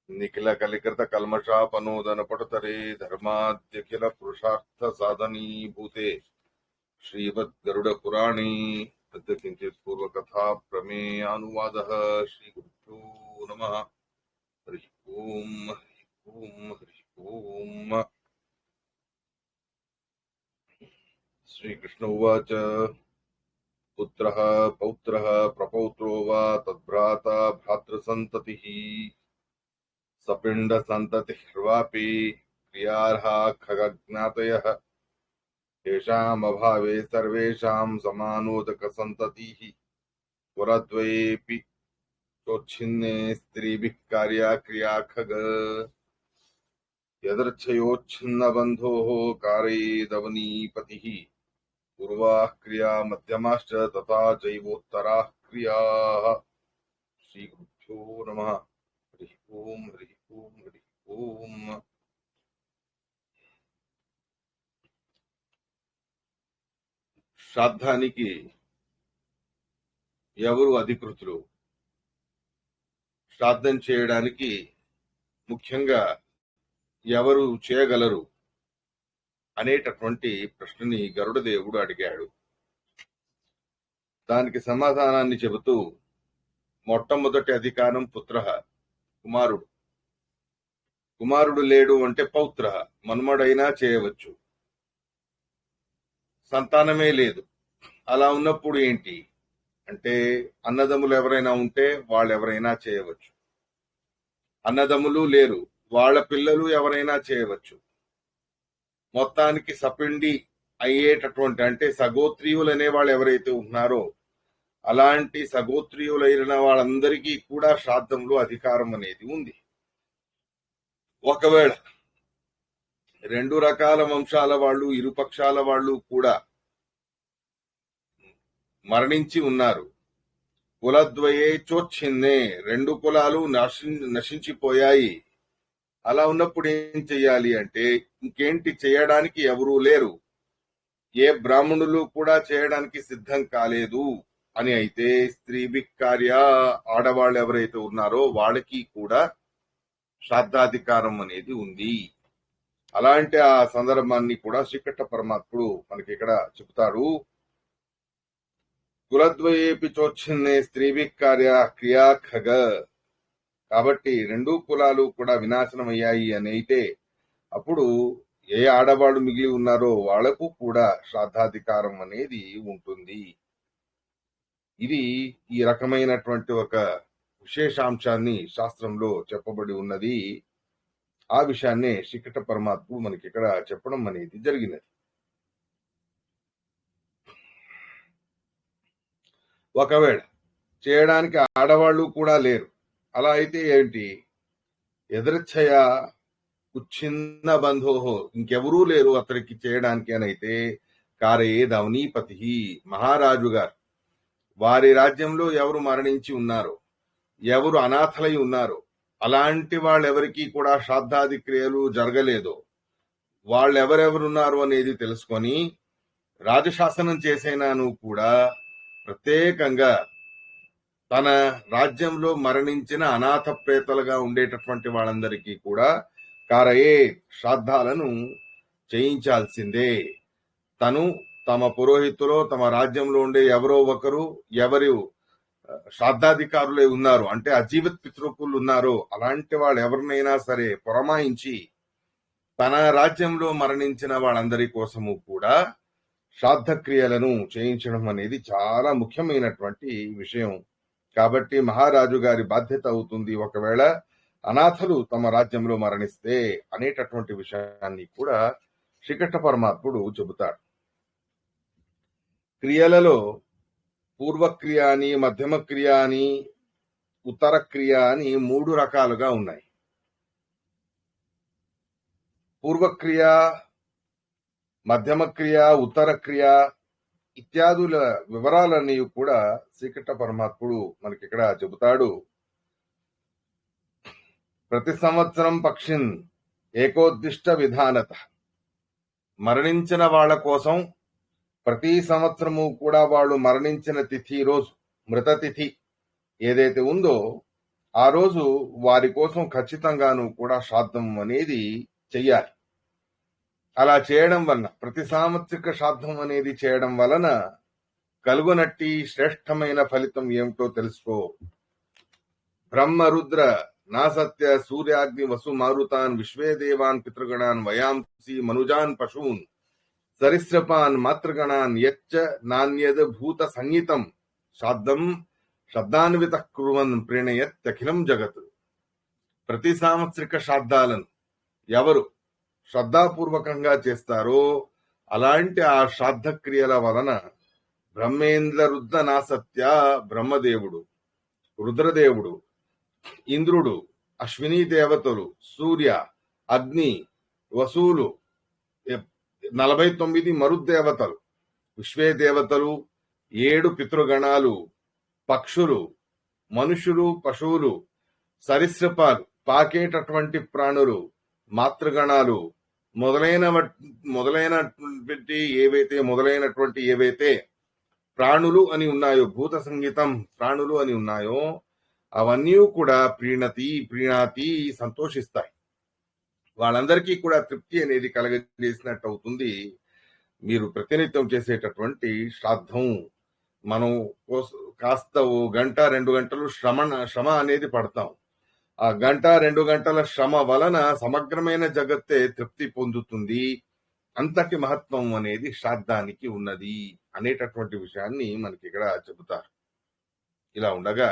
నిఖిల కలికృత కల్మషాపనోదన పటుతరే ధర్మాద్యఖిల పురుషార్థ సాధనీభూతే శ్రీమద్ గరుడ పురాణే అద్య కించిత్ పూర్వకథా ప్రమేయానువాదః. శ్రీ గురుభ్యో నమః. హరి ఓం హరి ఓం హరి ఓం. శ్రీకృష్ణ ఉవాచ పుత్రః పౌత్రః ప్రపౌత్రో వా తద్భ్రాతా భ్రాతృసంతతిః సపిండ సంతతిర్వాపి క్రియార్హా ఖగజ్ఞాతయః తేషామభావే సర్వేషాం సమానోదక సంతతిః పురద్వయేపి చోచ్ఛిన్నే స్త్రీభిః కార్యా క్రియా ఖగ యదృచ్ఛయోచ్ఛిన్న బంధోః కారయేదవనీపతిః పూర్వాః క్రియా మధ్యమాశ్చ తథా చైవోత్తరాః క్రియాః. శ్రీ గురుభ్యో నమః. హరి ఓం హరి ఓం హరి ఓం. శ్రాద్ధానికి ఎవరు అధికృతులు, శ్రాద్ధం చేయడానికి ముఖ్యంగా ఎవరు చేయగలరు అనేటటువంటి ప్రశ్నని గరుడదేవుడు అడిగాడు. దానికి సమాధానాన్ని చెబుతూ మొట్టమొదటి అధికారం పుత్రః, కుమారుడు. కుమారుడు లేడు అంటే పౌత్రః, మనుమడైనా చేయవచ్చు. సంతానమే లేదు, అలా ఉన్నప్పుడు ఏంటి అంటే అన్నదమ్ములు ఎవరైనా ఉంటే వాళ్ళు ఎవరైనా చేయవచ్చు. అన్నదమ్ములు లేరు, వాళ్ళ పిల్లలు ఎవరైనా చేయవచ్చు. మొత్తానికి సపిండి అయ్యేటటువంటి అంటే సగోత్రీయులు అనే వాళ్ళు ఎవరైతే ఉన్నారో అలాంటి సగోత్రీయులైన వాళ్ళందరికీ కూడా శ్రాద్ధంలో అధికారం అనేది ఉంది. ఒకవేళ రెండు రకాల వంశాల వాళ్ళు, ఇరుపక్షాల వాళ్ళు కూడా మరణించి ఉన్నారు. కులద్వయే చోచ్ఛిన్నే, రెండు కులాలు నశించిపోయాయి. అలా ఉన్నప్పుడు ఏం చెయ్యాలి అంటే ఇంకేంటి చేయడానికి ఎవరూ లేరు, ఏ బ్రాహ్మణులు కూడా చేయడానికి సిద్ధం కాలేదు అని అయితే స్త్రీభిః కార్య, ఆడవాళ్ళు ఎవరైతే ఉన్నారో వాళ్ళకి కూడా శ్రాద్ధాధికారం అనేది ఉంది. అలాంటి ఆ సందర్భాన్ని కూడా శ్రీకృష్ణ పరమాత్ముడు మనకి ఇక్కడ చెబుతాడు. కులద్వయేపి చోచ్ఛిన్నే స్త్రీభిః కార్య క్రియా ఖగ. కాబట్టి రెండు కులాలు కూడా వినాశనం అయ్యాయి అని అయితే అప్పుడు ఏ ఆడవాళ్ళు మిగిలి ఉన్నారో వాళ్లకు కూడా శ్రాద్ధాధికారం అనేది ఉంటుంది. ఇది ఈ రకమైనటువంటి ఒక విశేషాంశాన్ని శాస్త్రంలో చెప్పబడి ఉన్నది. ఆ విషయాన్నే శ్రీకృష్ణ పరమాత్ముడు మనకి ఇక్కడ చెప్పడం అనేది జరిగినది. ఒకవేళ చేయడానికి ఆడవాళ్ళు కూడా లేరు, అలా అయితే ఏంటి, ఎదృచ్ఛయ ఉచ్ఛిన్న బంధోహో, ఇంకెవరూ లేరు అతడికి చేయడానికి అని అయితే కారయేద్ అవనీపతి, మహారాజు గారు వారి రాజ్యంలో ఎవరు మరణించి ఉన్నారో, ఎవరు అనాథలై ఉన్నారో అలాంటి వాళ్ళెవరికీ కూడా శ్రాద్ధాది క్రియలు జరగలేదో వాళ్ళెవరెవరున్నారు అనేది తెలుసుకొని రాజశాసనం చేసేనాను కూడా ప్రత్యేకంగా తన రాజ్యంలో మరణించిన అనాథ ప్రేతలుగా ఉండేటటువంటి వాళ్ళందరికీ కూడా కారయే శ్రాద్ధాలను చేయించాల్సిందే. తను తమ పురోహితులో తమ రాజ్యంలో ఉండే ఎవరో ఒకరు ఎవరు శ్రాద్ధాధికారులే ఉన్నారు అంటే అజీవత్ పితృకులు ఉన్నారో అలాంటి వాళ్ళు ఎవరినైనా సరే పురమాయించి తన రాజ్యంలో మరణించిన వాళ్ళందరి కోసము కూడా శ్రాద్ధ క్రియలను చేయించడం అనేది చాలా ముఖ్యమైనటువంటి విషయం. కాబట్టి మహారాజు గారి బాధ్యత అవుతుంది ఒకవేళ అనాథలు తమ రాజ్యంలో మరణిస్తే అనేటటువంటి విషయాన్ని కూడా శ్రీకృష్ణ పరమాత్ముడు చెబుతాడు. క్రియలలో పూర్వక్రియ అని, మధ్యమ క్రియ అని, ఉత్తర క్రియ అని మూడు రకాలుగా ఉన్నాయి. పూర్వక్రియ, మధ్యమ క్రియ, ఉత్తర క్రియ ఇత్యాదుల వివరాలన్నీ కూడా శ్రీకృష్ణ పరమాత్ముడు మనకి ఇక్కడ చెబుతాడు. ప్రతి సంవత్సరం పక్షిన్ ఏకోద్దిష్ట విధానత, మరణించిన వాళ్ళ కోసం ప్రతి సంవత్సరము కూడా వాళ్ళు మరణించిన తిథి రోజు, మృత తిథి ఏదైతే ఉందో ఆ రోజు వారి కోసం ఖచ్చితంగాను కూడా శ్రాద్ధం అనేది చెయ్యాలి. అలా చేయడం వలన ప్రతి సాంవత్సరిక శ్రాద్ధం అనేది చేయడం వలన కలుగునట్టి శ్రేష్టమైన ఫలితం ఏమిటో తెలుసుకో. బ్రహ్మ రుద్ర నా సత్య సూర్యాగ్ని వసు మారుతాన్ విశ్వే దేవాన్ పితృగణాన్ వయాంసి మనుజాన్ పశూన్ సరిస్రపాన్ మాతృగణాన్ యచ్చ నాణ్యద్ భూత సంగీతం శ్రాద్ధం శ్రద్ధాన్విత కుర్వన్ ప్రేణయత్యఖిలం జగత్. ప్రతి సాంవత్సరిక శ్రాద్ధాలను ఎవరు శ్రద్ధాపూర్వకంగా చేస్తారో అలాంటి ఆ శ్రాద్ధ క్రియల వలన బ్రహ్మేంద్ర రుద్ర నాసత్య బ్రహ్మదేవుడు, రుద్రదేవుడు, ఇంద్రుడు, అశ్విని దేవతలు, సూర్య, అగ్ని, వసువులు, 49 మరుద్దేవతలు, విశ్వే దేవతలు, 7 పితృగణాలు, పక్షులు, మనుషులు, పశువులు, సరీసృపాలు, పాకేటటువంటి ప్రాణులు, మాతృగణాలు మొదలైనటువంటి ఏవైతే ప్రాణులు అని ఉన్నాయో, భూత సంగీతం ప్రాణులు అని ఉన్నాయో అవన్నీ కూడా ప్రీణాతి సంతోషిస్తాయి. వాళ్ళందరికీ కూడా తృప్తి అనేది కలగజేసినట్టు అవుతుంది. మీరు ప్రతినిత్యం చేసేటటువంటి శ్రాద్ధం. మనం కాస్త ఓ గంట 2 గంటలు శ్రమ అనేది పడతాం. ఆ గంట 2 గంటల శ్రమ వలన సమగ్రమైన జగత్తే తృప్తి పొందుతుంది. అంతటి మహత్వం అనేది శ్రాద్ధానికి ఉన్నది అనేటటువంటి విషయాన్ని మనకి ఇక్కడ చెబుతారు. ఇలా ఉండగా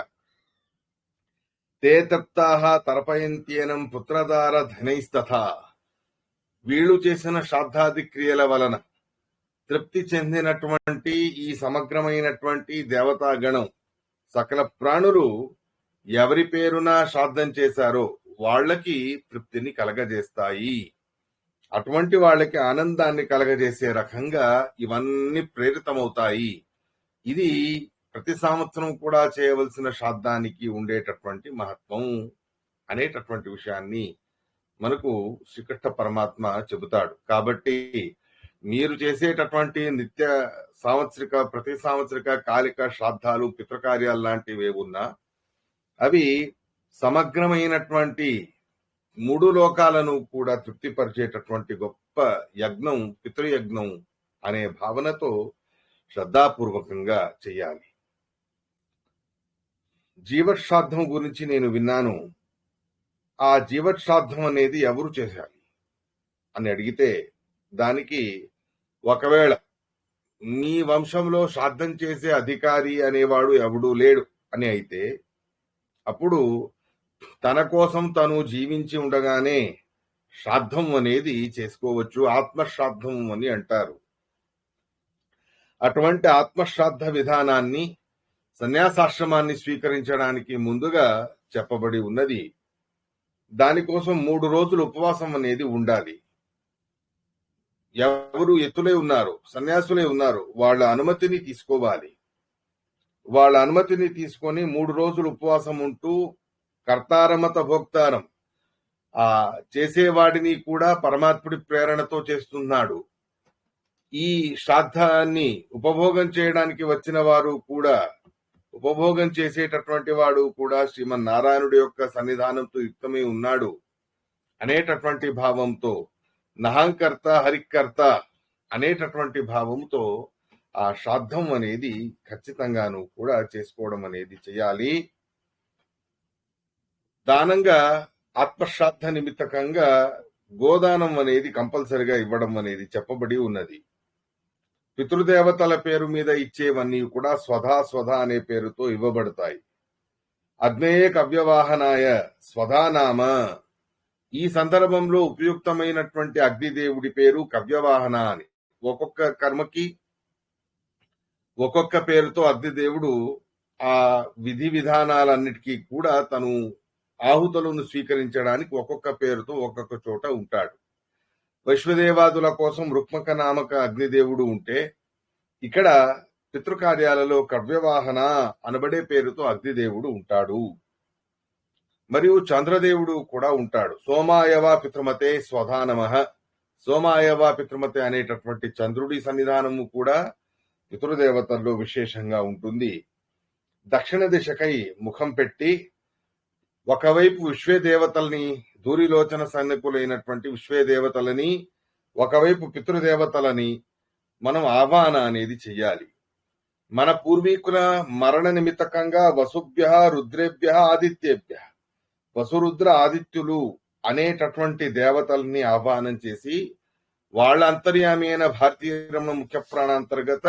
తే తప్తాహ తర్పయంత్యేనం పుత్రదార ధనైస్తథా. వీళ్ళు చేసిన శ్రాద్ధాది క్రియల వలన తృప్తి చెందినటువంటి ఈ సమగ్రమైనటువంటి దేవతాగణం సకల ప్రాణులు ఎవరి పేరున శ్రాద్ధం చేశారో వాళ్ళకి తృప్తిని కలగజేస్తాయి. అటువంటి వాళ్ళకి ఆనందాన్ని కలగజేసే రకంగా ఇవన్నీ ప్రేరితమవుతాయి. ఇది ప్రతి సంవత్సరం కూడా చేయవలసిన శ్రాద్ధానికి ఉండేటటువంటి మహత్వం అనేటటువంటి విషయాన్ని మనకు శ్రీకృష్ణ పరమాత్మ చెబుతాడు. కాబట్టి మీరు చేసేటటువంటి నిత్య ప్రతి సాంవత్సరిక కాలిక శ్రాద్ధాలు, పితృకార్యాలు లాంటివి ఉన్నా అవి సమగ్రమైనటువంటి 3 లోకాలను కూడా తృప్తిపరిచేటటువంటి గొప్ప యజ్ఞం, పితృయజ్ఞం అనే భావనతో శ్రద్ధాపూర్వకంగా చేయాలి. జీవశ్రాద్ధం గురించి నేను విన్నాను. ఆ జీవశ్రాద్ధం అనేది ఎవరు చేశాలి అని అడిగితే దానికి ఒకవేళ నీ వంశంలో శ్రాద్ధం చేసే అధికారి అనేవాడు ఎవడూ లేడు అని అయితే అప్పుడు తన కోసం తను జీవించి ఉండగానే శ్రాద్ధం అనేది చేసుకోవచ్చు. ఆత్మశ్రాద్ధం అని అంటారు. అటువంటి ఆత్మశ్రాద్ధ విధానాన్ని సన్యాసాశ్రమాన్ని స్వీకరించడానికి ముందుగా చెప్పబడి ఉన్నది. దానికోసం 3 రోజులు ఉపవాసం అనేది ఉండాలి. ఎవరు ఎత్తులే ఉన్నారు, సన్యాసులే ఉన్నారు, వాళ్ళ అనుమతిని తీసుకోవాలి. వాళ్ళ అనుమతిని తీసుకొని 3 రోజులు ఉపవాసం ఉంటూ కర్తారమత భోక్తారం, ఆ చేసేవాడిని కూడా పరమాత్ముడి ప్రేరణతో చేస్తున్నాడు. ఈ శ్రాద్ధాన్ని ఉపభోగం చేయడానికి వచ్చిన వారు కూడా, ఉపభోగం చేసేటటువంటి వాడు కూడా శ్రీమన్నారాయణుడి యొక్క సన్నిధానంతో యుక్తమై ఉన్నాడు అనేటటువంటి భావంతో, నహంకర్త హరికర్త అనేటటువంటి భావంతో ఆ శ్రాద్ధం అనేది ఖచ్చితంగాను కూడా చేసుకోవడం అనేది చేయాలి. దానంగా ఆత్మశ్రాద్ధ నిమిత్తకంగా గోదానం అనేది కంపల్సరిగా ఇవ్వడం అనేది చెప్పబడి ఉన్నది. పితృదేవతల పేరు మీద ఇచ్చేవన్నీ కూడా స్వధా అనే పేరుతో ఇవ్వబడతాయి. అగ్నేయ కవ్యవాహనాయ స్వధానామ. ఈ సందర్భంలో ఉపయుక్తమైనటువంటి అగ్నిదేవుడి పేరు కవ్యవాహన అని. ఒక్కొక్క కర్మకి ఒక్కొక్క పేరుతో అగ్నిదేవుడు ఆ విధి విధానాలన్నిటికీ కూడా తను ఆహుతులను స్వీకరించడానికి ఒక్కొక్క పేరుతో ఒక్కొక్క చోట ఉంటాడు. వైశ్వదేవాదుల కోసం రుక్మక నామక అగ్నిదేవుడు ఉంటే, ఇక్కడ పితృకార్యాలలో కవ్యవాహన అనబడే పేరుతో అగ్నిదేవుడు ఉంటాడు. మరియు చంద్రదేవుడు కూడా ఉంటాడు. సోమాయవ పితృమతే స్వధానమః. సోమాయవ పితృమతే అనేటటువంటి చంద్రుడి సన్నిధానము కూడా పితృదేవతల్లో విశేషంగా ఉంటుంది. దక్షిణ దిశకై ముఖం పెట్టి ఒకవైపు విశ్వేదేవతల్ని, దూరిలోచన సన్నికులైనటువంటి విశ్వేదేవతలని, ఒకవైపు పితృదేవతలని మనం ఆహ్వాన అనేది చెయ్యాలి. మన పూర్వీకుల మరణ నిమిత్తకంగా వసుభ్య, రుద్రేభ్య, ఆదిత్యేభ్య, వసురుద్ర ఆదిత్యులు అనేటటువంటి దేవతల్ని ఆహ్వానం చేసి వాళ్ళ అంతర్యామి అయిన భారతీయ రమణ ముఖ్య ప్రాణాంతర్గత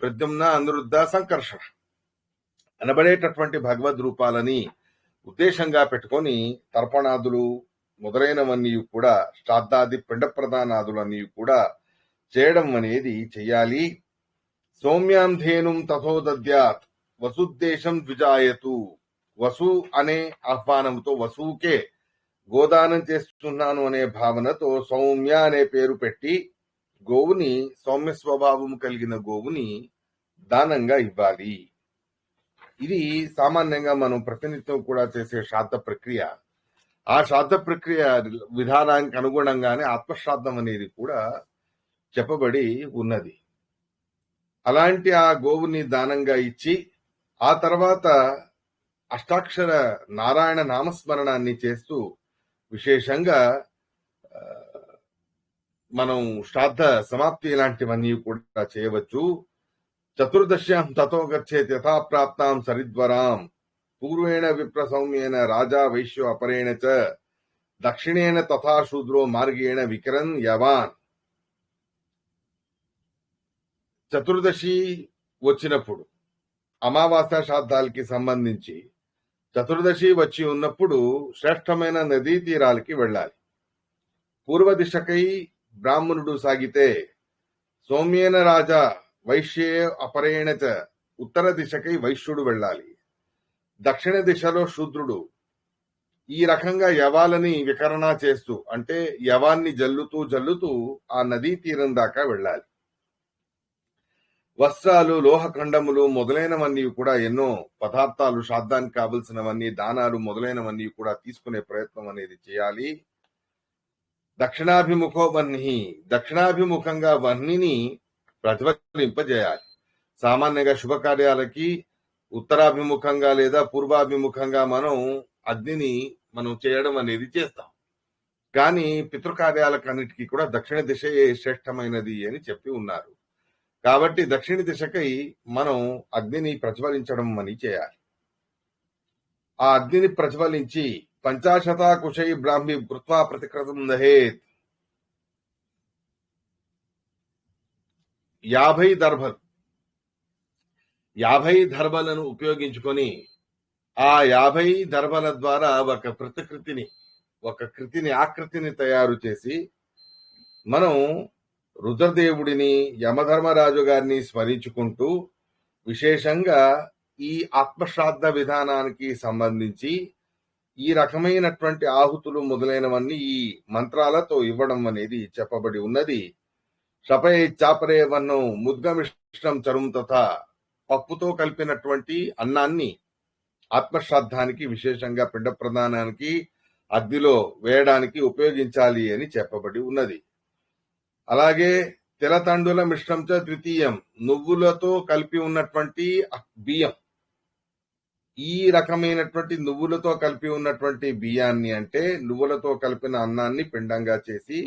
ప్రద్యుమ్న, అనిరుద్ధ, సంకర్షణ అనబడేటటువంటి భగవద్ రూపాలని ఉద్దేశంగా పెట్టుకొని తర్పణాదులు మొదలైనవన్నీ కూడా, శ్రాద్ధాది పిండ ప్రదానాదులన్నీ కూడా చేయడం అనేది చెయ్యాలి. సౌమ్యాం ధేనుం తథోదద్యాత్ వసుద్దేశం ద్విజాయతు. వసు అనే ఆహ్వానంతో, వసువుకే గోదానం చేస్తున్నాను అనే భావనతో సౌమ్య అనే పేరు పెట్టి గోవుని, సౌమ్య స్వభావం కలిగిన గోవుని దానంగా ఇవ్వాలి. ఇది సామాన్యంగా మనం ప్రతినిత్యం కూడా చేసే శ్రాద్ధ ప్రక్రియ. ఆ శ్రాద్ధ ప్రక్రియ విధానానికి అనుగుణంగానే ఆత్మశ్రాద్ధం అనేది కూడా చెప్పబడి ఉన్నది. అలాంటి ఆ గోవుని దానంగా ఇచ్చి ఆ తర్వాత అష్టాక్షర నారాయణ నామస్మరణాన్ని చేస్తూ విశేషంగా మనం శ్రాద్ధ సమాప్తి ఇలాంటివన్నీ కూడా చేయవచ్చు. చతుర్దశ్యాం తతో గచ్చేత్ యథా ప్రాప్తాం సరిద్వరాం పూర్వేణ విప్ర సౌమ్యేన రాజా వైశ్యో అపరేణ చ దక్షిణేన తథా శూద్రో మార్గేణ వికరన్ యవాన్. చతుర్దశి వచ్చినప్పుడు, అమావాస్య శ్రాద్ధాలకి సంబంధించి చతుర్దశి వచ్చి ఉన్నప్పుడు శ్రేష్టమైన నదీ తీరాలకి వెళ్ళాలి. పూర్వ దిశకై బ్రాహ్మణుడు సాగితే సౌమ్యేన రాజా వైశ్యే అపరేణ చ, ఉత్తర దిశకై వైశ్యుడు వెళ్ళాలి. దక్షిణ దిశలో శూద్రుడు. ఈ రకంగా యవాలని వికరణ చేస్తూ, అంటే యవాన్ని జల్లుతూ జల్లుతూ ఆ నదీ తీరం దాకా వెళ్ళాలి. వస్త్రాలు, లోహఖండములు మొదలైనవన్నీ కూడా, ఎన్నో పదార్థాలు, శ్రాద్ధానికి కావలసినవన్నీ, దానాలు మొదలైనవన్నీ కూడా తీసుకునే ప్రయత్నం అనేది చేయాలి. దక్షిణాభిముఖో వహ్ని, దక్షిణాభిముఖంగా వహ్నిని ప్రజ్వలింపజేయాలి. సామాన్యంగా శుభకార్యాలకి ఉత్తరాభిముఖంగా లేదా పూర్వాభిముఖంగా మనం అగ్నిని చేయడం అనేది చేస్తాం. కానీ పితృకార్యాలకన్నిటికీ కూడా దక్షిణ దిశయే శ్రేష్టమైనది అని చెప్పి ఉన్నారు. కాబట్టి దక్షిణ దిశకై మనం అగ్నిని ప్రజ్వలించడం అని చేయాలి. ఆ అగ్నిని ప్రజ్వలించి పంచాశతా కుశై బ్రాహ్మి కృత్వా ప్రతికృతం దహేత్. 50 దర్భలను ఉపయోగించుకొని ఆ 50 దర్భల ద్వారా ఒక కృతిని ఆకృతిని తయారు చేసి మనం రుద్రదేవుడిని, యమధర్మరాజు గారిని స్మరించుకుంటూ విశేషంగా ఈ ఆత్మశ్రాద్ధ విధానానికి సంబంధించి ఈ రకమైనటువంటి ఆహుతులు మొదలైనవన్నీ ఈ మంత్రాలతో ఇవ్వడం అనేది చెప్పబడి ఉన్నది. శపయ చాపరే వన్నం ముద్గమిష్టం చరుం తథా, పప్పుతో కలిపినటువంటి అన్నాన్ని ఆత్మశ్రాద్ధానికి, విశేషంగా పిండ ప్రదానానికి, అగ్నిలో వేయడానికి ఉపయోగించాలి అని చెప్పబడి ఉన్నది. అలాగే తిలతండుల మిశ్రం చ ద్వితీయం, నువ్వులతో కలిపి ఉన్నటువంటి బియ్యం. ఈ రకమైనటువంటి నువ్వులతో కలిపి ఉన్నటువంటి బియ్యాన్ని, అంటే నువ్వులతో కలిపిన అన్నాన్ని పిండంగా చేసి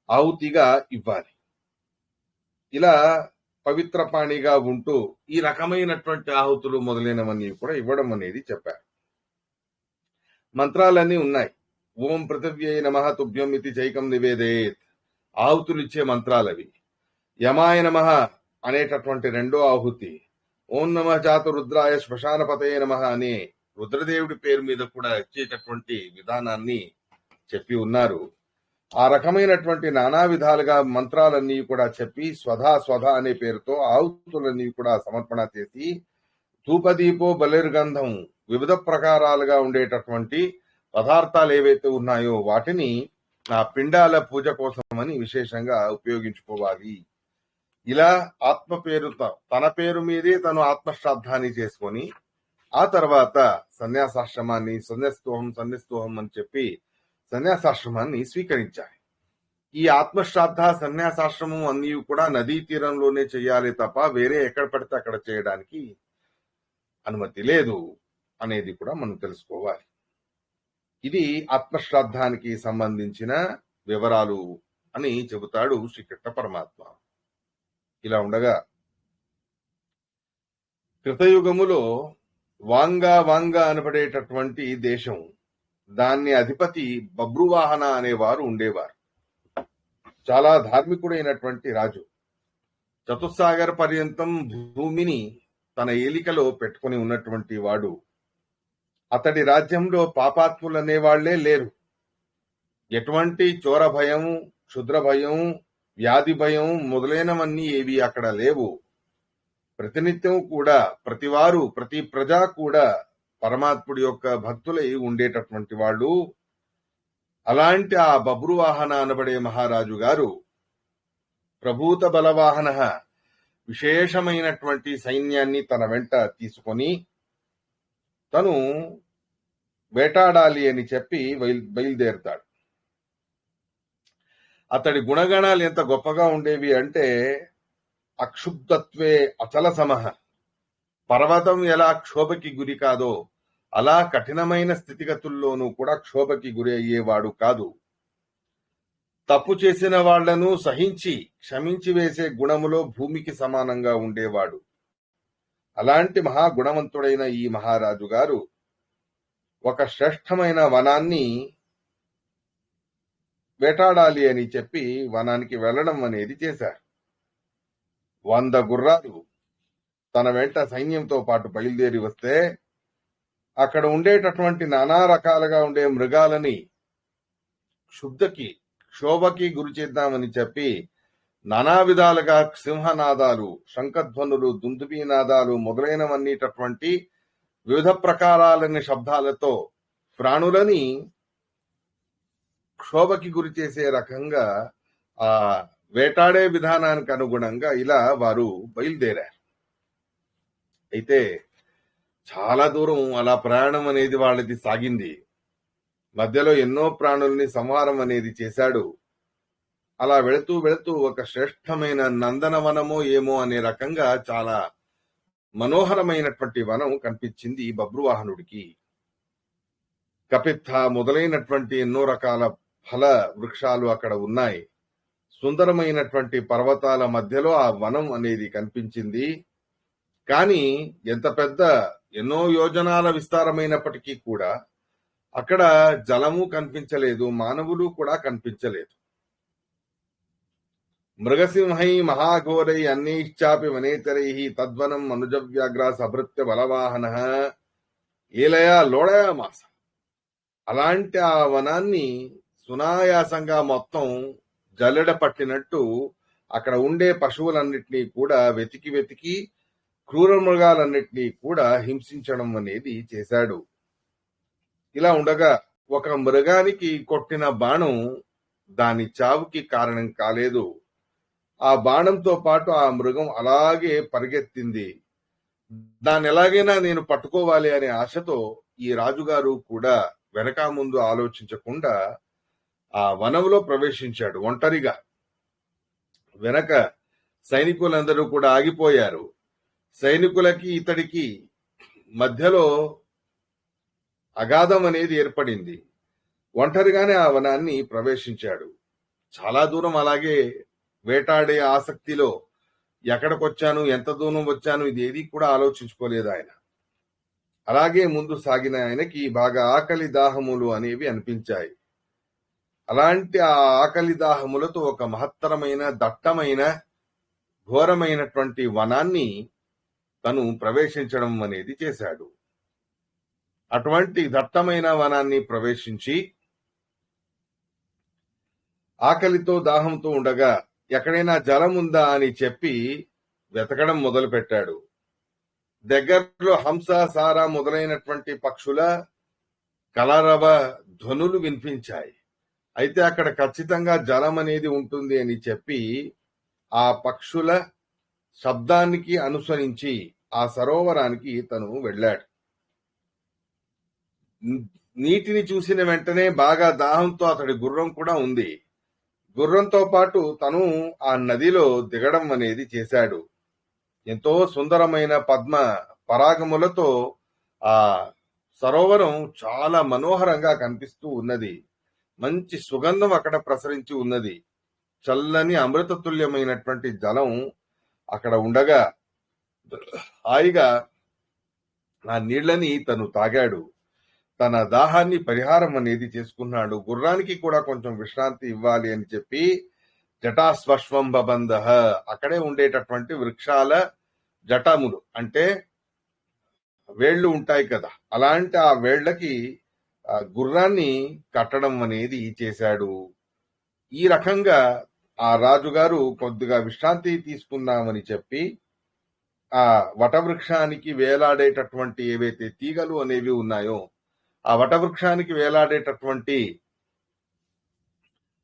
ఆహుతిగా ఇవ్వాలి. ఇలా పవిత్ర పాణిగా ఉంటూ ఈ రకమైనటువంటి ఆహుతులు మొదలైనవన్నీ కూడా ఇవ్వడం అనేది చెప్పారు. మంత్రాలన్నీ ఉన్నాయి. ఓం పృథివ్యై నమః తుభ్యం ఇది చైకం నివేదేత్, ఆహుతులు ఇచ్చే మంత్రాలవి. యమాయ నమః అనేటటువంటి రెండో ఆహుతి. ఓం నమః జాతు రుద్రాయ శ్మశానపతయే నమః అనే రుద్రదేవుడి పేరు మీద కూడా ఇచ్చేటటువంటి విధానాన్ని చెప్పి ఉన్నారు. ఆ రకమైనటువంటి నానా విధాలుగా మంత్రాలన్నీ కూడా చెప్పి స్వధ అనే పేరుతో ఆహుతులన్నీ కూడా సమర్పణ చేసి ధూపదీపో బలిర్గంధం, వివిధ ప్రకారాలుగా ఉండేటటువంటి పదార్థాలు ఏవైతే ఉన్నాయో వాటిని ఆ పిండాల పూజ కోసమని విశేషంగా ఉపయోగించుకోవాలి. ఇలా ఆత్మ పేరుతో, తన పేరు మీదే తను ఆత్మశ్రాద్ధాన్ని చేసుకొని ఆ తర్వాత సన్యాసాశ్రమాన్ని, సన్యస్తోహం అని చెప్పి సన్యాసాశ్రమాన్ని స్వీకరించాలి. ఈ ఆత్మశ్రాద్ధ, సన్యాసాశ్రమం అన్నీ కూడా నదీ తీరంలోనే చేయాలి తప్ప వేరే ఎక్కడ పడితే అక్కడ చేయడానికి అనుమతి లేదు అనేది కూడా మనం తెలుసుకోవాలి. ఇది ఆత్మశ్రాద్ధానికి సంబంధించిన వివరాలు అని చెబుతాడు శ్రీకృష్ణ పరమాత్మ. ఇలా ఉండగా కృతయుగములో వాంగా అనబడేటటువంటి దేశం, దాన్ని అధిపతి బభ్రువాహన అనేవారు ఉండేవారు. చాలా ధార్మికుడైనటువంటి రాజు. చతుస్సాగర పర్యంతం భూమిని తన ఏలికలో పెట్టుకుని ఉన్నటువంటి వాడు. అతడి రాజ్యంలో పాపాత్ములనేవాళ్లే లేరు. ఎటువంటి చోర భయం, క్షుద్ర భయం, వ్యాధి భయం మొదలైనవన్నీ ఏవి అక్కడ లేవు. ప్రతినిత్యం కూడా ప్రతివారు, ప్రతి ప్రజా కూడా పరమాత్ముడి యొక్క భక్తులై ఉండేటటువంటి వాళ్ళు. అలాంటి ఆ బభ్రువాహన అనబడే మహారాజు గారు ప్రభూత బలవాహన విశేషమైనటువంటి సైన్యాన్ని తన వెంట తీసుకొని తను వేటాడాలి అని చెప్పి బయలుదేరుతాడు. అతడి గుణగణాలు ఎంత గొప్పగా ఉండేవి అంటే, అక్షుబ్ధత్వే అచల సమః. పర్వతం ఎలా క్షోభకి గురి కాదో అలా కఠినమైన స్థితిగతుల్లోనూ కూడా క్షోభకి గురి అయ్యేవాడు కాదు. తప్పు చేసిన వాళ్లను సహించి క్షమించి వేసే గుణములో భూమికి సమానంగా ఉండేవాడు. అలాంటి మహాగుణవంతుడైన ఈ మహారాజు గారు ఒక శ్రేష్టమైన వనాన్ని వేటాడాలి అని చెప్పి వనానికి వెళ్లడం అనేది చేశారు. 100 గుర్రాలు తన వెంట సైన్యంతో పాటు బయలుదేరి వస్తే, అక్కడ ఉండేటటువంటి నానా రకాలుగా ఉండే మృగాలని క్షోభకి గురి చేద్దామని చెప్పి నానా విధాలుగా సింహనాదాలు, శంఖధ్వనులు, దుందుబీనాదాలు మొదలైనవన్నీటటువంటి వివిధ ప్రకారాలైన శబ్దాలతో ప్రాణులని క్షోభకి గురి చేసే రకంగా ఆ వేటాడే విధానానికి అనుగుణంగా ఇలా వారు బయలుదేరారు. అయితే చాలా దూరం అలా ప్రయాణం అనేది వాళ్ళది సాగింది. మధ్యలో ఎన్నో ప్రాణుల్ని సంహారం అనేది చేశాడు. అలా వెళుతూ వెళుతూ ఒక శ్రేష్టమైన నందనవనమో ఏమో అనే రకంగా చాలా మనోహరమైనటువంటి వనం కనిపించింది బభ్రువాహనుడికి. కపిత్థ మొదలైనటువంటి ఎన్నో రకాల ఫల వృక్షాలు అక్కడ ఉన్నాయి. సుందరమైనటువంటి పర్వతాల మధ్యలో ఆ వనం అనేది కనిపించింది. కానీ ఎంత పెద్ద, ఎన్నో యోజనాల విస్తారమైనప్పటికీ కూడా అక్కడ జలము కనిపించలేదు, మానవులు కూడా కనిపించలేదు. మృగసింహై మహాఘోరై అన్యైశ్చాపి వనేతరై తద్వనం మనుజవ్యాఘ్ర సభృత్య బలవాహన ఏలయా లోడయామాస. అలాంటి ఆ వనాన్ని సునాయాసంగా మొత్తం జల్లెడ పట్టినట్టు అక్కడ ఉండే పశువులన్నిటినీ కూడా వెతికి క్రూర మృగాలన్నిటినీ కూడా హింసించడం అనేది చేశాడు. ఇలా ఉండగా ఒక మృగానికి కొట్టిన బాణం దాని చావుకి కారణం కాలేదు. ఆ బాణంతో పాటు ఆ మృగం అలాగే పరిగెత్తింది. దాన్ని ఎలాగైనా నేను పట్టుకోవాలి అనే ఆశతో ఈ రాజుగారు కూడా వెనక ముందు ఆలోచించకుండా ఆ వనంలో ప్రవేశించాడు ఒంటరిగా. వెనక సైనికులందరూ కూడా ఆగిపోయారు. సైనికులకి ఇతడికి మధ్యలో అగాధం అనేది ఏర్పడింది. ఒంటరిగానే ఆ వనాన్ని ప్రవేశించాడు. చాలా దూరం అలాగే వేటాడే ఆసక్తిలో ఎక్కడికొచ్చాను, ఎంత దూరం వచ్చాను, ఇదేది కూడా ఆలోచించుకోలేదు ఆయన. అలాగే ముందు సాగిన ఆయనకి బాగా ఆకలి దాహములు అనేవి అనిపించాయి. అలాంటి ఆ ఆకలి దాహములతో ఒక మహత్తరమైన, దట్టమైన, ఘోరమైనటువంటి వనాన్ని తను ప్రవేశించడం అనేది చేశాడు. అటువంటి దట్టమైన వనాన్ని ప్రవేశించి ఆకలితో దాహంతో ఉండగా ఎక్కడైనా జలం ఉందా అని చెప్పి వెతకడం మొదలు పెట్టాడు. దగ్గరలో హంస, సార మొదలైనటువంటి పక్షుల కలరవ ధ్వనులు వినిపించాయి. అయితే అక్కడ ఖచ్చితంగా జలం అనేది ఉంటుంది అని చెప్పి ఆ పక్షుల శబ్దానికి అనుసరించి ఆ సరోవరానికి తను వెళ్ళాడు. నీటిని చూసిన వెంటనే బాగా దాహంతో అతడి గుర్రం కూడా ఉంది. గుర్రంతో పాటు తను ఆ నదిలో దిగడం అనేది చేశాడు. ఎంతో సుందరమైన పద్మ పరాగములతో ఆ సరోవరం చాలా మనోహరంగా కనిపిస్తూ ఉన్నది. మంచి సుగంధం అక్కడ ప్రసరించి ఉన్నది. చల్లని అమృతతుల్యమైనటువంటి జలం అక్కడ ఉండగా హాయిగా ఆ నీళ్లని తను తాగాడు. తన దాహాన్ని పరిహారం అనేది చేసుకున్నాడు. గుర్రానికి కూడా కొంచెం విశ్రాంతి ఇవ్వాలి అని చెప్పి జటాస్వశ్వం బబంధ, అక్కడే ఉండేటటువంటి వృక్షాల జటములు అంటే వేళ్లు ఉంటాయి కదా, అలాంటి ఆ వేళ్లకి గుర్రాన్ని కట్టడం అనేది చేశాడు. ఈ రకంగా ఆ రాజుగారు కొద్దిగా విశ్రాంతి తీసుకుందామని చెప్పి ఆ వటవృక్షానికి వేలాడేటటువంటి ఏవైతే తీగలు అనేవి ఉన్నాయో ఆ వటవృక్షానికి వేలాడేటటువంటి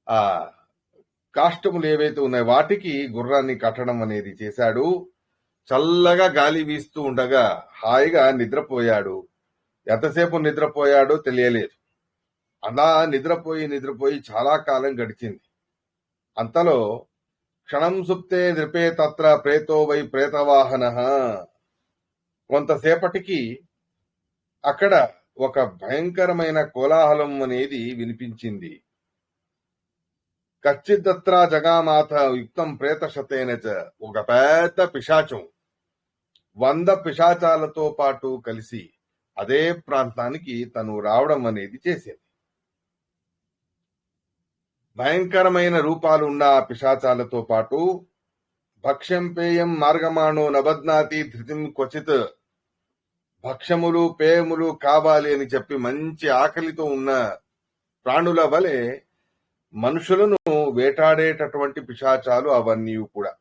ఆ కాష్టములు ఏవైతే ఉన్నాయో వాటికి గుర్రాన్ని కట్టడం అనేది చేశాడు. చల్లగా గాలి వీస్తూ ఉండగా హాయిగా నిద్రపోయాడు. ఎంతసేపు నిద్రపోయాడో తెలియలేదు. అలా నిద్రపోయి చాలా కాలం గడిచింది. అంతలో క్షణం సుప్తే నృపే తత్ర ప్రేతో వై ప్రేతవాహన, కొంతసేపటికి అక్కడ ఒక భయంకరమైన కోలాహలం అనేది వినిపించింది. కచ్చిదత్ర జగామాథ యుక్తం ప్రేత శతేనచ, ఒక పెద్ద పిశాచం 100 పిశాచాలతో పాటు కలిసి అదే ప్రాంతానికి తను రావడం అనేది చేసేది. భయంకరమైన రూపాలు ఉన్న ఆ పిశాచాలతో పాటు భక్ష్యం పేయం మార్గమాణో నబద్నాతి ధృతిం క్వచిత్, భక్ష్యములు పేయములు కావాలి అని చెప్పి మంచి ఆకలితో ఉన్న ప్రాణుల వలె మనుషులను వేటాడేటటువంటి పిశాచాలు అవన్నీ కూడా.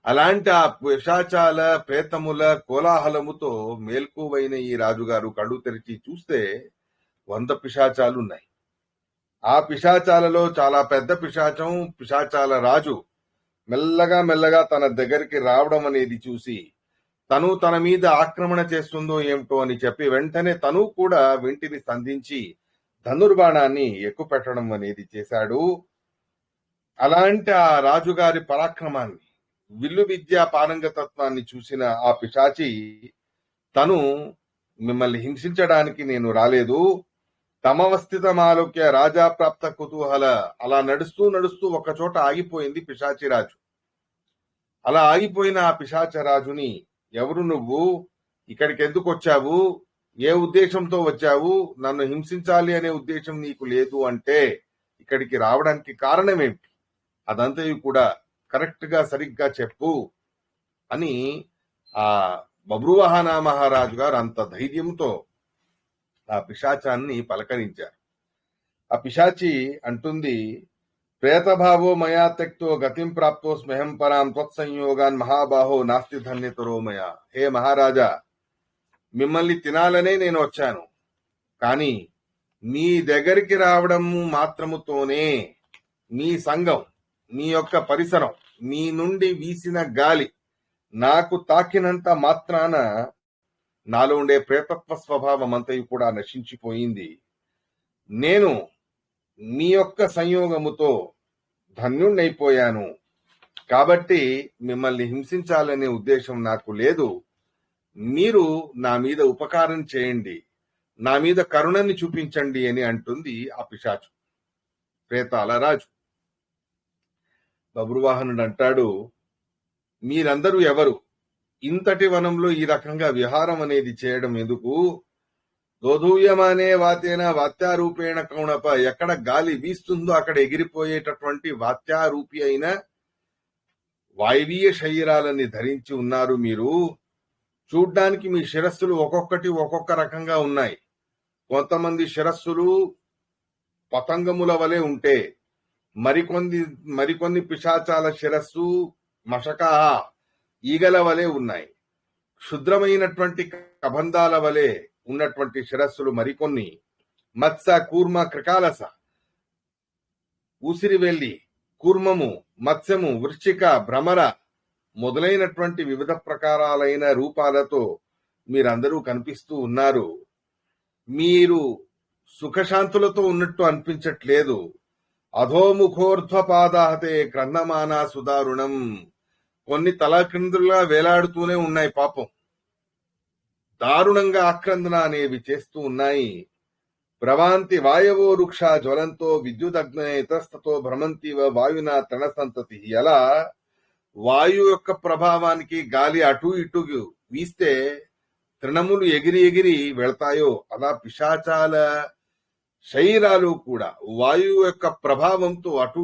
అలాంటి ఆ పిశాచాల ప్రేతముల కోలాహలముతో మేల్కువైన ఈ రాజుగారు కళ్ళు తెరిచి చూస్తే 100 పిశాచాలు ఉన్నాయి. ఆ పిశాచాలలో చాలా పెద్ద పిశాచం, పిశాచాల రాజు మెల్లగా తన దగ్గరికి రావడం అనేది చూసి తను తన మీద ఆక్రమణ చేస్తుందో ఏమిటో అని చెప్పి వెంటనే తను కూడా వెంటిని సంధించి ధనుర్బాణాన్ని ఎక్కుపెట్టడం అనేది చేశాడు. అలాంటి ఆ రాజుగారి పరాక్రమాన్ని, విల్లు విద్యా పారంగతత్వాన్ని చూసిన ఆ పిశాచి తను మిమ్మల్ని హింసించడానికి నేను రాలేదు, తమవస్థితమాలోక్య రాజా ప్రాప్త కుతూహల, అలా నడుస్తూ ఒక చోట ఆగిపోయింది పిశాచి రాజు. అలా ఆగిపోయిన ఆ పిశాచ రాజుని, ఎవరు నువ్వు, ఇక్కడికి ఎందుకు వచ్చావు, ఏ ఉద్దేశంతో వచ్చావు, నన్ను హింసించాలి అనే ఉద్దేశం నీకు లేదు అంటే ఇక్కడికి రావడానికి కారణమేంటి, అదంతయు కూడా కరెక్ట్ గా సరిగ్గా చెప్పు అని ఆ బబ్రువాహన మహారాజు గారు అంత ధైర్యంతో ఆ పిశాచాన్ని పలకరించారు. ఆ పిశాచి అంటుంది, ప్రేతభావో మయా త్యక్తో గతిం ప్రాప్తో స్మహం పరాం త్వత్సంయోగాన్ మహాబాహో నాస్తి ధన్యతరో మయా. హే మహారాజా, మిమ్మల్ని తినాలనే నేను వచ్చాను, కానీ మీ దగ్గరికి రావడం మాత్రముతోనే మీ సంఘం, మీ యొక్క పరిసరం, మీ నుండి వీసిన గాలి నాకు తాకినంత మాత్రాన నాలో ఉండే ప్రేతత్వ స్వభావం అంతయు కూడా నశించిపోయింది. నేను మీ యొక్క సంయోగముతో ధన్యుణ్ణైపోయాను. కాబట్టి మిమ్మల్ని హింసించాలనే ఉద్దేశం నాకు లేదు. మీరు నా మీద ఉపకారం చేయండి, నా మీద కరుణని చూపించండి అని అంటుంది ఆ పిశాచు, ప్రేతాల రాజు. బబ్రువాహనుడు అంటాడు, మీరందరూ ఎవరు, ఇంతటి వనంలో ఈ రకంగా విహారం అనేది చేయడం ఎందుకు, దోధూయమానే వాతేన వాత్యారూపేణ కౌణప, ఎక్కడ గాలి వీస్తుందో అక్కడ ఎగిరిపోయేటటువంటి వాత్యారూపి అయిన వాయువీయ శరీరాలని ధరించి ఉన్నారు మీరు. చూడ్డానికి మీ శిరస్సులు ఒక్కొక్కటి ఒక్కొక్క రకంగా ఉన్నాయి. కొంతమంది శిరస్సులు పతంగముల వలె ఉంటే మరికొన్ని పిశాచాల శిరస్సు మషకా ఈగల వలె ఉన్నాయి. క్షుద్రమైనటువంటి కబంధాల వలె ఉన్నటువంటి శిరస్సులు మరికొన్ని, మత్స్య కూర్మ క్రికాలస, ఊసిరివెల్లి, కూర్మము, మత్స్యము, వృశ్చిక, భ్రమర మొదలైనటువంటి వివిధ ప్రకారాలైన రూపాలతో మీరందరూ కనిపిస్తూ ఉన్నారు. మీరు సుఖశాంతులతో ఉన్నట్టు అనిపించట్లేదు. అధోముఖోర్ధ్వపాదాహతే క్రందమానా సుదారుణం, కొన్ని తల క్రిందులా వేలాడుతూనే ఉన్నాయి పాపం. దారుణంగా ఆక్రందన అనేవి చేస్తూ ఉన్నాయి. ప్రవాంతి వాయవో వృక్ష జ్వలంతో విద్యుదగ్నే ఇతస్తతో భ్రమంతివ వాయున తృణసంతతి. ఎలా వాయు యొక్క ప్రభావానికి గాలి అటు ఇటు వీస్తే తృణములు ఎగిరి ఎగిరి వెళ్తాయో అలా పిశాచాల శరీరాలు కూడా వాయువు యొక్క ప్రభావంతో అటు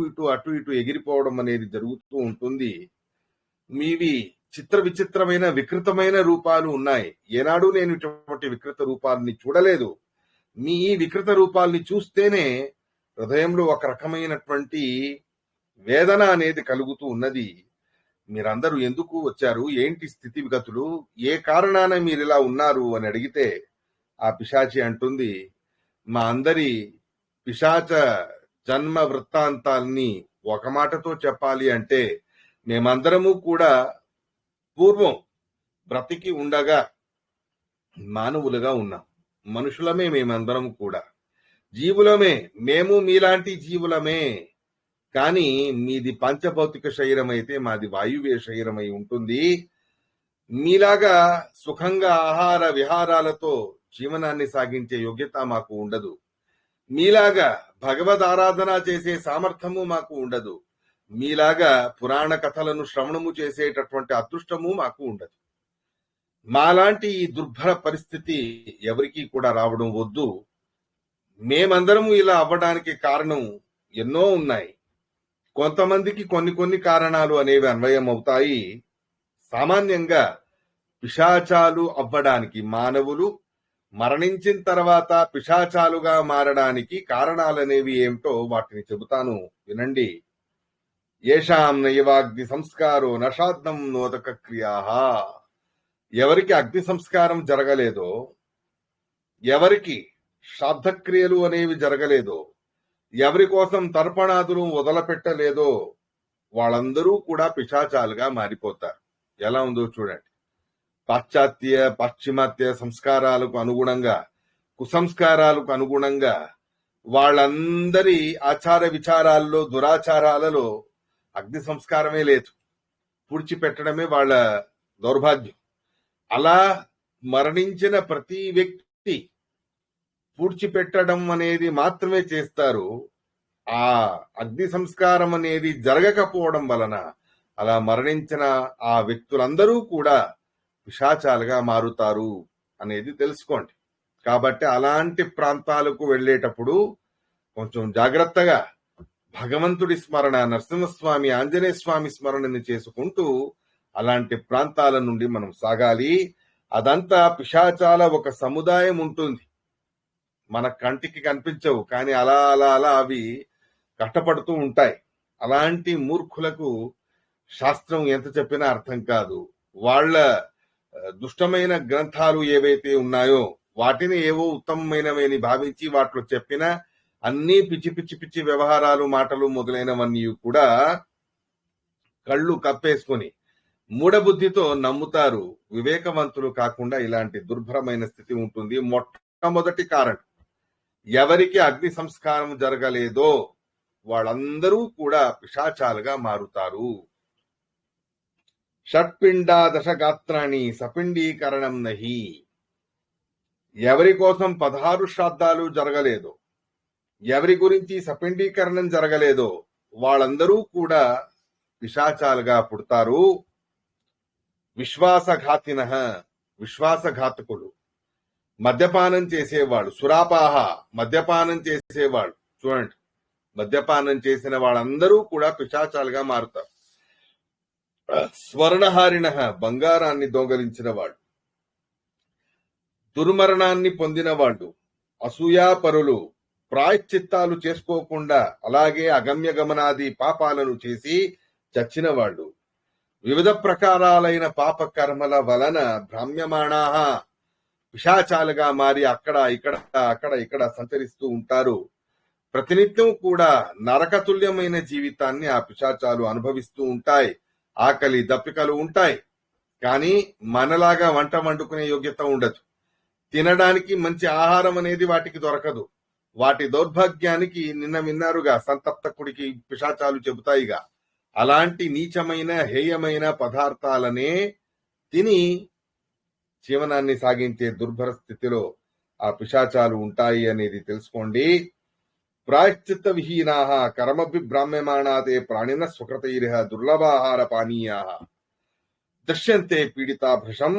ఇటు ఎగిరిపోవడం అనేది జరుగుతూ ఉంటుంది. మీవి చిత్ర విచిత్రమైన వికృతమైన రూపాలు ఉన్నాయి. ఏనాడు నేను ఇటువంటి వికృత రూపాలని చూడలేదు. మీ ఈ వికృత రూపాల్ని చూస్తేనే హృదయంలో ఒక రకమైనటువంటి వేదన అనేది కలుగుతూ ఉన్నది. మీరందరూ ఎందుకు వచ్చారు, ఏంటి స్థితిగతులు, ఏ కారణాన మీరు ఇలా ఉన్నారు అని అడిగితే ఆ పిశాచి అంటుంది, మా అందరి పిశాచ జన్మ వృత్తాంతాల్ని ఒక మాటతో చెప్పాలి అంటే మేమందరము కూడా పూర్వం బ్రతికి ఉండగా మానవులుగా ఉన్నాం. మనుషులమే మేమందరం కూడా, జీవులమే, మేము మీలాంటి జీవులమే. కానీ మీది పంచభౌతిక శరీరం అయితే మాది వాయువ్య శరీరమై ఉంటుంది. మీలాగా సుఖంగా ఆహార విహారాలతో జీవనాన్ని సాగించే యోగ్యత మాకు ఉండదు. మీలాగా భగవద్ ఆరాధన చేసే సామర్థ్యము మాకు ఉండదు. మీలాగా పురాణ కథలను శ్రవణము చేసేటటువంటి అదృష్టము మాకు ఉండదు. మాలాంటి ఈ దుర్భర పరిస్థితి ఎవరికీ కూడా రావడం వద్దు. మేమందరము ఇలా అవ్వడానికి కారణం ఎన్నో ఉన్నాయి. కొంతమందికి కొన్ని కారణాలు అనేవి అన్వయం అవుతాయి. సామాన్యంగా పిశాచాలు అవ్వడానికి, మానవులు మరణించిన తర్వాత పిశాచాలుగా మారడానికి కారణాలనేవి ఏమిటో వాటిని చెబుతాను, వినండి. ఏషాం నైవాగ్ని సంస్కారో నషాద్నం నోదక క్రియా. ఎవరికి అగ్ని సంస్కారం జరగలేదో, ఎవరికి శ్రాద్ధక్రియలు అనేవి జరగలేదో, ఎవరి కోసం తర్పణాదులు వదలపెట్టలేదో వాళ్ళందరూ కూడా పిశాచాలుగా మారిపోతారు. ఎలా ఉందో చూడండి. పాశ్చిమాత్య సంస్కారాలకు అనుగుణంగా, కుసంస్కారాలకు అనుగుణంగా వాళ్ళందరి ఆచార విచారాల్లో, దురాచారాలలో అగ్ని సంస్కారమే లేదు. పూడ్చిపెట్టడమే వాళ్ళ దౌర్భాగ్యం. అలా మరణించిన ప్రతి వ్యక్తి పూడ్చిపెట్టడం అనేది మాత్రమే చేస్తారు. ఆ అగ్ని సంస్కారం అనేది జరగకపోవడం వలన అలా మరణించిన ఆ వ్యక్తులందరూ కూడా పిశాచాలుగా మారుతారు అనేది తెలుసుకోండి. కాబట్టి అలాంటి ప్రాంతాలకు వెళ్ళేటప్పుడు కొంచెం జాగ్రత్తగా భగవంతుడి స్మరణ, నరసింహస్వామి, ఆంజనేయ స్వామి స్మరణని చేసుకుంటూ అలాంటి ప్రాంతాల నుండి మనం సాగాలి. అదంతా పిశాచాల ఒక సముదాయం ఉంటుంది. మన కంటికి కనిపించవు, కానీ అలా అలా అలా అవి కట్టపడుతూ ఉంటాయి. అలాంటి మూర్ఖులకు శాస్త్రం ఎంత చెప్పినా అర్థం కాదు. వాళ్ళ దుష్టమైన గ్రంథాలు ఏవైతే ఉన్నాయో వాటిని ఏవో ఉత్తమమైనవని భావించి వాటిలో చెప్పిన అన్ని పిచ్చి పిచ్చి పిచ్చి వ్యవహారాలు, మాటలు మొదలైనవన్నీ కూడా కళ్ళు కప్పేసుకొని మూఢబుద్ధితో నమ్ముతారు. వివేకవంతులు కాకుండా ఇలాంటి దుర్భరమైన స్థితి ఉంటుంది. మొట్టమొదటి కారణం, ఎవరికి అగ్ని సంస్కారం జరగలేదో వాళ్ళందరూ కూడా పిశాచాలుగా మారుతారు. షట్పిండాదశ గాత్రాణి సపిండీకరణం నహి. ఎవరి కోసం 16 శ్రాద్ధాలు జరగలేదో, ఎవరి గురించి సపిండీకరణం జరగలేదో వాళ్ళందరూ కూడా పిశాచాలుగా పుడతారు. విశ్వాసఘాతిన, విశ్వాసఘాతకులు, మద్యపానం చేసేవాళ్ళు, సురాపాహ, మద్యపానం చేసేవాళ్ళు. చూడండి, మద్యపానం చేసిన వాళ్ళందరూ కూడా పిశాచాలుగా మారుతారు. స్వర్ణహారిణ, బంగారాన్ని దొంగలించిన వాళ్ళు, దుర్మరణాన్ని పొందిన వాళ్ళు, అసూయాపరులు, ప్రాయశ్చిత్తాలు చేసుకోకుండా అలాగే అగమ్య గమనాది పాపాలను చేసి చచ్చిన వాళ్ళు, వివిధ ప్రకారాలైన పాప కర్మల వలన భ్రామ్యమాణాహ, పిశాచాలుగా మారి అక్కడ ఇక్కడ సంచరిస్తూ ఉంటారు. ప్రతినిత్యం కూడా నరకతుల్యమైన జీవితాన్ని ఆ పిశాచాలు అనుభవిస్తూ ఉంటాయి. ఆకలి దప్పికలు ఉంటాయి, కానీ మనలాగా వంట వండుకునే యోగ్యత ఉండదు. తినడానికి మంచి ఆహారం అనేది వాటికి దొరకదు. వాటి దౌర్భాగ్యానికి నిన్న విన్నారుగా, సంతప్తకుడికి పిశాచాలు చెబుతాయిగా. అలాంటి నీచమైన హేయమైన పదార్థాలనే తిని జీవనాన్ని సాగించే దుర్భర స్థితిలో ఆ పిశాచాలు ఉంటాయి అనేది తెలుసుకోండి. ప్రాయశ్చిత్త విహీనాః కర్మభి బ్రాహ్మ్యమాణాతే ప్రాణిన స్వకృతైరిహ దుర్లభాహార పానీయాః దృశ్యంతే పీడితా భృశం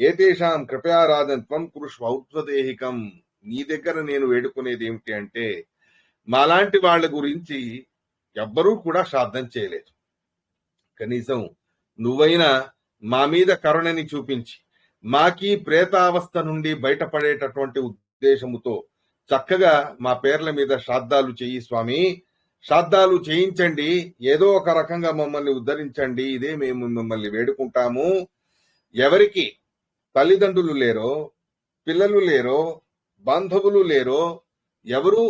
ఏతేషాం కృపయా రాజన్ త్వం కురుష్వ ఔత్వదేహికం. నీ దగ్గర నేను వేడుకునేది ఏమిటి అంటే, మాలాంటి వాళ్ళ గురించి ఎవ్వరూ కూడా శ్రాద్ధం చేయలేదు. కనీసం నువ్వైనా మా మీద కరుణని చూపించి మాకీ ప్రేతావస్థ నుండి బయటపడేటటువంటి ఉద్దేశముతో చక్కగా మా పేర్ల మీద శ్రాద్ధాలు చెయ్యి స్వామి, శ్రాద్ధాలు చేయించండి, ఏదో ఒక రకంగా మమ్మల్ని ఉద్ధరించండి, ఇదే మేము మిమ్మల్ని వేడుకుంటాము. ఎవరికి తల్లిదండ్రులు లేరో, పిల్లలు లేరో, బాంధవులు లేరో, ఎవరు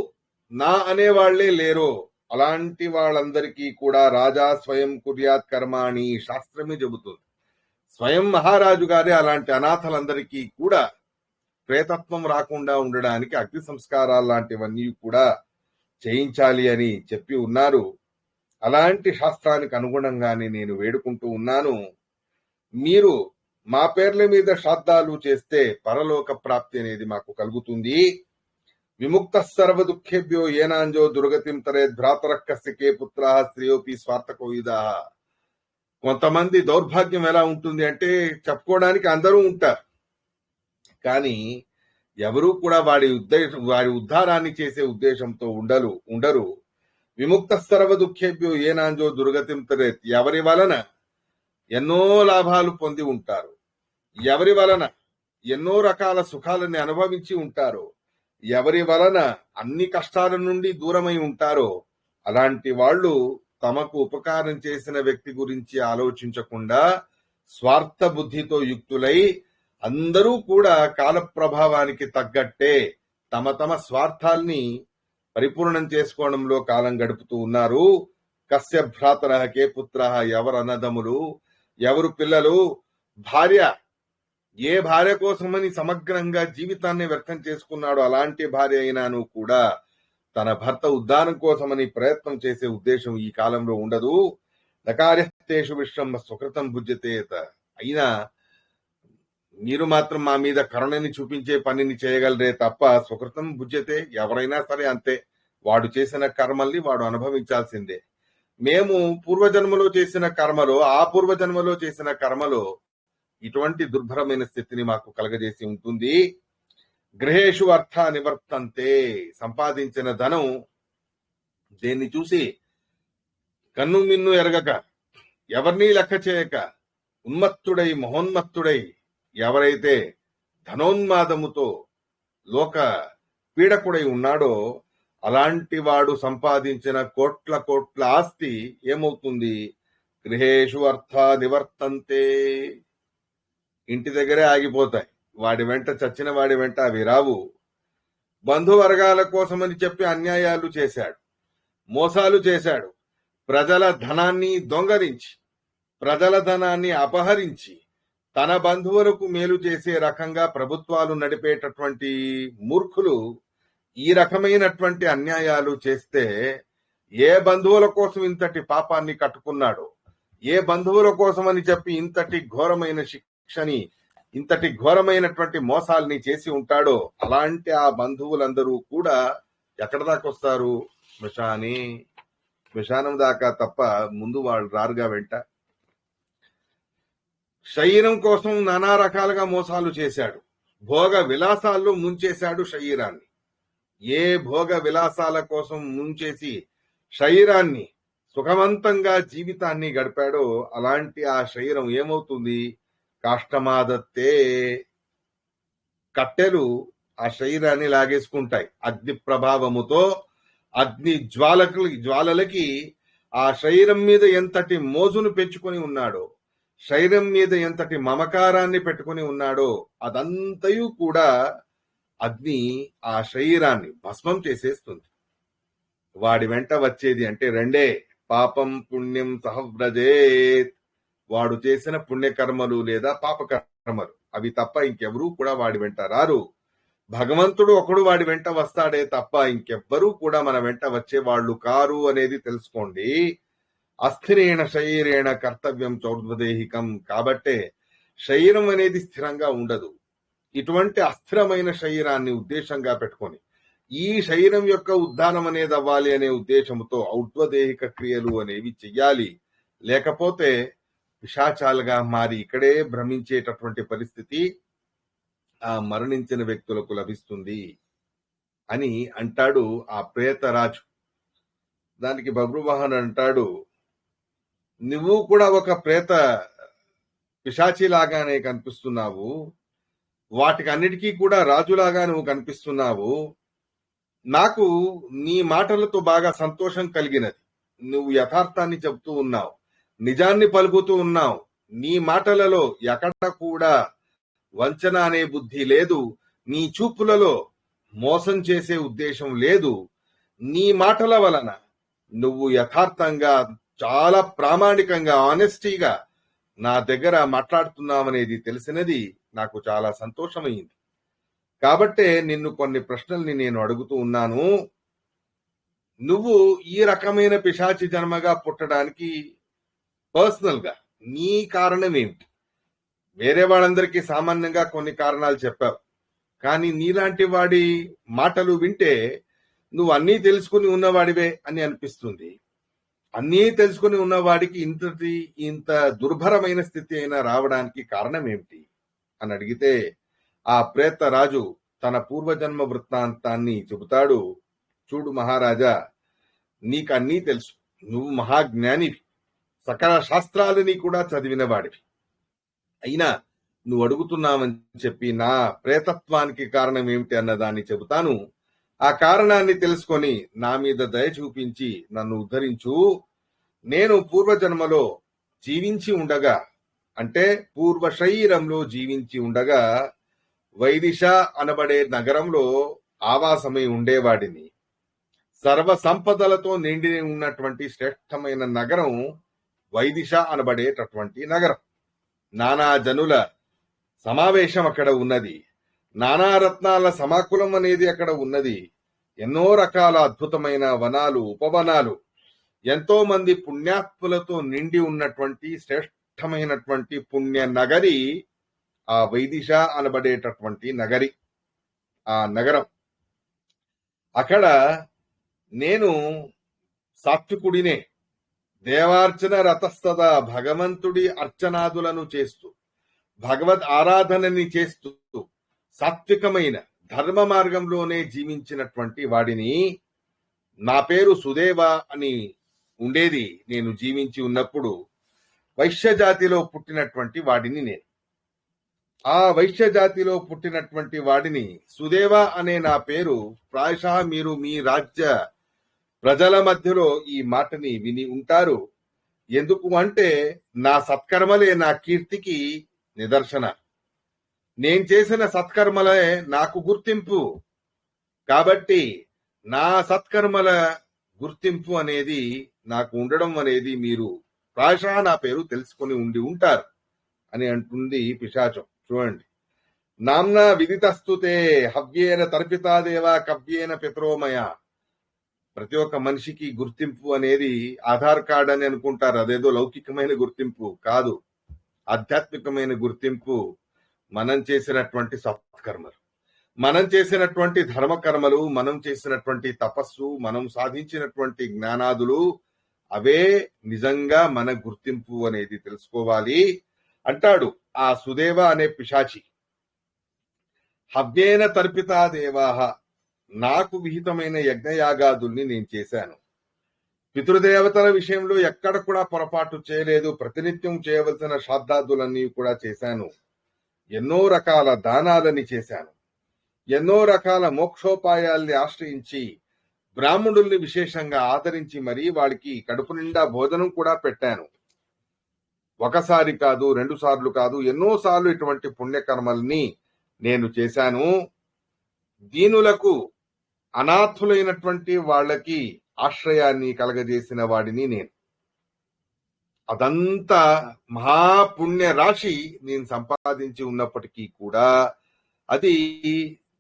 నా అనేవాళ్లే లేరో అలాంటి వాళ్ళందరికీ కూడా రాజా స్వయం కుర్యాత్ కర్మాణి శాస్త్రమే చెబుతుంది. స్వయం మహారాజు గారే అలాంటి అనాథలందరికీ కూడా ప్రేతత్వం రాకుండా ఉండడానికి అగ్ని సంస్కారాలు లాంటివన్నీ కూడా చేయించాలి అని చెప్పి ఉన్నారు. అలాంటి శాస్త్రానికి అనుగుణంగానే నేను వేడుకుంటూ ఉన్నాను. మీరు మా పేర్ల మీద శ్రాద్ధాలు చేస్తే పరలోక ప్రాప్తి అనేది మాకు కలుగుతుంది. విముక్త సర్వ దుఃఖేభ్యో ఏనాంజో దుర్గతిం తరేద్ భ్రాతరక్కస్య కే పుత్రాః స్త్రియోపి స్వార్థకోయిదాః. కొంతమంది దౌర్భాగ్యం ఎలా ఉంటుంది అంటే, చెప్పుకోవడానికి అందరూ ఉంటారు, కానీ ఎవరూ కూడా వాడి ఉద్ధారాన్ని చేసే ఉద్దేశంతో ఉండరు. విముక్త సర్వ దుఃఖేభ్యో ఏనాంజో దుర్గతిం తరేత్. ఎవరి వలన ఎన్నో లాభాలు పొంది ఉంటారు, ఎవరి వలన ఎన్నో రకాల సుఖాలని అనుభవించి ఉంటారో, ఎవరి వలన అన్ని కష్టాల నుండి దూరమై ఉంటారో అలాంటి వాళ్ళు తమకు ఉపకారం చేసిన వ్యక్తి గురించి ఆలోచించకుండా స్వార్థ బుద్ధితో యుక్తులై అందరూ కూడా కాల ప్రభావానికి తగ్గట్టే తమ తమ స్వార్థాల్ని పరిపూర్ణం చేసుకోవడంలో కాలం గడుపుతూ ఉన్నారు. కస్య భ్రాతరః కే పుత్రః. ఎవరు అన్నదమ్ములు, ఎవరు పిల్లలు, భార్య ఏ భార్య కోసమని సమగ్రంగా జీవితాన్ని వ్యర్థం చేసుకున్నాడో అలాంటి భార్య అయినాను కూడా తన భర్త ఉద్ధారం కోసమని ప్రయత్నం చేసే ఉద్దేశం ఈ కాలంలో ఉండదు. నకార్యస్తేషు విశ్వం సుకృతం భుజ్యతేత. అయినా మీరు మాత్రం మా మీద కరుణని చూపించే పనిని చేయగలరే తప్ప సుకృతం భుజ్యతే. ఎవరైనా సరే అంతే, వాడు చేసిన కర్మల్ని వాడు అనుభవించాల్సిందే. మేము పూర్వజన్మలో చేసిన కర్మలో, ఆ పూర్వజన్మలో చేసిన కర్మలో ఇటువంటి దుర్భరమైన స్థితిని మాకు కలగజేసి ఉంటుంది. గృహేషు అర్థ నివర్తంతే. సంపాదించిన ధనం దేన్ని చూసి కన్ను మిన్ను ఎరగక, ఎవరినీ లెక్క చేయక, ఉన్మత్తుడై మహోన్మత్తుడై ఎవరైతే ధనోన్మాదముతో లోక పీడకుడై ఉన్నాడో అలాంటి వాడు సంపాదించిన కోట్ల ఆస్తి ఏమవుతుంది? గృహేషు అర్థ నివర్తంతే. ఇంటి దగ్గరే ఆగిపోతాయి. వాడి వెంట, చచ్చిన వాడి వెంట అవి రావు. బంధువర్గాల కోసమని చెప్పి అన్యాయాలు చేశాడు, మోసాలు చేశాడు, ప్రజల ధనాన్ని దొంగరించి, ప్రజల ధనాన్ని అపహరించి తన బంధువులకు మేలు చేసే రకంగా ప్రభుత్వాలు నడిపేటటువంటి మూర్ఖులు ఈ రకమైనటువంటి అన్యాయాలు చేస్తే ఏ బంధువుల కోసం ఇంతటి పాపాన్ని కట్టుకున్నాడో, ఏ బంధువుల కోసమని చెప్పి ఇంతటి ఘోరమైన శిక్షని, ఇంతటి ఘోరమైనటువంటి మోసాల్ని చేసి ఉంటాడో అలాంటి ఆ బంధువులందరూ కూడా ఎక్కడ దాకా వస్తారు? శ్మశానం దాకా తప్ప ముందు వాళ్ళు రారుగా వెంట. శరీరం కోసం నానా రకాలుగా మోసాలు చేశాడు, భోగ విలాసాల్లో ముంచేశాడు శరీరాన్ని. ఏ భోగ విలాసాల కోసం ముంచేసి శరీరాన్ని సుఖవంతంగా జీవితాన్ని గడిపాడో అలాంటి ఆ శరీరం ఏమవుతుంది? కాష్టమాదత్తే. కట్టెలు ఆ శరీరాన్ని లాగేసుకుంటాయి. అగ్ని ప్రభావముతో అగ్ని జ్వాలలకి ఆ శరీరం మీద ఎంతటి మోజును పెంచుకొని ఉన్నాడో, శరీరం మీద ఎంతటి మమకారాన్ని పెట్టుకుని ఉన్నాడో అదంతయు కూడా అగ్ని ఆ శరీరాన్ని భస్మం చేసేస్తుంది. వాడి వెంట వచ్చేది అంటే రెండే: పాపం పుణ్యం సహవ్రజేత్. వాడు చేసిన పుణ్యకర్మలు లేదా పాపకర్మలు, అవి తప్ప ఇంకెవరూ కూడా వాడి వెంట రారు. భగవంతుడు ఒకడు వాడి వెంట వస్తాడే తప్ప ఇంకెవ్వరూ కూడా మన వెంట వచ్చేవాళ్లు కారు అనేది తెలుసుకోండి. అస్థిరేణ శరీరేణ కర్తవ్యం చౌర్ధ్వదేహికం. కాబట్టే శరీరం అనేది స్థిరంగా ఉండదు. ఇటువంటి అస్థిరమైన శరీరాన్ని ఉద్దేశంగా పెట్టుకొని ఈ శరీరం యొక్క ఉద్ధానం అనేది అవ్వాలి అనే ఉద్దేశంతో ఔద్వదేహిక క్రియలు అనేవి చెయ్యాలి. లేకపోతే పిశాచాలుగా మారి ఇక్కడే భ్రమించేటటువంటి పరిస్థితి ఆ మరణించిన వ్యక్తులకు లభిస్తుంది అని అంటాడు ఆ ప్రేతరాజు. దానికి బబ్రువాహన్ అంటాడు, నువ్వు కూడా ఒక ప్రేత పిశాచిలాగానే కనిపిస్తున్నావు, వాటికి అన్నిటికీ కూడా రాజులాగా నువ్వు కనిపిస్తున్నావు. నాకు నీ మాటలతో బాగా సంతోషం కలిగినది. నువ్వు యథార్థాన్ని చెబుతూ ఉన్నావు, నిజాన్ని పలుకుతూ ఉన్నావు. నీ మాటలలో ఎక్కడ కూడా వంచన అనే బుద్ధి లేదు, నీ చూపులలో మోసం చేసే ఉద్దేశం లేదు. నీ మాటల వలన నువ్వు యథార్థంగా చాలా ప్రామాణికంగా ఆనెస్టీగా నా దగ్గర మాట్లాడుతున్నావనేది తెలిసినది నాకు చాలా సంతోషమైంది. కాబట్టే నిన్ను కొన్ని ప్రశ్నల్ని నేను అడుగుతూ ఉన్నాను. నువ్వు ఈ రకమైన పిశాచి జన్మగా పుట్టడానికి పర్సనల్ గా నీ కారణం ఏమిటి? వేరే వాళ్ళందరికీ సామాన్యంగా కొన్ని కారణాలు చెప్పావు, కానీ నీలాంటి వాడి మాటలు వింటే నువ్వు అన్నీ తెలుసుకుని ఉన్నవాడివే అని అనిపిస్తుంది. అన్నీ తెలుసుకుని ఉన్నవాడికి ఇంత దుర్భరమైన స్థితి అయినా రావడానికి కారణం ఏమిటి అని అడిగితే ఆ ప్రేత రాజు తన పూర్వజన్మ వృత్తాంతాన్ని చెబుతాడు. చూడు మహారాజా, నీకు అన్నీ తెలుసు, నువ్వు మహాజ్ఞానివి, సకల శాస్త్రాలని కూడా చదివిన వాడివి. అయినా నువ్వు అడుగుతున్నావని చెప్పి నా ప్రేతత్వానికి కారణం ఏమిటి అన్నదాన్ని చెబుతాను. ఆ కారణాన్ని తెలుసుకొని నా మీద దయ చూపించి నన్ను ఉద్ధరించు. నేను పూర్వజన్మలో జీవించి ఉండగా, అంటే పూర్వ శరీరంలో జీవించి ఉండగా వైదిష అనబడే నగరంలో ఆవాసమై ఉండేవాడిని. సర్వ సంపదలతో నిండి ఉన్నటువంటి శ్రేష్టమైన నగరం వైదిష అనబడేటటువంటి నగరం. నానా జనుల సమావేశం అక్కడ ఉన్నది, నానా రత్నాల సమాకులం అనేది అక్కడ ఉన్నది. ఎన్నో రకాల అద్భుతమైన వనాలు, ఉపవనాలు, ఎంతో మంది పుణ్యాత్ములతో నిండి ఉన్నటువంటి శ్రేష్టమైనటువంటి పుణ్య నగరి ఆ వైదిష అనబడేటటువంటి నగరి, ఆ నగరం. అక్కడ నేను సాత్వికుడినే. దేవార్చన రతస్తద, భగవంతుడి అర్చనాదులను చేస్తూ భగవద్ ఆరాధనని చేస్తూ సాత్వికమైన ధర్మ మార్గంలోనే జీవించినటువంటి వాడిని. నా పేరు సుదేవ అని ఉండేది నేను జీవించి ఉన్నప్పుడు. వైశ్య జాతిలో పుట్టినటువంటి వాడిని నేను. ఆ వైశ్య జాతిలో పుట్టినటువంటి వాడిని సుదేవ అనే నా పేరు ప్రాయశః మీరు మీ రాజ్య ప్రజల మధ్యలో ఈ మాటని విని ఉంటారు. ఎందుకు అంటే నా సత్కర్మలే నా కీర్తికి నిదర్శన. నేను చేసిన సత్కర్మలే నాకు గుర్తింపు. కాబట్టి నా సత్కర్మల గుర్తింపు అనేది నాకు ఉండడం అనేది మీరు ప్రాయశః నా పేరు తెలుసుకొని ఉండి ఉంటారు అని అంటుంది పిశాచం. చూడండి, నామ్నా విదితస్తుతే హవ్యేన తర్పితాదేవ కవ్యేన పిత్రోమయ. ప్రతి ఒక్క మనిషికి గుర్తింపు అనేది ఆధార్ కార్డ్ అని అనుకుంటారు. అదేదో లౌకికమైన గుర్తింపు కాదు, ఆధ్యాత్మికమైన గుర్తింపు. మనం చేసినటువంటి సత్కర్మలు, మనం చేసినటువంటి ధర్మకర్మలు, మనం చేసినటువంటి తపస్సు, మనం సాధించినటువంటి జ్ఞానాదులు, అవే నిజంగా మన గుర్తింపు అనేది తెలుసుకోవాలి అంటాడు ఆ సుదేవ అనే పిశాచి. హవ్యేన తర్పితా దేవాహ, నాకు విహితమైన యజ్ఞయాగాదుల్ని నేను చేశాను. పితృదేవతల విషయంలో ఎక్కడ కూడా పొరపాటు చేయలేదు. ప్రతినిత్యం చేయవలసిన శ్రాద్ధాదులన్నీ కూడా చేశాను. ఎన్నో రకాల దానాలని చేశాను. ఎన్నో రకాల మోక్షోపాయాల్ని ఆశ్రయించి బ్రాహ్మణుల్ని విశేషంగా ఆదరించి మరీ వాడికి కడుపు నిండా భోజనం కూడా పెట్టాను. ఒకసారి కాదు, 2 సార్లు కాదు, ఎన్నోసార్లు ఇటువంటి పుణ్యకర్మల్ని నేను చేశాను. దీనులకు, అనాథులైనటువంటి వాళ్ళకి ఆశ్రయాన్ని కలగజేసిన వాడిని నేను. అదంతా మహాపుణ్య రాశి నేను సంపాదించి ఉన్నప్పటికీ కూడా అది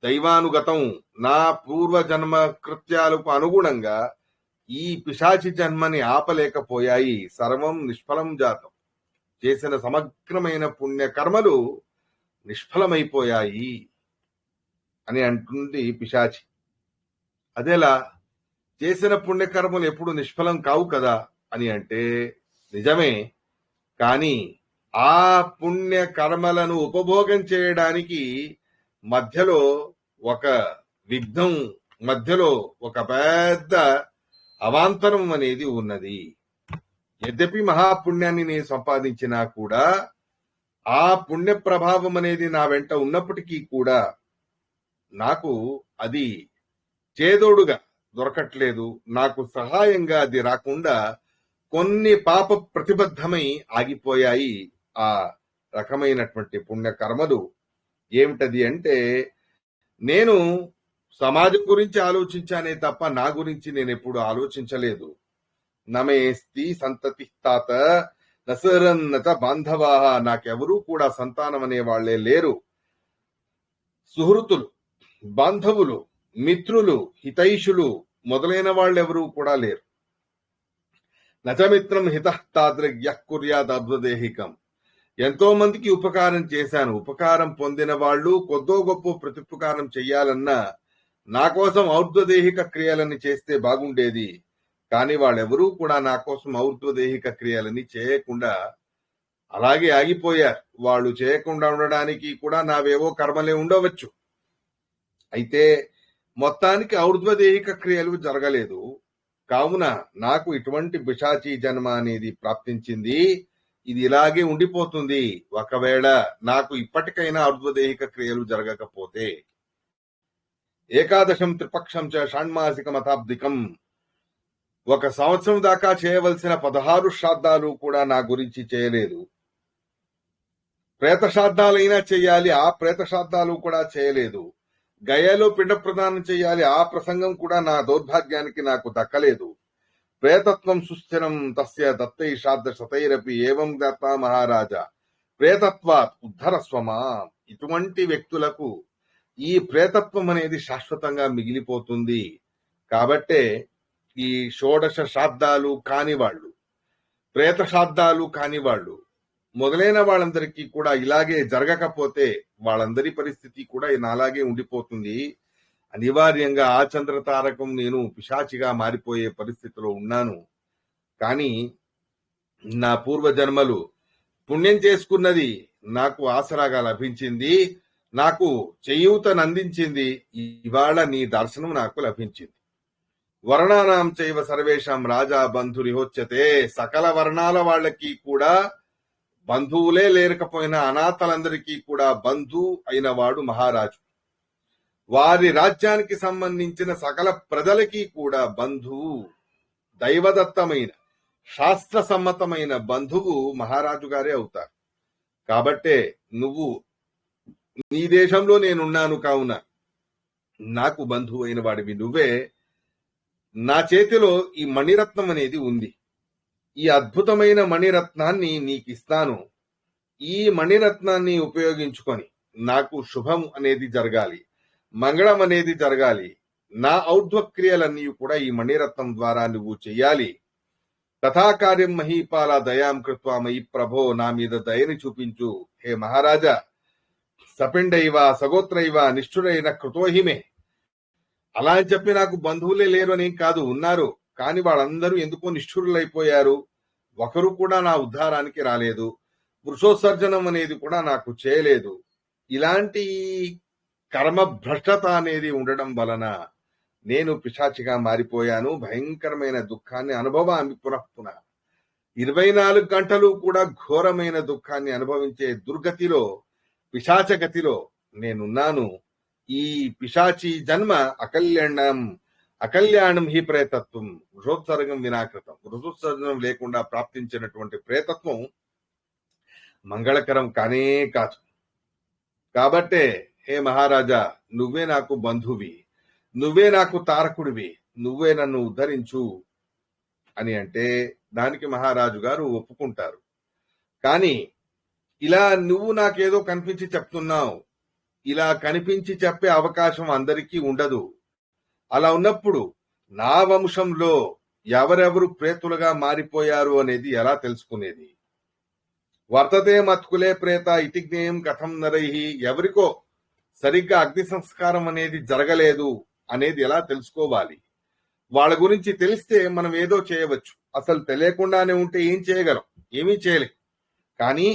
దైవానుగతం. నా పూర్వజన్మ కృత్యాలకు అనుగుణంగా ఈ పిశాచి జన్మని ఆపలేకపోయాయి. సర్వం నిష్ఫలం జాతం. చేసిన సమగ్రమైన పుణ్యకర్మలు నిష్ఫలమైపోయాయి అని అంటుంది పిశాచి. అదేలా చేసిన పుణ్యకర్మలు ఎప్పుడు నిష్ఫలం కావు కదా అని అంటే నిజమే. కానీ ఆ పుణ్యకర్మలను ఉపభోగం చేయడానికి మధ్యలో ఒక విఘ్నం, మధ్యలో ఒక పెద్ద అవాంతరం అనేది ఉన్నది. యద్యపి మహాపుణ్యాన్ని నేను సంపాదించినా కూడా ఆ పుణ్య ప్రభావం అనేది నా వెంట ఉన్నప్పటికీ కూడా నాకు అది చేదోడుగా దొరకట్లేదు. నాకు సహాయంగా అది రాకుండా కొన్ని పాప ప్రతిబద్ధమై ఆగిపోయాయి ఆ రకమైనటువంటి పుణ్యకర్మలు. ఏమిటది అంటే, నేను సమాజం గురించి ఆలోచించానే తప్ప నా గురించి నేను ఎప్పుడు ఆలోచించలేదు. నమేస్తి సంతతి తాత నసరన్నత బాంధవాహ, నాకెవరూ కూడా సంతానం అనే వాళ్లే లేరు. సుహృతులు, బాంధవులు, మిత్రులు, హితైషులు మొదలైన వాళ్ళెవరూ కూడా లేరు. నచమిత్రం హితః తాదృగ్యః కుర్యాదబ్దదేహికం. ఎంతో మందికి ఉపకారం చేశాను. ఉపకారం పొందిన వాళ్ళు కొద్దో గొప్ప ప్రత్యుపకారం చెయ్యాలన్నా నా కోసం ఔర్ధ్వదేహిక క్రియలని చేస్తే బాగుండేది. కానీ వాళ్ళెవరూ కూడా నా కోసం ఔర్ధ్వదేహిక క్రియలని చేయకుండా అలాగే ఆగిపోయారు. వాళ్ళు చేయకుండా ఉండడానికి కూడా నావేవో కర్మలే ఉండవచ్చు. అయితే మొత్తానికి ఔర్ధ్వదేహిక క్రియలు జరగలేదు. కావున నాకు ఇటువంటి పిశాచీ జన్మ అనేది ప్రాప్తించింది. ఇది ఇలాగే ఉండిపోతుంది. ఒకవేళ నాకు ఇప్పటికైనా ఔర్ధ్వదేహిక క్రియలు జరగకపోతే. ఏకాదశం త్రిపక్షం చ షాణ్మాసిక మతాబ్దికం. 1 సంవత్సరం దాకా చేయవలసిన 16 శ్రాద్ధాలు కూడా నా గురించి చేయలేదు. ప్రేత శ్రాద్ధాలైనా చేయాలి, ఆ ప్రేత శ్రాద్ధాలు కూడా చేయలేదు. గయలో పిండ ప్రదానం చేయాలి, ఆ ప్రసంగం కూడా నా దౌర్భాగ్యానికి నాకు దక్కలేదు. ప్రేతత్వం సుస్థిరం తస్య దత్తై శ్రాద్ధ శతైరపి ఏవం దత్తా మహారాజా ప్రేతత్వాత్ ఉద్ధరస్వమా. ఇటువంటి వ్యక్తులకు ఈ ప్రేతత్వం అనేది శాశ్వతంగా మిగిలిపోతుంది. కాబట్టే ఈ షోడశ శ్రాద్ధాలు కానివాళ్లు, ప్రేత శ్రాద్ధాలు కానివాళ్లు మొదలైన వాళ్ళందరికీ కూడా ఇలాగే జరగకపోతే వాళ్ళందరి పరిస్థితి కూడా నాలాగే ఉండిపోతుంది. అనివార్యంగా ఆ చంద్రతారకం నేను పిశాచిగా మారిపోయే పరిస్థితిలో ఉన్నాను. కానీ నా పూర్వజన్మలు పుణ్యం చేసుకున్నది నాకు ఆసరాగా లభించింది, నాకు చేయూతనందించింది. ఇవాళ నీ దర్శనం నాకు లభించింది. వర్ణానాం చైవ సర్వేషాం రాజా బంధురిహోచ్యతే. సకల వర్ణాల వాళ్ళకి కూడా బంధువులే లేకపోయినా అనాథలందరికీ కూడా బంధు అయిన వాడు మహారాజు. వారి రాజ్యానికి సంబంధించిన సకల ప్రజలకి కూడా బంధువు, దైవదత్తమైన శాస్త్ర సమ్మతమైన బంధువు మహారాజు గారే అవుతారు. కాబట్టే నువ్వు నీ దేశంలో నేనున్నాను కావున నాకు బంధువు అయిన వాడివి నువ్వే. నా చేతిలో ఈ మణిరత్నం అనేది ఉంది. ఈ అద్భుతమైన మణిరత్నాన్ని నీకు ఇస్తాను. ఈ మణిరత్నాన్ని ఉపయోగించుకొని నాకు శుభం అనేది జరగాలి, మంగళం అనేది జరగాలి. నా ఔర్ధ్వక్రియలన్నీ కూడా ఈ మణిరత్నం ద్వారా నువ్వు చెయ్యాలి. తథాకార్యం మహీపాల దయాం కృత్వా మయి ప్రభో. నా మీద దయని చూపించు హే మహారాజా. సపిండైవ సగోత్రైవ నిష్ఠురైన కృతోహిమే. అలా అని చెప్పి నాకు బంధువులే లేరు అని కాదు, ఉన్నారు. కాని వాళ్ళందరూ ఎందుకో నిష్ఠురులైపోయారు. ఒకరు కూడా నా ఉద్ధారానికి రాలేదు. వృషోత్సర్జనం అనేది కూడా నాకు చేయలేదు. ఇలాంటి కర్మ భ్రష్టత అనేది ఉండడం వలన నేను పిశాచిగా మారిపోయాను. భయంకరమైన దుఃఖాన్ని అనుభవాన్ని పునఃపునః 24 గంటలు కూడా ఘోరమైన దుఃఖాన్ని అనుభవించే దుర్గతిలో, పిశాచగతిలో నేనున్నాను. ఈ పిశాచి జన్మ అకల్యాణం హి ప్రేతత్వం వృషోత్సర్గం వినాకృతం. వృషోత్సర్గం లేకుండా ప్రాప్తించినటువంటి ప్రేతత్వం మంగళకరం కానే కాదు. కాబట్టే హే మహారాజా, నువ్వే నాకు బంధువి, నువ్వే నాకు తారకుడివి, నువ్వే నన్ను ఉద్ధరించు అని అంటే దానికి మహారాజు గారు ఒప్పుకుంటారు. కానీ ఇలా నువ్వు నాకేదో కనిపించి చెప్తున్నావు, ఇలా కనిపించి చెప్పే అవకాశం అందరికీ ఉండదు. అలా ఉన్నప్పుడు నా వంశంలో ఎవరెవరు ప్రేతులుగా మారిపోయారు అనేది ఎలా తెలుసుకునేది? వర్తతే మత్కులే ప్రేత ఇతి జ్ఞేయం కథం నరై. ఎవరికో సరిగ్గా అగ్ని సంస్కారం అనేది జరగలేదు అనేది ఎలా తెలుసుకోవాలి? వాళ్ళ గురించి తెలిస్తే మనం ఏదో చేయవచ్చు. అసలు తెలియకుండానే ఉంటే ఏం చేయగలం? ఏమీ చేయలేం. కానీ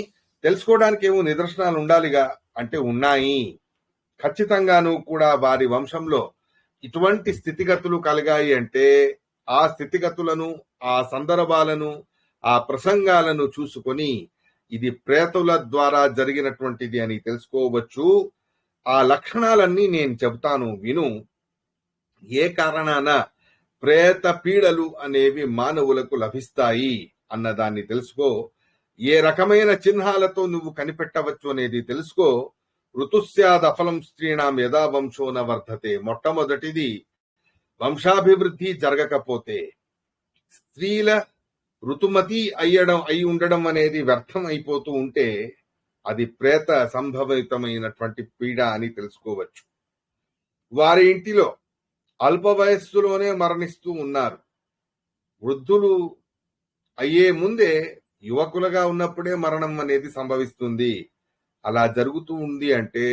తెలుసుకోవడానికి ఏమో నిదర్శనాలు ఉండాలిగా, అంటే ఉన్నాయి. ఖచ్చితంగాను కూడా వారి వంశంలో ఇటువంటి స్థితిగతులు కలిగాయి అంటే ఆ స్థితిగతులను, ఆ సందర్భాలను, ఆ ప్రసంగాలను చూసుకొని ఇది ప్రేతుల ద్వారా జరిగినటువంటిది అని తెలుసుకోవచ్చు. ఆ లక్షణాలన్నీ నేను చెబుతాను, విను. ఏ కారణాన ప్రేత పీడలు అనేవి మానవులకు లభిస్తాయి అన్నదాన్ని తెలుసుకో. ఏ రకమైన చిహ్నాలతో నువ్వు కనిపెట్టవచ్చు అనేది తెలుసుకో. ఋతుస్యాదఫలం స్త్రీణాం యదా వంశోన వర్ధతే. మొట్టమొదటిది, వంశాభివృద్ధి జరగకపోతే, స్త్రీల ఋతుమతి అయి ఉండడం అనేది వ్యర్థం అయిపోతూ ఉంటే అది ప్రేత సంభవితమైనటువంటి పీడ అని తెలుసుకోవచ్చు. వారి ఇంటిలో అల్ప వయస్సులోనే మరణిస్తూ ఉన్నారు. వృద్ధులు అయ్యే ముందే యువకులుగా ఉన్నప్పుడే మరణం అనేది సంభవిస్తుంది. అలా జరుగుతూ ఉంది అంటే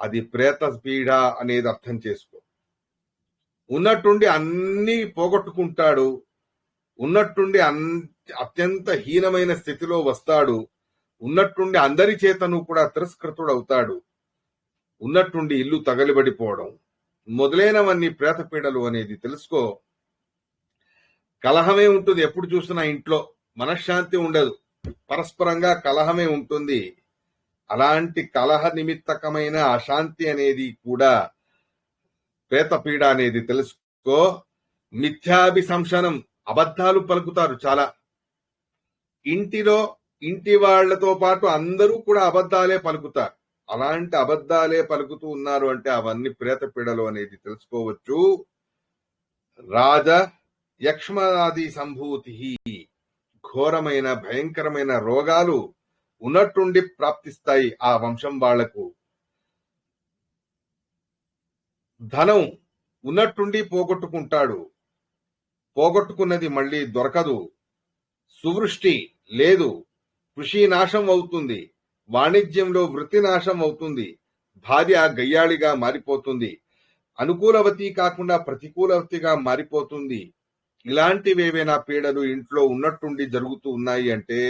అది ప్రేత పీడ అనేది అర్థం చేసుకో. ఉన్నట్టుండి అన్ని పోగొట్టుకుంటాడు, ఉన్నట్టుండి అత్యంత హీనమైన స్థితిలో వస్తాడు, ఉన్నట్టుండి అందరి చేతను కూడా తిరస్కృతుడవుతాడు, ఉన్నట్టుండి ఇల్లు తగలిబడిపోవడం మొదలైనవన్నీ ప్రేత పీడలు అనేది తెలుసుకో. కలహమే ఉంటుంది, ఎప్పుడు చూసినా ఇంట్లో మనశ్శాంతి ఉండదు, పరస్పరంగా కలహమే ఉంటుంది. అలాంటి కలహ నిమిత్తకమైన అశాంతి అనేది కూడా ప్రేతపీడ అనేది తెలుసుకో. మిథ్యాభిశంసనం, అబద్ధాలు పలుకుతారు చాలా. ఇంటిలో ఇంటి వాళ్లతో పాటు అందరూ కూడా అబద్ధాలే పలుకుతారు. అలాంటి అబద్ధాలే పలుకుతూ ఉన్నారు అంటే అవన్నీ ప్రేతపీడలు అనేది తెలుసుకోవచ్చు. రాజ యక్ష్మాది సంభూతి, ఘోరమైన భయంకరమైన రోగాలు ఉన్నట్టుండి ప్రాప్తిస్తాయి ఆ వంశం వాళ్లకు. ధనం ఉన్నట్టుండి పోగొట్టుకుంటాడు, పోగొట్టుకున్నది మళ్ళీ దొరకదు. సువృష్టి లేదు, కృషి నాశం అవుతుంది, వాణిజ్యంలో వృత్తి నాశం అవుతుంది, భార్య గయ్యాళిగా మారిపోతుంది, అనుకూలవతి కాకుండా ప్రతికూలవతిగా మారిపోతుంది. ఇలాంటివేవైనా పీడలు ఇంట్లో ఉన్నట్టుండి జరుగుతూ ఉన్నాయి అంటే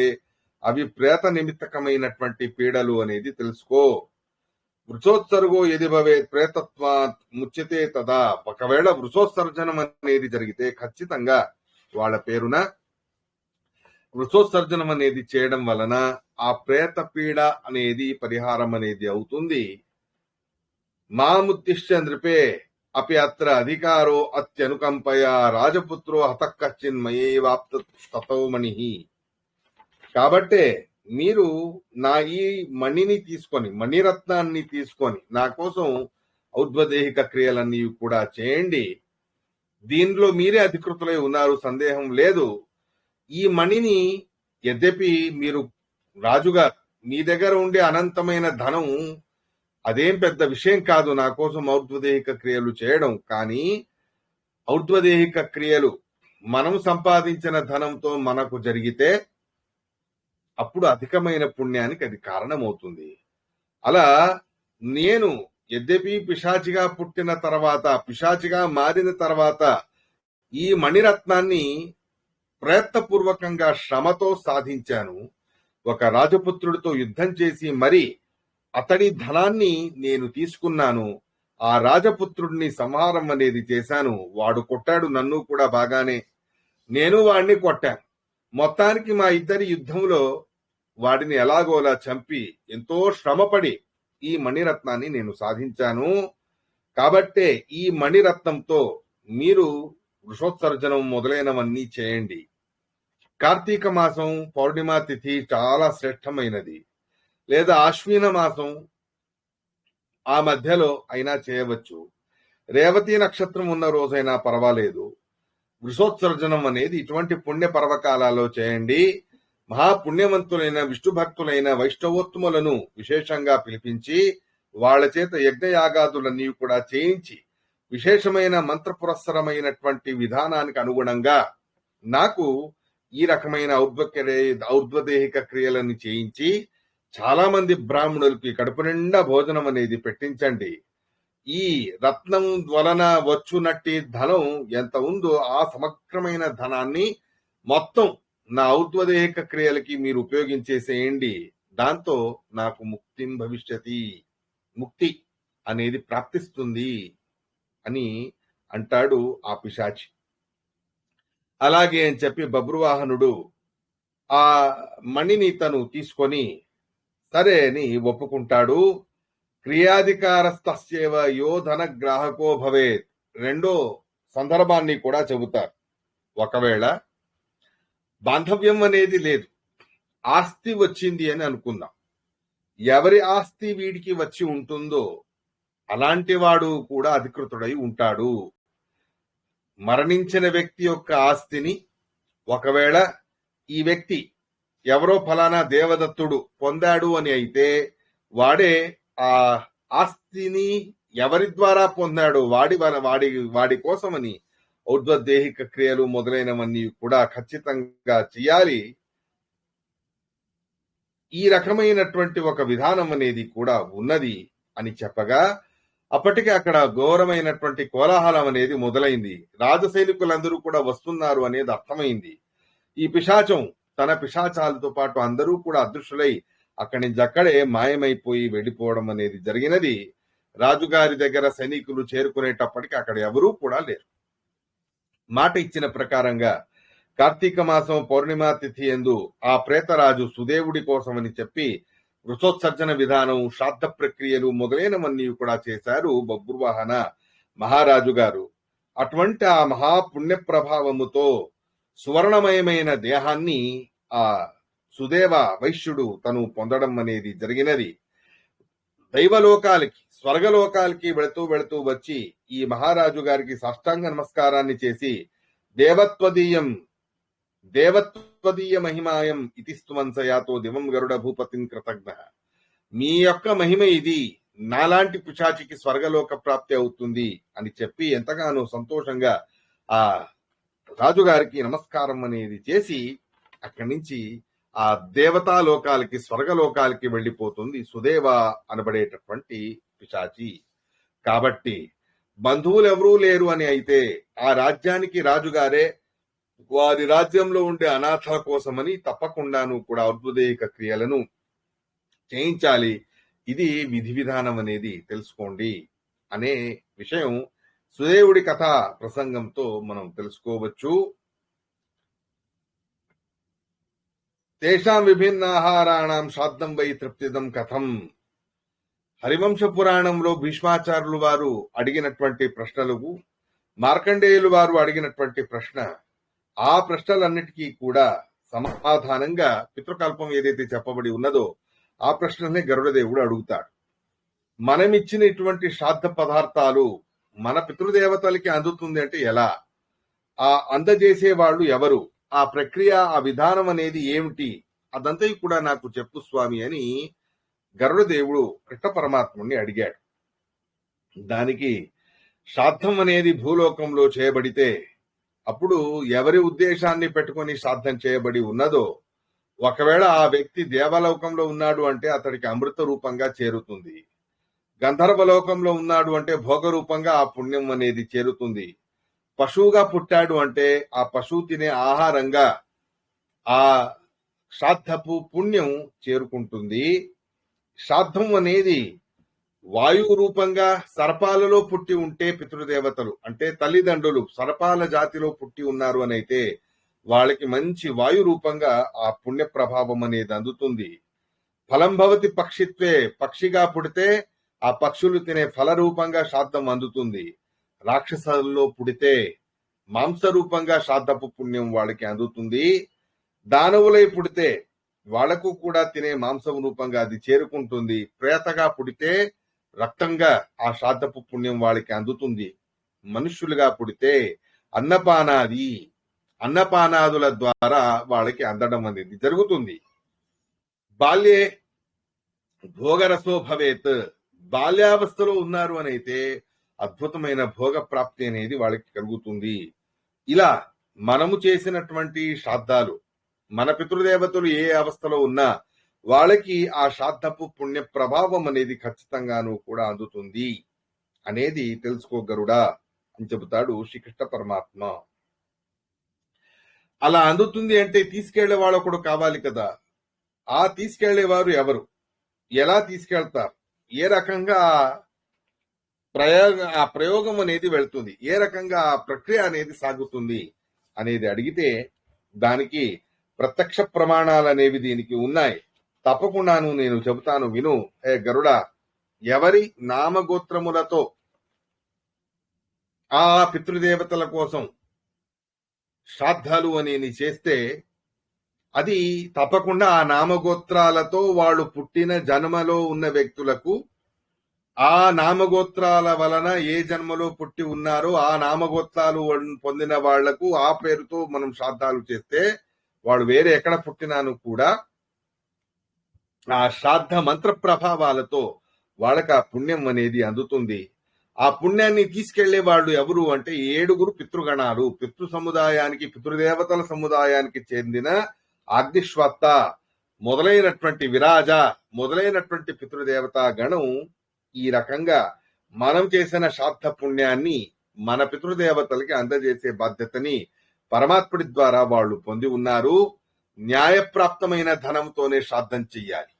అవి ప్రేత నిమిత్తకమైనటువంటి పీడలు అనేది తెలుసుకో. వృషోత్సర్గో ఎది భవేత్ ప్రేతత్వాత్ ముచ్యతే తదా. ఒకవేళ వృషోత్సర్జనం అనేది జరిగితే ఖచ్చితంగా వాళ్ళ పేరున వృషోత్సర్జనం అనేది చేయడం వలన ఆ ప్రేత పీడ అనేది పరిహారం అనేది అవుతుంది. మాముద్దిశ్య నృపే అపి అత్ర అధికారో అత్యనుకంపయా రాజపుత్రో హతఃకచ్చిన్మయేవాప్త తతోమణి. కాబట్టే మీరు నా ఈ మణిని తీసుకొని, మణిరత్నాన్ని తీసుకొని నా కోసం ఔద్వదేహిక క్రియలన్నీ కూడా చేయండి. దీనిలో మీరే అధికృతులై ఉన్నారు, సందేహం లేదు. ఈ మణిని యద్యపి మీరు రాజుగా మీ దగ్గర ఉండే అనంతమైన ధనం అదేం పెద్ద విషయం కాదు నా కోసం ఔద్వదేహిక క్రియలు చేయడం. కానీ ఔద్వదేహిక క్రియలు మనం సంపాదించిన ధనంతో మనకు జరిగితే అప్పుడు అధికమైన పుణ్యానికి అది కారణమవుతుంది. అలా నేను యద్యపి పిశాచిగా పుట్టిన తర్వాత, పిశాచిగా మారిన తర్వాత ఈ మణిరత్నాన్ని ప్రయత్నపూర్వకంగా శ్రమతో సాధించాను. ఒక రాజపుత్రుడితో యుద్ధం చేసి మరి అతడి ధనాన్ని నేను తీసుకున్నాను. ఆ రాజపుత్రుడిని సంహారం అనేది చేశాను. వాడు కొట్టాడు నన్ను కూడా బాగానే, నేను వాడిని కొట్టాను. మొత్తానికి మా ఇద్దరి యుద్ధంలో వాడిని ఎలాగోలా చంపి ఎంతో శ్రమపడి ఈ మణిరత్నాన్ని నేను సాధించాను. కాబట్టే ఈ మణిరత్నంతో మీరు వృషోత్సర్జనం మొదలైనవన్నీ చేయండి. కార్తీక మాసం పౌర్ణిమా తిథి చాలా శ్రేష్టమైనది, లేదా ఆశ్వీన మాసం ఆ మధ్యలో అయినా చేయవచ్చు. రేవతి నక్షత్రం ఉన్న రోజైనా పర్వాలేదు. వృషోత్సర్జనం అనేది ఇటువంటి పుణ్య పర్వకాలలో చేయండి. మహాపుణ్యవంతులైన విష్ణు భక్తులైన వైష్ణవోత్తములను విశేషంగా పిలిపించి వాళ్ల చేత యజ్ఞయాగాదులన్నీ కూడా చేయించి విశేషమైన మంత్ర పురస్సరమైనటువంటి విధానానికి అనుగుణంగా నాకు ఈ రకమైన ఔర్ధ్వదేహిక క్రియలను చేయించి చాలా మంది బ్రాహ్మణులకి కడుపు నిండా భోజనం అనేది పెట్టించండి. ఈ రత్నం వలన వచ్చునట్టి ధనం ఎంత ఉందో ఆ సమగ్రమైన ధనాన్ని మొత్తం నా ఔర్ధ్వదేహిక క్రియలకి మీరు ఉపయోగించేసేయండి. దాంతో నాకు ముక్తి అనేది ప్రాప్తిస్తుంది అని అంటాడు ఆ పిశాచి. అలాగే అని చెప్పి బబ్రువాహనుడు ఆ మణిని తను తీసుకొని సరే అని ఒప్పుకుంటాడు. క్రియాధికారస్తస్యేవ యో ధన గ్రాహకో భవేత్. రెండో సందర్భాన్ని కూడా చెబుతారు. ఒకవేళ బాంధవ్యం అనేది లేదు, ఆస్తి వచ్చింది అని అనుకుందాం. ఎవరి ఆస్తి వీడికి వచ్చి ఉంటుందో అలాంటి వాడు కూడా అధికృతుడై ఉంటాడు. మరణించిన వ్యక్తి యొక్క ఆస్తిని ఒకవేళ ఈ వ్యక్తి ఎవరో ఫలానా దేవదత్తుడు పొందాడు అని అయితే వాడే ఆ ఆస్తిని ఎవరి ద్వారా పొందాడో వాడి కోసమని ఔర్ధ్వదేహిక క్రియలు మొదలైనవన్నీ కూడా ఖచ్చితంగా చేయాలి. ఈ రకమైనటువంటి ఒక విధానం అనేది కూడా ఉన్నది అని చెప్పగా అప్పటికే అక్కడ ఘోరమైనటువంటి కోలాహలం అనేది మొదలైంది. రాజసైనికులందరూ కూడా వస్తున్నారు అనేది అర్థమైంది. ఈ పిశాచం తన పిశాచాలతో పాటు అందరూ కూడా అదృశ్యులై అక్కడి నుంచి అక్కడే మాయమైపోయి వెళ్లిపోవడం అనేది జరిగినది. రాజుగారి దగ్గర సైనికులు చేరుకునేటప్పటికి అక్కడ ఎవరూ కూడా లేరు. మాట ఇచ్చిన ప్రకారంగా కార్తీక మాసం పౌర్ణిమా తిథి యందు ఆ ప్రేతరాజు సుదేవుడి కోసమని చెప్పి వృషోత్సర్జన విధానం, శ్రాద్ధ ప్రక్రియలు మొదలైనవన్నీ కూడా చేశారు బబ్రువాహన మహారాజు గారు. అటువంటి ఆ మహాపుణ్య ప్రభావముతో సువర్ణమయమైన దేహాన్ని ఆ సుదేవ వైశ్యుడు తను పొందడం అనేది జరిగినది. దైవలోకాలకి స్వర్గలోకాలకి వెళుతూ వచ్చి ఈ మహారాజు గారికి సాష్టాంగ నమస్కారాన్ని చేసి దేవత్వదీయ మహిమాయం ఇతి స్తువంసయాతో దివం గరుడ భూపతిన్ కృతజ్ఞ. మీ యొక్క మహిమ ఇది, నాలాంటి పిశాచికి స్వర్గలోక ప్రాప్తి అవుతుంది అని చెప్పి ఎంతగానో సంతోషంగా ఆ రాజుగారికి నమస్కారం అనేది చేసి అక్కడి నుంచి ఆ దేవతాలోకాలకి స్వర్గలోకాలకి వెళ్లిపోతుంది సుదేవ అనబడేటటువంటి పిశాచి. కాబట్టి బంధువులు ఎవరూ లేరు అని అయితే ఆ రాజ్యానికి రాజుగారే వారి రాజ్యంలో ఉండే అనాథల కోసమని తప్పకుండాను కూడా ఔర్ధ్వదేహిక క్రియలను చేయించాలి. ఇది విధి విధానం అనేది తెలుసుకోండి అనే విషయం సుదేవుడి కథా ప్రసంగంతో మనం తెలుసుకోవచ్చు. తేషాం విభిన్నాహారాణం శ్రాద్ధం వై తృప్తిదం కథం. హరివంశ పురాణంలో భీష్మాచార్యులు వారు అడిగినటువంటి ప్రశ్నలకు మార్కండేయులు వారు అడిగినటువంటి ప్రశ్న, ఆ ప్రశ్నలన్నిటికీ కూడా సమాధానంగా పితృకల్పం ఏదైతే చెప్పబడి ఉన్నదో ఆ ప్రశ్ననే గరుడదేవుడు అడుగుతాడు. మనమిచ్చిన ఇటువంటి శ్రాద్ధ పదార్థాలు మన పితృదేవతలకి అందుతుంది అంటే ఎలా? ఆ అందజేసే వాళ్ళు ఎవరు? ఆ ప్రక్రియ, ఆ విధానం అనేది ఏమిటి? అదంతా కూడా నాకు చెప్పు స్వామి అని గరుడదేవుడు కృష్ణ పరమాత్ముడిని అడిగాడు. దానికి శ్రాద్ధం అనేది భూలోకంలో చేయబడితే అప్పుడు ఎవరి ఉద్దేశాన్ని పెట్టుకొని శ్రాద్ధం చేయబడి ఉన్నదో ఒకవేళ ఆ వ్యక్తి దేవలోకంలో ఉన్నాడు అంటే అతడికి అమృత రూపంగా చేరుతుంది. గంధర్వలోకంలో ఉన్నాడు అంటే భోగ రూపంగా ఆ పుణ్యం అనేది చేరుతుంది. పశువుగా పుట్టాడు అంటే ఆ పశువు తినే ఆహారంగా ఆ శ్రాద్ధపు పుణ్యం చేరుకుంటుంది. శ్రాద్ధం అనేది వాయువు రూపంగా సర్పాలలో పుట్టి ఉంటే పితృదేవతలు అంటే తల్లిదండ్రులు సర్పాల జాతిలో పుట్టి ఉన్నారు అని అయితే వాళ్ళకి మంచి వాయు రూపంగా ఆ పుణ్య ప్రభావం అనేది అందుతుంది. ఫలం భవతి పక్షిత్వే, పక్షిగా పుడితే ఆ పక్షులు తినే ఫల రూపంగా శ్రాద్ధం అందుతుంది. రాక్షసుల్లో పుడితే మాంస రూపంగా శ్రాద్ధపు పుణ్యం వాళ్ళకి అందుతుంది. దానవులై పుడితే వాళ్లకు కూడా తినే మాంసం రూపంగా అది చేరుకుంటుంది. ప్రేతగా పుడితే రక్తంగా ఆ శ్రాద్ధపు పుణ్యం వాళ్ళకి అందుతుంది. మనుష్యులుగా పుడితే అన్నపానాదుల ద్వారా వాళ్ళకి అందడం అనేది జరుగుతుంది. బాల్యే భోగరసో భవేత్, బాల్యావస్థలో ఉన్నారు అని అయితే అద్భుతమైన భోగ ప్రాప్తి అనేది వాళ్ళకి కలుగుతుంది. ఇలా మనము చేసినటువంటి శ్రాద్ధాలు, మన పితృదేవతలు ఏ అవస్థలో ఉన్నా వాళ్ళకి ఆ శ్రాద్ధపు పుణ్య ప్రభావం అనేది ఖచ్చితంగాను కూడా అందుతుంది అనేది తెలుసుకోగరుడా అని చెబుతాడు శ్రీకృష్ణ పరమాత్మ. అలా అందుతుంది అంటే తీసుకెళ్లే వాళ్ళు ఒకడు కావాలి కదా. ఆ తీసుకెళ్లేవారు ఎవరు, ఎలా తీసుకెళ్తారు, ఏ రకంగా ఆ ప్రయోగం అనేది వెళ్తుంది, ఏ రకంగా ఆ ప్రక్రియ అనేది సాగుతుంది అనేది అడిగితే దానికి ప్రత్యక్ష ప్రమాణాలు అనేవి దీనికి ఉన్నాయి. తప్పకుండాను నేను చెబుతాను విను. హే గరుడ, ఎవరి నామగోత్రములతో ఆ పితృదేవతల కోసం శ్రాద్ధాలు అనేది చేస్తే అది తప్పకుండా ఆ నామగోత్రాలతో వాళ్ళు పుట్టిన జన్మలో ఉన్న వ్యక్తులకు, ఆ నామగోత్రాల వలన ఏ జన్మలో పుట్టి ఉన్నారో ఆ నామగోత్రాలు పొందిన వాళ్లకు ఆ పేరుతో మనం శ్రాద్ధాలు చేస్తే వాడు వేరే ఎక్కడ పుట్టినాను కూడా ఆ శ్రాద్ధ మంత్ర ప్రభావాలతో వాళ్ళకి ఆ పుణ్యం అనేది అందుతుంది. ఆ పుణ్యాన్ని తీసుకెళ్లే వాళ్ళు ఎవరు అంటే 7 పితృగణాలు. పితృ సముదాయానికి, పితృదేవతల సముదాయానికి చెందిన అగ్నిశ్వత్త మొదలైనటువంటి విరాజ మొదలైనటువంటి పితృదేవతా గణం ఈ రకంగా మనం చేసిన శ్రాద్ధ పుణ్యాన్ని మన పితృదేవతలకి అందజేసే బాధ్యతని పరమాత్ముడి ద్వారా వాళ్ళు పొంది ఉన్నారు. న్యాయప్రాప్తమైన ధనంతోనే శ్రాద్ధం చెయ్యాలి.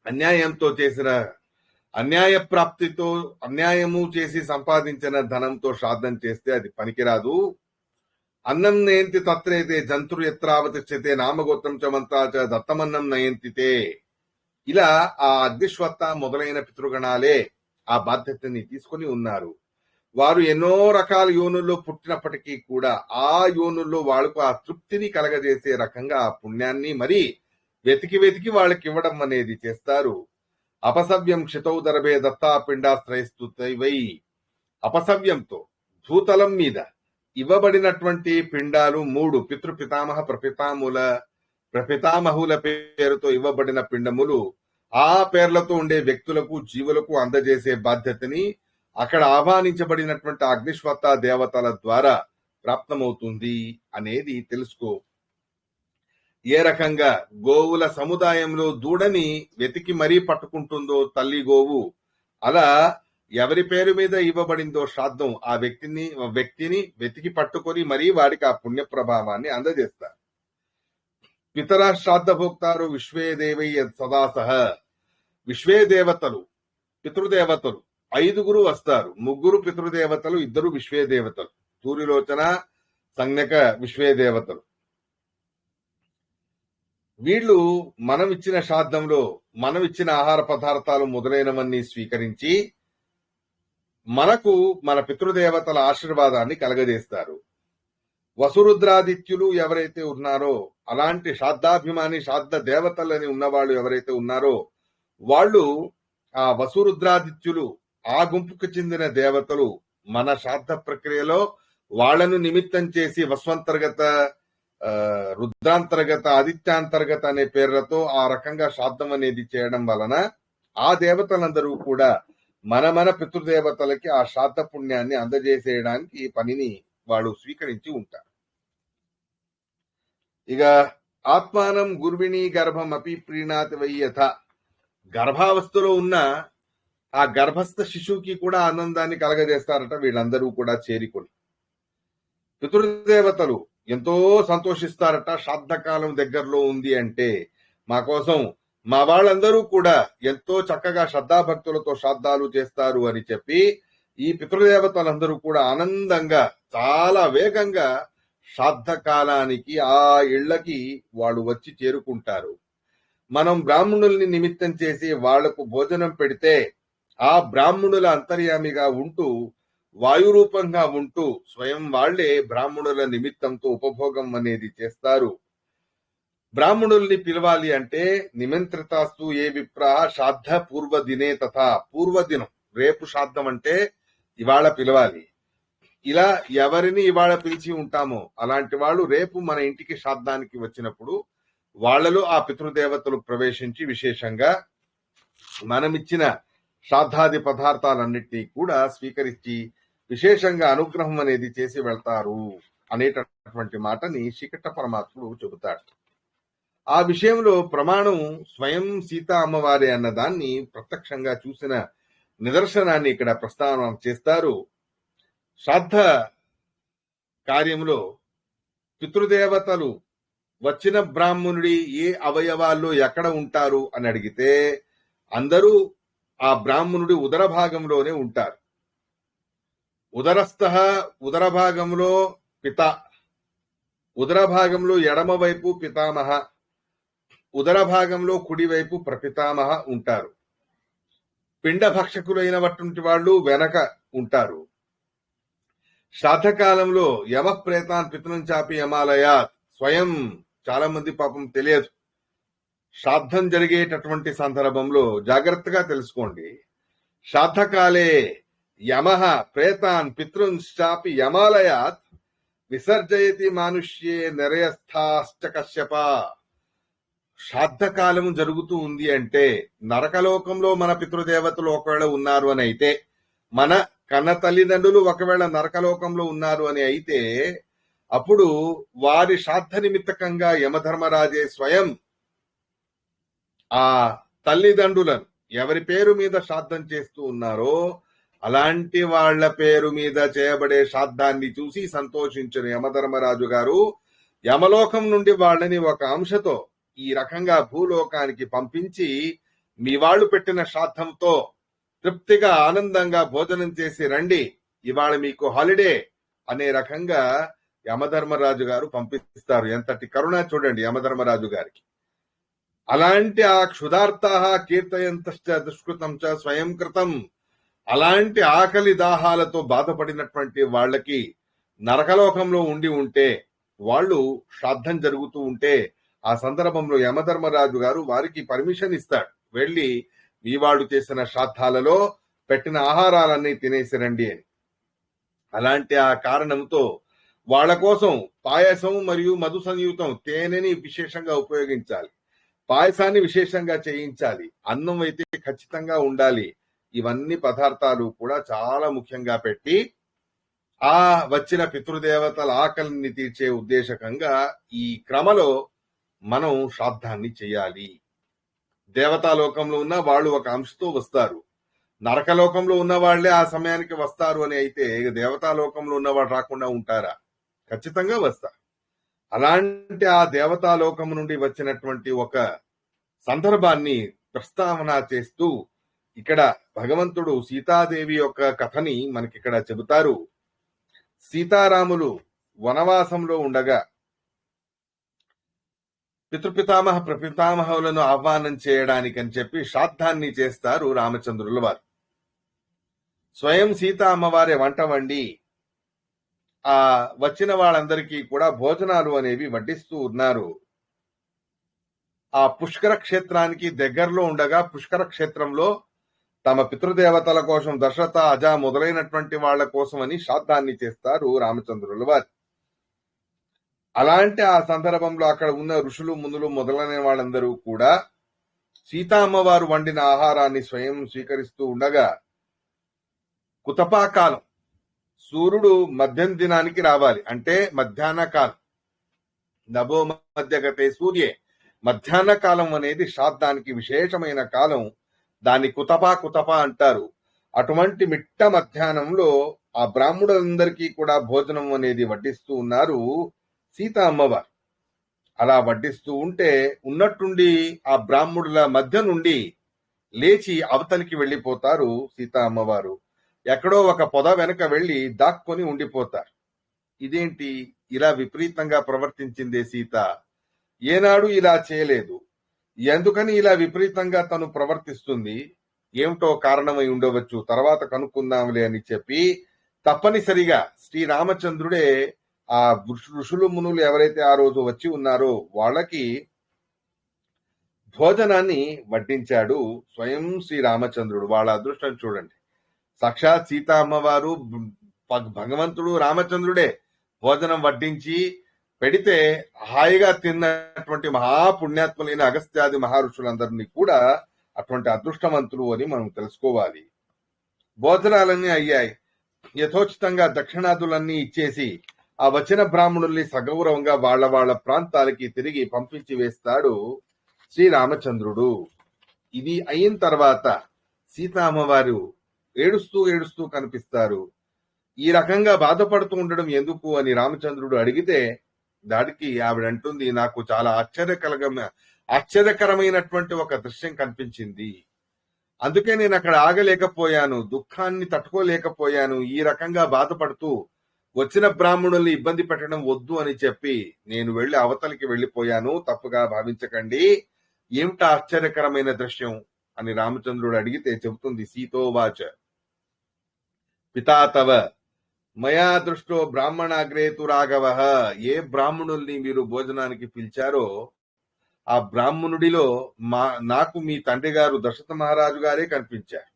అన్యాయంతో చేసిన, అన్యాయ ప్రాప్తితో అన్యాయము చేసి సంపాదించిన ధనంతో శ్రాద్ధం చేస్తే అది పనికిరాదు. అన్నం నయంతి తత్రైతే జంతురు ఎత్రావతిష్యతే నామగోత్రం చమంతా చ దత్తమన్నం నయంతితే. ఇలా ఆ అగ్నిశ్వత్త మొదలైన పితృగణాలే ఆ బాధ్యతని తీసుకుని ఉన్నారు. వారు ఎన్నో రకాల యోనుల్లో పుట్టినప్పటికీ కూడా ఆ యోనుల్లో వాళ్లకు ఆ తృప్తిని కలగజేసే రకంగా ఆ పుణ్యాన్ని మరీ వెతికి వెతికి వాళ్ళకి ఇవ్వడం అనేది చేస్తారు. అపసవ్యం క్షితౌదరభే దత్తా పిండాశ్రయిస్తువై. అపసవ్యంతో భూతలం మీద ఇవ్వబడినటువంటి పిండాలు 3 పితృపితామహ ప్రపితామహుల పేరుతో ఇవ్వబడిన పిండములు ఆ పేర్లతో ఉండే వ్యక్తులకు, జీవులకు అందజేసే బాధ్యతని అక్కడ ఆహ్వానించబడినటువంటి అగ్నిశ్వత్త దేవతల ద్వారా ప్రాప్తమవుతుంది అనేది తెలుసుకో. ఏ రకంగా గోవుల సముదాయంలో దూడని వెతికి మరీ పట్టుకుంటుందో తల్లి గోవు, అలా ఎవరి పేరు మీద ఇవ్వబడిందో శ్రాద్ధం ఆ వ్యక్తిని వెతికి పట్టుకొని మరీ వాడికి ఆ పుణ్య ప్రభావాన్ని అందజేస్తారు. పితర శ్రాద్ధ భోక్తారు విశ్వే దేవై సదాసహ. విశ్వే దేవతలు, పితృదేవతలు 5 వస్తారు. 3 పితృదేవతలు, 2 విశ్వే దేవతలు. సూర్యలోచన, సంజ్ఞక విశ్వే దేవతలు. వీళ్ళు మనం ఇచ్చిన శ్రాద్ధంలో మనం ఇచ్చిన ఆహార పదార్థాలు మొదలైనవన్నీ స్వీకరించి మనకు మన పితృదేవతల ఆశీర్వాదాన్ని కలగజేస్తారు. వసురుద్రాదిత్యులు ఎవరైతే ఉన్నారో, అలాంటి శ్రాద్ధాభిమాని, శ్రాద్ధ దేవతలని ఉన్నవాళ్ళు ఎవరైతే ఉన్నారో వాళ్ళు, ఆ వసురుద్రాదిత్యులు, ఆ గుంపుకు చెందిన దేవతలు మన శ్రాద్ధ ప్రక్రియలో వాళ్లను నిమిత్తం చేసి వస్వంతర్గత, రుద్రాంతర్గత, ఆదిత్యాంతర్గత అనే పేర్లతో ఆ రకంగా శ్రాద్ధం అనేది చేయడం వలన ఆ దేవతలందరూ కూడా మన పితృదేవతలకి ఆ శ్రాద్ధ పుణ్యాన్ని అందజేసేయడానికి ఈ పనిని వాళ్ళు స్వీకరించి ఉంటారు. ఇక ఆత్మానం గుర్విణీ గర్భం అపి ప్రీణాతి వయ్యథ. గర్భావస్థలో ఉన్న ఆ గర్భస్థ శిశువుకి కూడా ఆనందాన్ని కలగజేస్తారట వీళ్ళందరూ కూడా చేరికొని. పితృదేవతలు ఎంతో సంతోషిస్తారట. శ్రాద్ధకాలం దగ్గరలో ఉంది అంటే మా కోసం మా వాళ్ళందరూ కూడా ఎంతో చక్కగా శ్రద్ధాభక్తులతో శ్రాద్ధాలు చేస్తారు అని చెప్పి ఈ పితృదేవతలందరూ కూడా ఆనందంగా చాలా వేగంగా శ్రాద్ధ కాలానికి ఆ ఇళ్లకి వాళ్ళు వచ్చి చేరుకుంటారు. మనం బ్రాహ్మణుల్ని నిమిత్తం చేసి వాళ్లకు భోజనం పెడితే ఆ బ్రాహ్మణుల అంతర్యామిగా ఉంటూ, వాయురూపంగా ఉంటూ స్వయం వాళ్లే బ్రాహ్మణుల నిమిత్తంతో ఉపభోగం అనేది చేస్తారు. బ్రాహ్మణుల్ని పిలవాలి అంటే నిమంత్రితాస్తు ఏ విప్రా శ్రాద్ధ పూర్వదినే తథా. పూర్వదినం, రేపు శ్రాద్ధం అంటే ఇవాళ పిలవాలి. ఇలా ఎవరిని ఇవాళ పిలిచి ఉంటామో అలాంటి వాళ్ళు రేపు మన ఇంటికి శ్రాద్ధానికి వచ్చినప్పుడు వాళ్లలో ఆ పితృదేవతలు ప్రవేశించి విశేషంగా మనమిచ్చిన శ్రాద్ధాది పదార్థాలన్నిటినీ కూడా స్వీకరించి విశేషంగా అనుగ్రహం అనేది చేసి వెళ్తారు అనేటటువంటి మాటని శ్రీకృష్ణ పరమాత్ముడు చెబుతాడు. ఆ విషయంలో ప్రమాణం స్వయం సీతా అమ్మవారి అన్నదాన్ని ప్రత్యక్షంగా చూసిన నిదర్శనాన్ని ఇక్కడ ప్రస్తావన చేస్తారు. శ్రాద్ధ కార్యంలో పితృదేవతలు వచ్చిన బ్రాహ్మణుడి ఏ అవయవాల్లో ఎక్కడ ఉంటారు అని అడిగితే అందరూ ఆ బ్రాహ్మణుడి ఉదర భాగంలోనే ఉంటారు. ఉదరస్థ ఉదర భాగంలో పిత, ఉదర భాగంలో ఎడమ వైపు పితామహ, ఉదర భాగంలో కుడివైపు ప్రపితామహ ఉంటారు. పిండ భక్షకులైనటువంటి వాళ్ళు వెనక ఉంటారు. శ్రాద్ధకాలంలో యమ ప్రేతాన్ పితృం చాపి యమాలయాత్, స్వయం చాలా మంది పాపం తెలియదు. శ్రాద్ధం జరిగేటటువంటి సందర్భంలో జాగ్రత్తగా తెలుసుకోండి. శ్రాద్ధకాలే యమః ప్రేతాన్ పితృంశ్చాపి యమాలయాత్ విసర్జయతి మానుష్యే నిరయస్థాశ్చ కశ్యప. శ్రాద్ధకాలం జరుగుతూ ఉంది అంటే నరకలోకంలో మన పితృదేవతలు ఒకవేళ ఉన్నారు అని అయితే, మన కన్న తల్లిదండ్రులు ఒకవేళ నరకలోకంలో ఉన్నారు అని అయితే, అప్పుడు వారి శ్రాద్ధ నిమిత్తకంగా యమధర్మరాజే స్వయం ఆ తల్లిదండ్రులను ఎవరి పేరు మీద శ్రాద్ధం చేస్తూ ఉన్నారో అలాంటి వాళ్ల పేరు మీద చేయబడే శ్రాద్ధాన్ని చూసి సంతోషించిన యమధర్మరాజు గారు యమలోకం నుండి వాళ్ళని ఒక అంశతో ఈ రకంగా భూలోకానికి పంపించి, మీ వాళ్ళు పెట్టిన శ్రాద్ధంతో తృప్తిగా ఆనందంగా భోజనం చేసి రండి, ఇవాళ మీకు హాలిడే అనే రకంగా యమధర్మరాజు గారు పంపిస్తారు. ఎంతటి కరుణ చూడండి యమధర్మరాజు గారికి. అలాంటి ఆ క్షుధార్థాః కీర్తయంతశ్చ దుష్కృతం చ స్వయం కృతం, అలాంటి ఆకలి దాహాలతో బాధపడినటువంటి వాళ్ళకి నరకలోకంలో ఉండి ఉంటే, వాళ్ళు శ్రాద్ధం జరుగుతూ ఉంటే ఆ సందర్భంలో యమధర్మరాజు గారు వారికి పర్మిషన్ ఇస్తాడు, వెళ్లి మీ వాళ్ళు చేసిన శ్రాద్ధాలలో పెట్టిన ఆహారాలన్నీ తినేసి రండి అని. అలాంటి ఆ కారణంతో వాళ్ళ కోసం పాయసం మరియు మధు సంయుతం తేనెని విశేషంగా ఉపయోగించాలి, పాయసాన్ని విశేషంగా చేయించాలి, అన్నం అయితే ఖచ్చితంగా ఉండాలి. ఇవన్నీ పదార్థాలు కూడా చాలా ముఖ్యంగా పెట్టి ఆ వచ్చిన పితృదేవతల ఆకలిని తీర్చే ఉద్దేశకంగా ఈ క్రమలో మనం శ్రాద్ధాన్ని చేయాలి. దేవతాలోకంలో ఉన్న వాళ్ళు ఒక అంశతో వస్తారు, నరకలోకంలో ఉన్న వాళ్లే ఆ సమయానికి వస్తారు అని అయితే దేవతాలోకంలో ఉన్నవాడు రాకుండా ఉంటారా? ఖచ్చితంగా వస్తారు. అలాంటి ఆ దేవతాలోకం నుండి వచ్చినటువంటి ఒక సందర్భాన్ని ప్రస్తావన చేస్తూ ఇక్కడ భగవంతుడు సీతాదేవి యొక్క కథని మనకిక్కడ చెబుతారు. సీతారాములు వనవాసంలో ఉండగా పితృపితామహ ప్రపితామహులను ఆహ్వానం చేయడానికని చెప్పి శ్రాద్ధాన్ని చేస్తారు రామచంద్రుల వారు. స్వయం సీత అమ్మవారే వంట వండి ఆ వచ్చిన వాళ్ళందరికీ కూడా భోజనాలు అనేవి వడ్డిస్తూ ఉన్నారు. ఆ పుష్కర క్షేత్రానికి దగ్గరలో ఉండగా పుష్కర క్షేత్రంలో తమ పితృదేవతల కోసం దశరథ అజ మొదలైనటువంటి వాళ్ల కోసం అని శ్రాద్ధాన్ని చేస్తారు రామచంద్రుల వారు. అలాంటి ఆ సందర్భంలో అక్కడ ఉన్న ఋషులు మునులు మొదలైన వాళ్ళందరూ కూడా సీతా అమ్మవారు వండిన ఆహారాన్ని స్వయం స్వీకరిస్తూ ఉండగా కుతపాకాలం, సూర్యుడు మధ్యం దినానికి రావాలి అంటే మధ్యాహ్న కాలం, నభో మధ్యగతే సూర్యే, మధ్యాహ్న కాలం అనేది శ్రాద్ధానికి విశేషమైన కాలం. దాన్ని కుతపా అంటారు. అటువంటి మిట్ట మధ్యాహ్నంలో ఆ బ్రాహ్మణులందరికీ కూడా భోజనం అనేది వడ్డిస్తూ ఉన్నారు సీతా అమ్మవారు. అలా వడ్డిస్తూ ఉంటే ఉన్నట్టుండి ఆ బ్రాహ్మణుల మధ్య నుండి లేచి అవతలికి వెళ్లిపోతారు సీతా అమ్మవారు. ఎక్కడో ఒక పొద వెనక వెళ్లి దాక్కొని ఉండిపోతారు. ఇదేంటి ఇలా విపరీతంగా ప్రవర్తించిందే సీత, ఏనాడు ఇలా చేయలేదు, ఎందుకని ఇలా విపరీతంగా తను ప్రవర్తిస్తుంది, ఏమిటో కారణమై ఉండవచ్చు, తర్వాత కనుక్కుందాంలే అని చెప్పి తప్పనిసరిగా శ్రీరామచంద్రుడే ఆ ఋషులు మునులు ఎవరైతే ఆ రోజు వచ్చి ఉన్నారో వాళ్ళకి భోజనాన్ని వడ్డించాడు స్వయం శ్రీరామచంద్రుడు. వాళ్ళ అదృష్టం చూడండి, సాక్షాత్ సీతా అమ్మవారు భగవంతుడు రామచంద్రుడే భోజనం వడ్డించి పెడితే హాయిగా తిన్నటువంటి మహాపుణ్యాత్ములైన అగస్త్యాది మహర్షులందరినీ కూడా అటువంటి అదృష్టవంతులు అని మనం తెలుసుకోవాలి. భోజనాలన్నీ అయ్యాయి, యథోచితంగా దక్షిణాదులన్నీ ఇచ్చేసి ఆ వచ్చిన బ్రాహ్మణుల్ని సగౌరవంగా వాళ్ళ ప్రాంతాలకి తిరిగి పంపించి వేస్తాడు శ్రీరామచంద్రుడు. ఇది అయిన తర్వాత సీతా అమ్మవారు ఏడుస్తూ ఏడుస్తూ కనిపిస్తారు. ఈ రకంగా బాధపడుతూ ఉండడం ఎందుకు అని రామచంద్రుడు అడిగితే దానికి ఆవిడ అంటుంది, నాకు చాలా ఆశ్చర్యకరమైనటువంటి ఒక దృశ్యం కనిపించింది, అందుకే నేను అక్కడ ఆగలేకపోయాను, దుఃఖాన్ని తట్టుకోలేకపోయాను. ఈ రకంగా బాధపడుతూ వచ్చిన బ్రాహ్మణుల్ని ఇబ్బంది పెట్టడం వద్దు అని చెప్పి నేను వెళ్లి అవతలికి వెళ్లిపోయాను, తప్పుగా భావించకండి. ఏమిటా ఆశ్చర్యకరమైన దృశ్యం అని రామచంద్రుడు అడిగితే చెబుతుంది సీతోవాచ, పితాతవ మయా దృష్టో బ్రాహ్మణాగ్రేతు రాఘవ. ఏ బ్రాహ్మణుల్ని మీరు భోజనానికి పిలిచారో ఆ బ్రాహ్మణుడిలో నాకు మీ తండ్రి గారు దశరథ మహారాజు గారే కనిపించారు.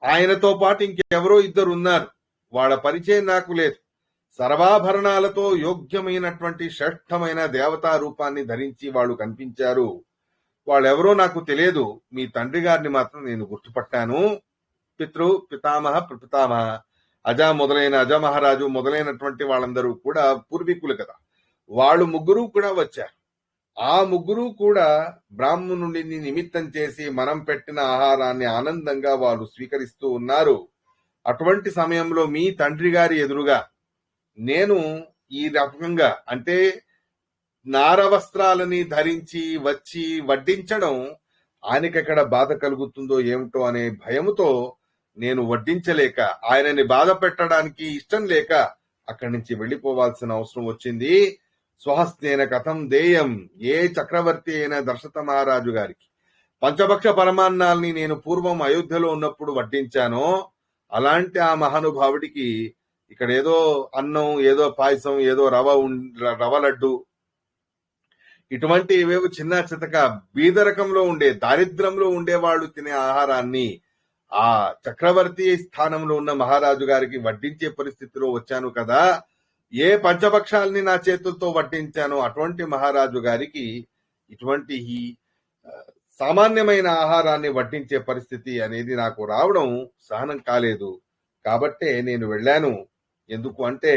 ఆయనతో పాటు ఇంకెవరో ఇద్దరు ఉన్నారు, వాళ్ళ పరిచయం నాకు లేదు. సర్వాభరణాలతో యోగ్యమైనటువంటి శ్రేష్టమైన దేవతా రూపాన్ని ధరించి వాళ్ళు కనిపించారు. వాళ్ళెవరో నాకు తెలియదు, మీ తండ్రి గారిని మాత్రం నేను గుర్తుపట్టాను. పితామహ ప్రపితామహ అజ మహారాజు మొదలైనటువంటి వాళ్ళందరూ కూడా పూర్వీకులు కదా, వాళ్ళు ముగ్గురు కూడా వచ్చారు. ఆ ముగ్గురు కూడా బ్రాహ్మణుడిని నిమిత్తం చేసి మనం పెట్టిన ఆహారాన్ని ఆనందంగా వాళ్ళు స్వీకరిస్తూ ఉన్నారు. అటువంటి సమయంలో మీ తండ్రి గారి ఎదురుగా నేను ఈ రకంగా అంటే నార వస్త్రాలని ధరించి వచ్చి వడ్డించడం ఆయనకెక్కడ బాధ కలుగుతుందో ఏమిటో అనే భయముతో నేను వడ్డించలేక, ఆయనని బాధ పెట్టడానికి ఇష్టం లేక అక్కడి నుంచి వెళ్లిపోవాల్సిన అవసరం వచ్చింది. స్వహస్తేన కథం దేయం, ఏ చక్రవర్తి అయిన దశరథ మహారాజు గారికి పంచభక్ష పరమాన్నాల్ని నేను పూర్వం అయోధ్యలో ఉన్నప్పుడు వడ్డించానో అలాంటి ఆ మహానుభావుడికి ఇక్కడ ఏదో అన్నం, ఏదో పాయసం, ఏదో రవ లడ్డు, ఇటువంటి ఏవేవో చిన్న చితక బీదరకంలో ఉండే దారిద్రంలో ఉండేవాళ్ళు తినే ఆహారాన్ని ఆ చక్రవర్తి స్థానంలో ఉన్న మహారాజు గారికి వడ్డించే పరిస్థితిలో వచ్చాను కదా. ఏ పంచపక్షాలని నా చేతులతో వడ్డించానో అటువంటి మహారాజు గారికి ఇటువంటి సామాన్యమైన ఆహారాన్ని వడ్డించే పరిస్థితి అనేది నాకు రావడం సహనం కాలేదు. కాబట్టే నేను వెళ్ళాను. ఎందుకు అంటే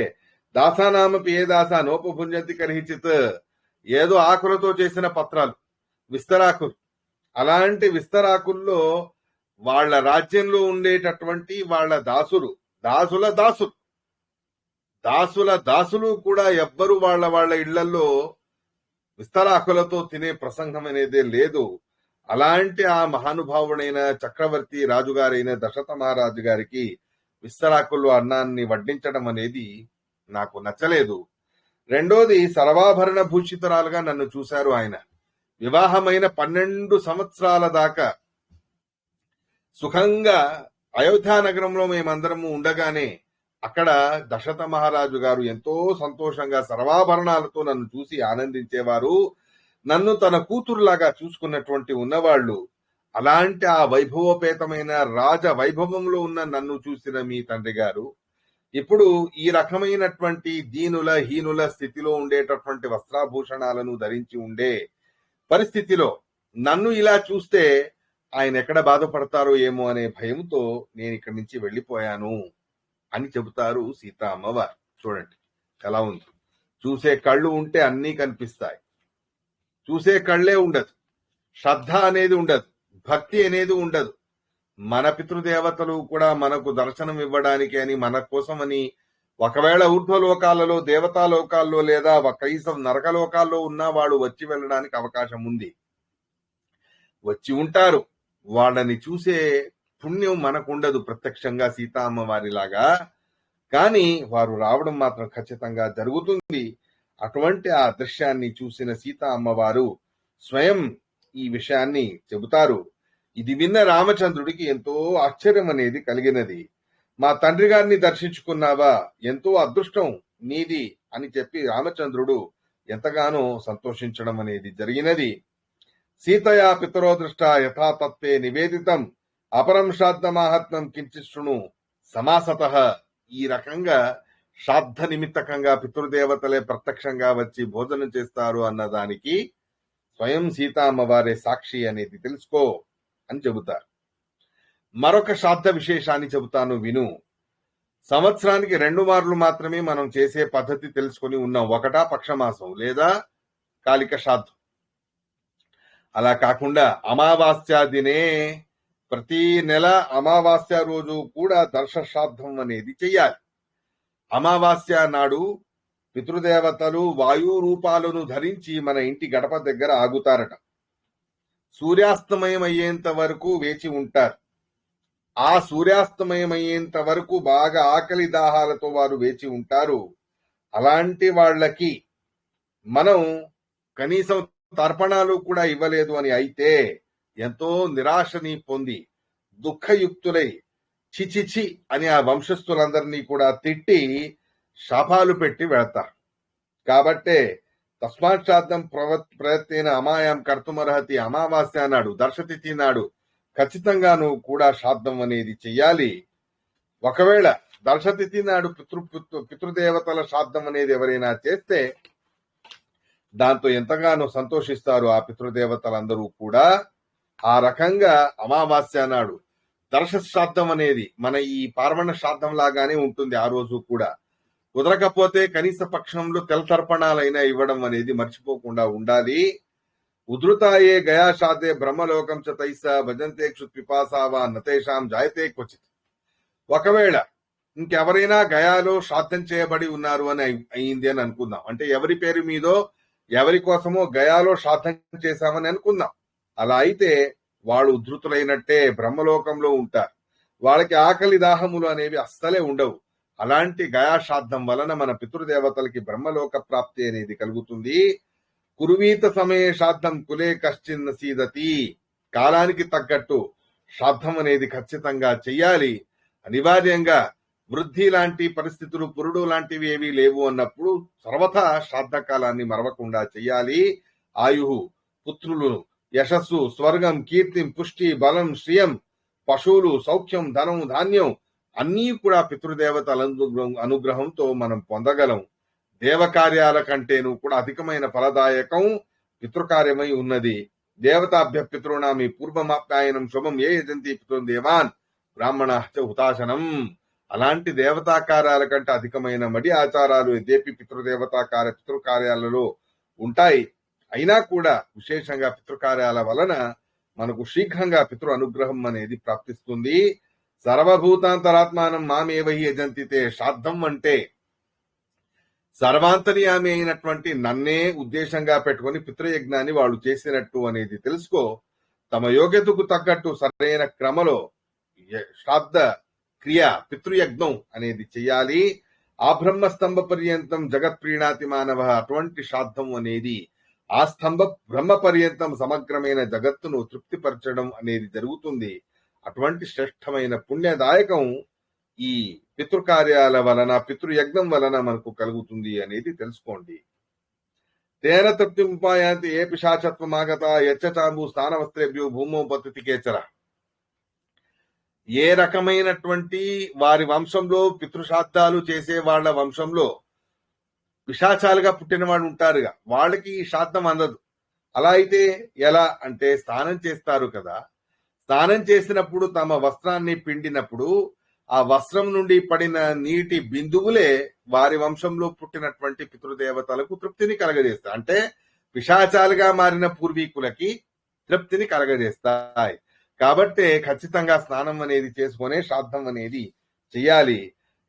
దాసానామపి ఏ దాస నోపభుంజంతి కర్హిచిత్, ఏదో ఆకులతో చేసిన పత్రాలు, విస్తరాకులు, అలాంటి విస్తరాకుల్లో వాళ్ళ రాజ్యంలో ఉండేటటువంటి వాళ్ళ దాసుల దాసులు కూడా ఎవ్వరు వాళ్ళ ఇళ్లలో విస్తరాకులతో తినే ప్రసంగం అనేదే లేదు. అలాంటి ఆ మహానుభావుడైన చక్రవర్తి రాజుగారైన దశరథ మహారాజు గారికి విస్తరాకుల్లో అన్నాన్ని వడ్డించడం అనేది నాకు నచ్చలేదు. రెండోది, సర్వాభరణ భూషితురాలుగా నన్ను చూశారు ఆయన. వివాహమైన 12 సంవత్సరాల దాకా సుఖంగా అయోధ్య నగరంలో మేమందరము ఉండగానే అక్కడ దశరథ మహారాజు గారు ఎంతో సంతోషంగా సర్వాభరణాలతో నన్ను చూసి ఆనందించేవారు. నన్ను తన కూతురులాగా చూసుకున్నటువంటి ఉన్నవాళ్లు. అలాంటి ఆ వైభవోపేతమైన రాజ వైభవంలో ఉన్న నన్ను చూసిన మీ తండ్రి గారు ఇప్పుడు ఈ రకమైనటువంటి దీనుల హీనుల స్థితిలో ఉండేటటువంటి వస్త్రాభూషణాలను ధరించి ఉండే పరిస్థితిలో నన్ను ఇలా చూస్తే ఆయన ఎక్కడ బాధపడతారో ఏమో అనే భయంతో నేను ఇక్కడి నుంచి వెళ్లిపోయాను అని చెబుతారు సీతా అమ్మవారు. చూడండి ఎలా ఉంది. చూసే కళ్ళు ఉంటే అన్నీ కనిపిస్తాయి, చూసే కళ్ళే ఉండదు, శ్రద్ధ అనేది ఉండదు, భక్తి అనేది ఉండదు. మన పితృదేవతలు కూడా మనకు దర్శనం ఇవ్వడానికి అని, మన కోసమని ఒకవేళ ఊర్ధ్వలోకాలలో, దేవతాలోకాల్లో లేదా కనీసం నరకలోకాల్లో ఉన్న వాడు వచ్చి వెళ్ళడానికి అవకాశం ఉంది, వచ్చి ఉంటారు. వాళ్ళని చూసే పుణ్యం మనకుండదు ప్రత్యక్షంగా సీతా అమ్మవారిలాగా, కానీ వారు రావడం మాత్రం ఖచ్చితంగా జరుగుతుంది. అటువంటి ఆ దృశ్యాన్ని చూసిన సీతా అమ్మవారు స్వయం ఈ విషయాన్ని చెబుతారు. ఇది విన్న రామచంద్రుడికి ఎంతో ఆశ్చర్యం అనేది కలిగినది. మా తండ్రి గారిని దర్శించుకున్నావా, ఎంతో అదృష్టం నీది అని చెప్పి రామచంద్రుడు ఎంతగానో సంతోషించడం అనేది జరిగినది. సీతయా పితరో దృష్ట యథాతత్వే నివేదితం అపరం శ్రాద్ధ మాహాత్మ్యం కించిశృణు సమాసతః. ఈ రకంగా శ్రాద్ధ నిమిత్తకంగా పితృదేవతలే ప్రత్యక్షంగా వచ్చి భోజనం చేస్తారు అన్నదానికి స్వయం సీతా అమ్మవారే సాక్షి అనేది తెలుసుకో అని చెబుతారు. మరొక శ్రాద్ధ విశేషాన్ని చెబుతాను విను. సంవత్సరానికి 2 మార్లు మాత్రమే మనం చేసే పద్ధతి తెలుసుకొని ఉన్నాం. ఒకటా పక్షమాసం లేదా కాలిక శ్రాద్ధం. అలా కాకుండా అమావాస్య దినే ప్రతి నెల అమావాస్య రోజు కూడా దర్శ శ్రాద్ధం అనేది చెయ్యాలి. అమావాస్య నాడు పితృదేవతలు వాయు రూపాలను ధరించి మన ఇంటి గడప దగ్గర ఆగుతారట. సూర్యాస్తమయం అయ్యేంత వరకు వేచి ఉంటారు. ఆ సూర్యాస్తమయం అయ్యేంత వరకు బాగా ఆకలి దాహాలతో వారు వేచి ఉంటారు. అలాంటి వాళ్ళకి మనం కనీసం తర్పణాలు కూడా ఇవ్వలేదు అని అయితే ఎంతో నిరాశని పొంది దుఃఖయుక్తులై చిచిచి అని ఆ వంశస్థులందరినీ కూడా తిట్టి శాపాలు పెట్టి వెళతారు. కాబట్టే తస్మాత్ శ్రాద్ధం ప్రయత్న అమాయం కర్తుమర్హతి, అమావాస్య నాడు దర్శతిథి నాడు ఖచ్చితంగా నువ్వు కూడా శ్రాద్ధం అనేది చెయ్యాలి. ఒకవేళ దర్శతిథి నాడు పితృదేవతల శ్రాద్ధం అనేది ఎవరైనా చేస్తే దాంతో ఎంతగానో సంతోషిస్తారు ఆ పితృదేవతలందరూ కూడా. ఆ రకంగా అమావాస్య నాడు దర్శ శ్రాద్ధం అనేది మన ఈ పార్వణ శ్రాద్ధం లాగానే ఉంటుంది. ఆ రోజు కూడా కుదరకపోతే కనీస పక్షంలో తెలతర్పణాలైనా ఇవ్వడం అనేది మర్చిపోకుండా ఉండాలి. ఉధృతాయే గయా శ్రాద్ధే బ్రహ్మలోకం చ తైస భజంతే క్షుత్పిపాసావా నతేషాం జాయతే క్వచిత్. ఒకవేళ ఇంకెవరైనా గయాలో శ్రాద్ధం చేయబడి ఉన్నారు అని అయింది అని అనుకుందాం. అంటే ఎవరి పేరు మీదో ఎవరి కోసమో గయాలో శ్రాద్ధం చేశామని అనుకుందాం. అలా అయితే వాళ్ళు ఉద్ధృతులైనట్టే, బ్రహ్మలోకంలో ఉంటారు. వాళ్ళకి ఆకలి దాహములు అనేవి అస్సలే ఉండవు. అలాంటి గయా శ్రాద్ధం వలన మన పితృదేవతలకి బ్రహ్మలోక ప్రాప్తి అనేది కలుగుతుంది. కురువీత సమయ శ్రాద్ధం కులే కశ్చిన్ సీదతి. కాలానికి తగ్గట్టు శ్రాద్ధం అనేది ఖచ్చితంగా చెయ్యాలి. అనివార్యంగా వృద్ధి లాంటి పరిస్థితులు, పురుడు లాంటివి ఏవీ లేవు అన్నప్పుడు సర్వథా శ్రాద్ధ కాలాన్ని మరవకుండా చెయ్యాలి. ఆయు, పుత్రులు, యశస్సు, స్వర్గం, కీర్తి, పుష్టి, బలం, శ్రియం, పశువులు, సౌఖ్యం, ధనం, ధాన్యం అన్నీ కూడా పితృదేవతల అనుగ్రహంతో మనం పొందగలం. దేవకార్యాల కంటేను కూడా అధికమైన ఫలదాయకం పితృకార్యమై ఉన్నది. దేవతాభ్య పితృణామి పూర్వమాప్యాయనం శుభం ఏ యజంతి పితృదేవాన్ బ్రాహ్మణ హుతాశనం. అలాంటి దేవతాకార్యాల కంటే అధికమైన మడి ఆచారాలు దేపి పితృకార్యాలలో ఉంటాయి. అయినా కూడా విశేషంగా పితృకార్యాల వలన మనకు శీఘ్రంగా పితృ అనుగ్రహం అనేది ప్రాప్తిస్తుంది. సర్వభూతాంతరాత్మానం మామేవహి యజంతితే. శ్రాద్ధం అంటే సర్వాంతర్యామి అయినటువంటి నన్నే ఉద్దేశంగా పెట్టుకుని పితృయజ్ఞాన్ని వాళ్ళు చేసినట్టు అనేది తెలుసుకో. తమ యోగ్యతకు తగ్గట్టు సరైన క్రమలో శ్రాద్ధ క్రియ పితృయజ్ఞం అనేది చెయ్యాలి. ఆ బ్రహ్మస్తంభ పర్యంతం జగత్ ప్రీణాతి మానవ. అటువంటి శ్రాద్ధం అనేది ఆ స్తంభ బ్రహ్మ పర్యంతం సమగ్రమైన జగత్తును తృప్తిపరచడం అనేది జరుగుతుంది. అటువంటి శ్రేష్టమైన పుణ్యదాయకం ఈ పితృకార్యాల వలన, పితృయజ్ఞం వలన మనకు కలుగుతుంది అనేది తెలుసుకోండి. తేన తృప్తి ఉపాయాంతి ఏ పిశాచత్వమాగత యచ్చచాంబు స్థానవస్త్రేభ్యో భూమో పతికేచర. ఏ రకమైనటువంటి వారి వంశంలో పితృశ్రాద్ధాలు చేసే వాళ్ళ వంశంలో పిశాచాలుగా పుట్టిన వాళ్ళు ఉంటారుగా, వాళ్ళకి ఈ శ్రాద్ధం అందదు. అలా అయితే ఎలా అంటే స్నానం చేస్తారు కదా. స్నానం చేసినప్పుడు తమ వస్త్రాన్ని పిండినప్పుడు ఆ వస్త్రం నుండి పడిన నీటి బిందువులే వారి వంశంలో పుట్టినటువంటి పితృదేవతలకు తృప్తిని కలగజేస్తాయి. అంటే పిశాచాలుగా మారిన పూర్వీకులకి తృప్తిని కలగజేస్తాయి. కాబట్టే ఖచ్చితంగా స్నానం అనేది చేసుకునే శ్రాద్ధం అనేది చెయ్యాలి.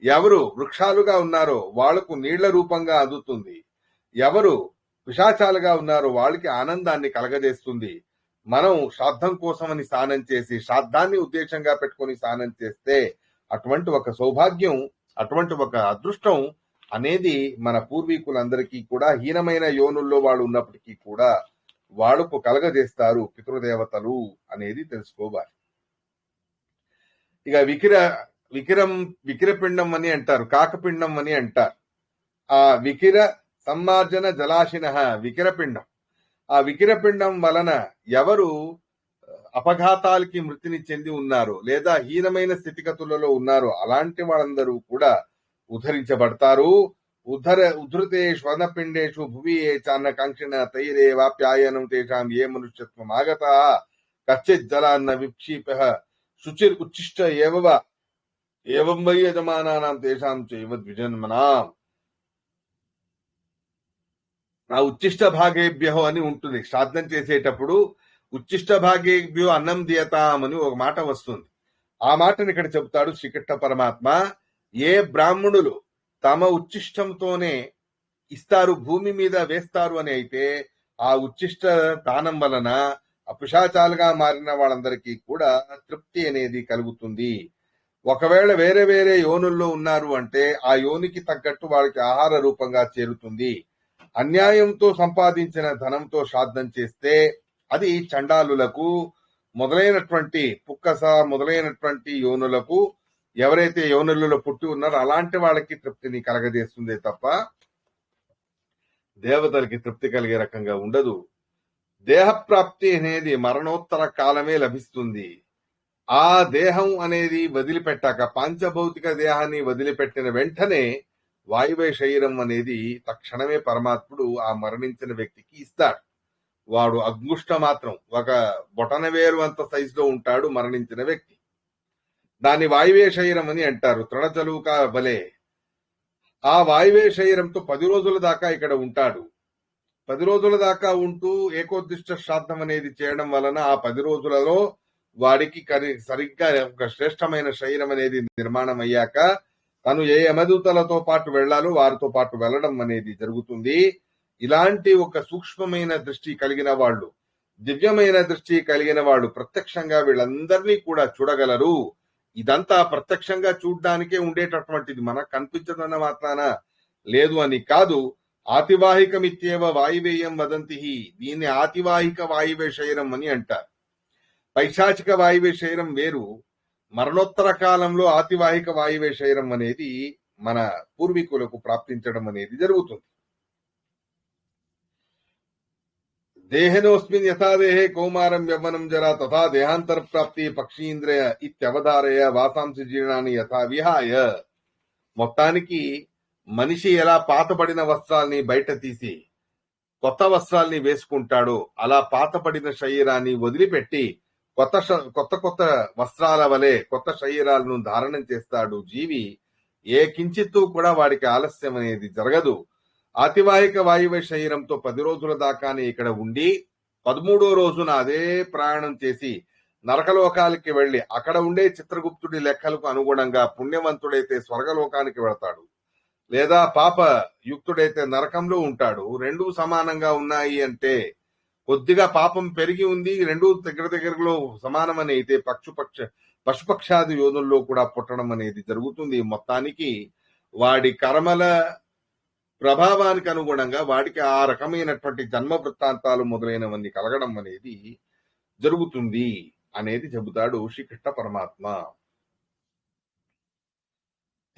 ఎవరు వృక్షాలుగా ఉన్నారో వాళ్లకు నీళ్ల రూపంగా అందుతుంది. ఎవరు పిశాచాలుగా ఉన్నారో వాళ్ళకి ఆనందాన్ని కలగజేస్తుంది. మనం శ్రాద్ధం కోసమని స్నానం చేసి, శ్రాద్ధాన్ని ఉద్దేశంగా పెట్టుకుని స్నానం చేస్తే అటువంటి ఒక సౌభాగ్యం, అటువంటి ఒక అదృష్టం అనేది మన పూర్వీకులందరికీ కూడా హీనమైన యోనుల్లో వాళ్ళు ఉన్నప్పటికీ కూడా వాళ్లకు కలగజేస్తారు పితృదేవతలు అనేది తెలుసుకోవాలి. ఇక వికిరపిండం అని అంటారు, కాకపిండం అని అంటారు. ఆ వికిర సమ్మార్జన జలాశిన వికిరపిండం. ఆ వికిరపిండం వలన ఎవరు అపఘాతాలకి మృతిని చెంది ఉన్నారో లేదా హీనమైన స్థితిగతులలో ఉన్నారో అలాంటి వాళ్ళందరూ కూడా ఉద్ధరించబడతారు. ఉద్ధృతే శ్వర్ణపిండేషు భువి ఏ చాన్నకాంక్షిణ తైరే వాప్యాయనం తేషాం ఏ మనుష్యత్వం ఆగత కచ్చిత్ జలాన్న విక్షీప శుచిర్ ఉచ్చిష్ట ఏవ ఏవం వై యజమానానాం తేషాం చైవ ద్విజన్మనాం. ఆ ఉచ్చిష్ట భాగేభ్యో అని ఉంటుంది. శ్రాద్ధం చేసేటప్పుడు ఉచ్చిష్ట భాగేభ్యో అన్నం దీయతాం అని ఒక మాట వస్తుంది. ఆ మాటని ఇక్కడ చెబుతాడు శ్రీకృష్ణ పరమాత్మ. ఏ బ్రాహ్మణులు తమ ఉచ్చిష్టంతోనే ఇస్తారు, భూమి మీద వేస్తారు అని అయితే ఆ ఉచ్చిష్ట దానం వలన అపిశాచాలుగా మారిన వాళ్ళందరికీ కూడా తృప్తి అనేది కలుగుతుంది. ఒకవేళ వేరే వేరే యోనుల్లో ఉన్నారు అంటే ఆ యోనికి తగ్గట్టు వాళ్ళకి ఆహార రూపంగా చేరుతుంది. అన్యాయంతో సంపాదించిన ధనంతో శ్రాద్ధం చేస్తే అది చండాలులకు మొదలైనటువంటి పుక్కస మొదలైనటువంటి యోనులకు, ఎవరైతే యోనులలో పుట్టి ఉన్నారో అలాంటి వాళ్ళకి తృప్తిని కలగజేస్తుందే తప్ప దేవతలకి తృప్తి కలిగే రకంగా ఉండదు. దేహప్రాప్తి అనేది మరణోత్తర కాలమే లభిస్తుంది. ఆ దేహం అనేది వదిలిపెట్టాక, పాంచభౌతిక దేహాన్ని వదిలిపెట్టిన వెంటనే వాయువ్య శరీరం అనేది తక్షణమే పరమాత్ముడు ఆ మరణించిన వ్యక్తికి ఇస్తాడు. వాడు అంగుష్ట మాత్రం, ఒక బొటనవేలు అంత సైజులో ఉంటాడు మరణించిన వ్యక్తి. దాన్ని వాయువ్య శరీరం అని అంటారు. తృణచలుక బలే. ఆ వాయువ్య శరీరంతో 10 రోజుల దాకా ఇక్కడ ఉంటాడు. 10 రోజుల దాకా ఉంటూ ఏకోద్దిష్ట శ్రాద్ధం అనేది చేయడం వలన ఆ 10 రోజులలో వాడికి సరిగ్గా ఒక శ్రేష్టమైన శరీరం అనేది నిర్మాణం అయ్యాక తను ఏ యమదూతలతో పాటు వెళ్లాలో వారితో పాటు వెళ్లడం అనేది జరుగుతుంది. ఇలాంటి ఒక సూక్ష్మమైన దృష్టి కలిగిన వాళ్ళు, దివ్యమైన దృష్టి కలిగిన వాళ్ళు ప్రత్యక్షంగా వీళ్ళందరినీ కూడా చూడగలరు. ఇదంతా ప్రత్యక్షంగా చూడ్డానికే ఉండేటటువంటిది, మనకు కనిపించదన్న మాత్రాన లేదు అని కాదు. ఆతివాహికమిత్యేవ వాయువేయం వదంతి. దీన్ని ఆతివాహిక వాయువ్య శరీరం అని అంటారు. పైశాచిక వాయువ్య శరీరం వేరు. మరణోత్తర కాలంలో ఆతివాహిక వాయువ్య శరీరం అనేది మన పూర్వీకులకు ప్రాప్తించడం అనేది జరుగుతుంది. దేహనోస్మిన్ యథాదేహే కౌమారం యవ్వనం జరా తథా దేహాంతర ప్రాప్తి పక్షీంద్రియ ఇత్యవధారయ వాసాంసి జీర్ణాన్ని యథా విహాయ. మొత్తానికి మనిషి ఎలా పాతబడిన వస్త్రాల్ని బయట తీసి కొత్త వస్త్రాల్ని వేసుకుంటాడో అలా పాతబడిన శరీరాన్ని వదిలిపెట్టి కొత్త వస్త్రాల వలె కొత్త శరీరాలను ధారణం చేస్తాడు జీవి. ఏ కించిత్తు కూడా వాడికి ఆలస్యం అనేది జరగదు. ఆతివాహిక వాయువ్య శరీరంతో 10 రోజుల దాకానే ఇక్కడ ఉండి 13వ రోజున అదే ప్రయాణం చేసి నరకలోకాలకి వెళ్లి అక్కడ ఉండే చిత్రగుప్తుడి లెక్కలకు అనుగుణంగా పుణ్యవంతుడైతే స్వర్గలోకానికి వెళతాడు, లేదా పాప యుక్తుడైతే నరకంలో ఉంటాడు. రెండూ సమానంగా ఉన్నాయి అంటే కొద్దిగా పాపం పెరిగి ఉంది, రెండూ దగ్గరలో సమానమని అయితే పశుపక్షాది యోధుల్లో కూడా పుట్టడం అనేది జరుగుతుంది. మొత్తానికి వాడి కర్మల ప్రభావానికి అనుగుణంగా వాడికి ఆ రకమైనటువంటి జన్మ వృత్తాంతాలు మొదలైనవన్నీ కలగడం అనేది జరుగుతుంది అనేది చెబుతాడు శ్రీకృష్ణ పరమాత్మ.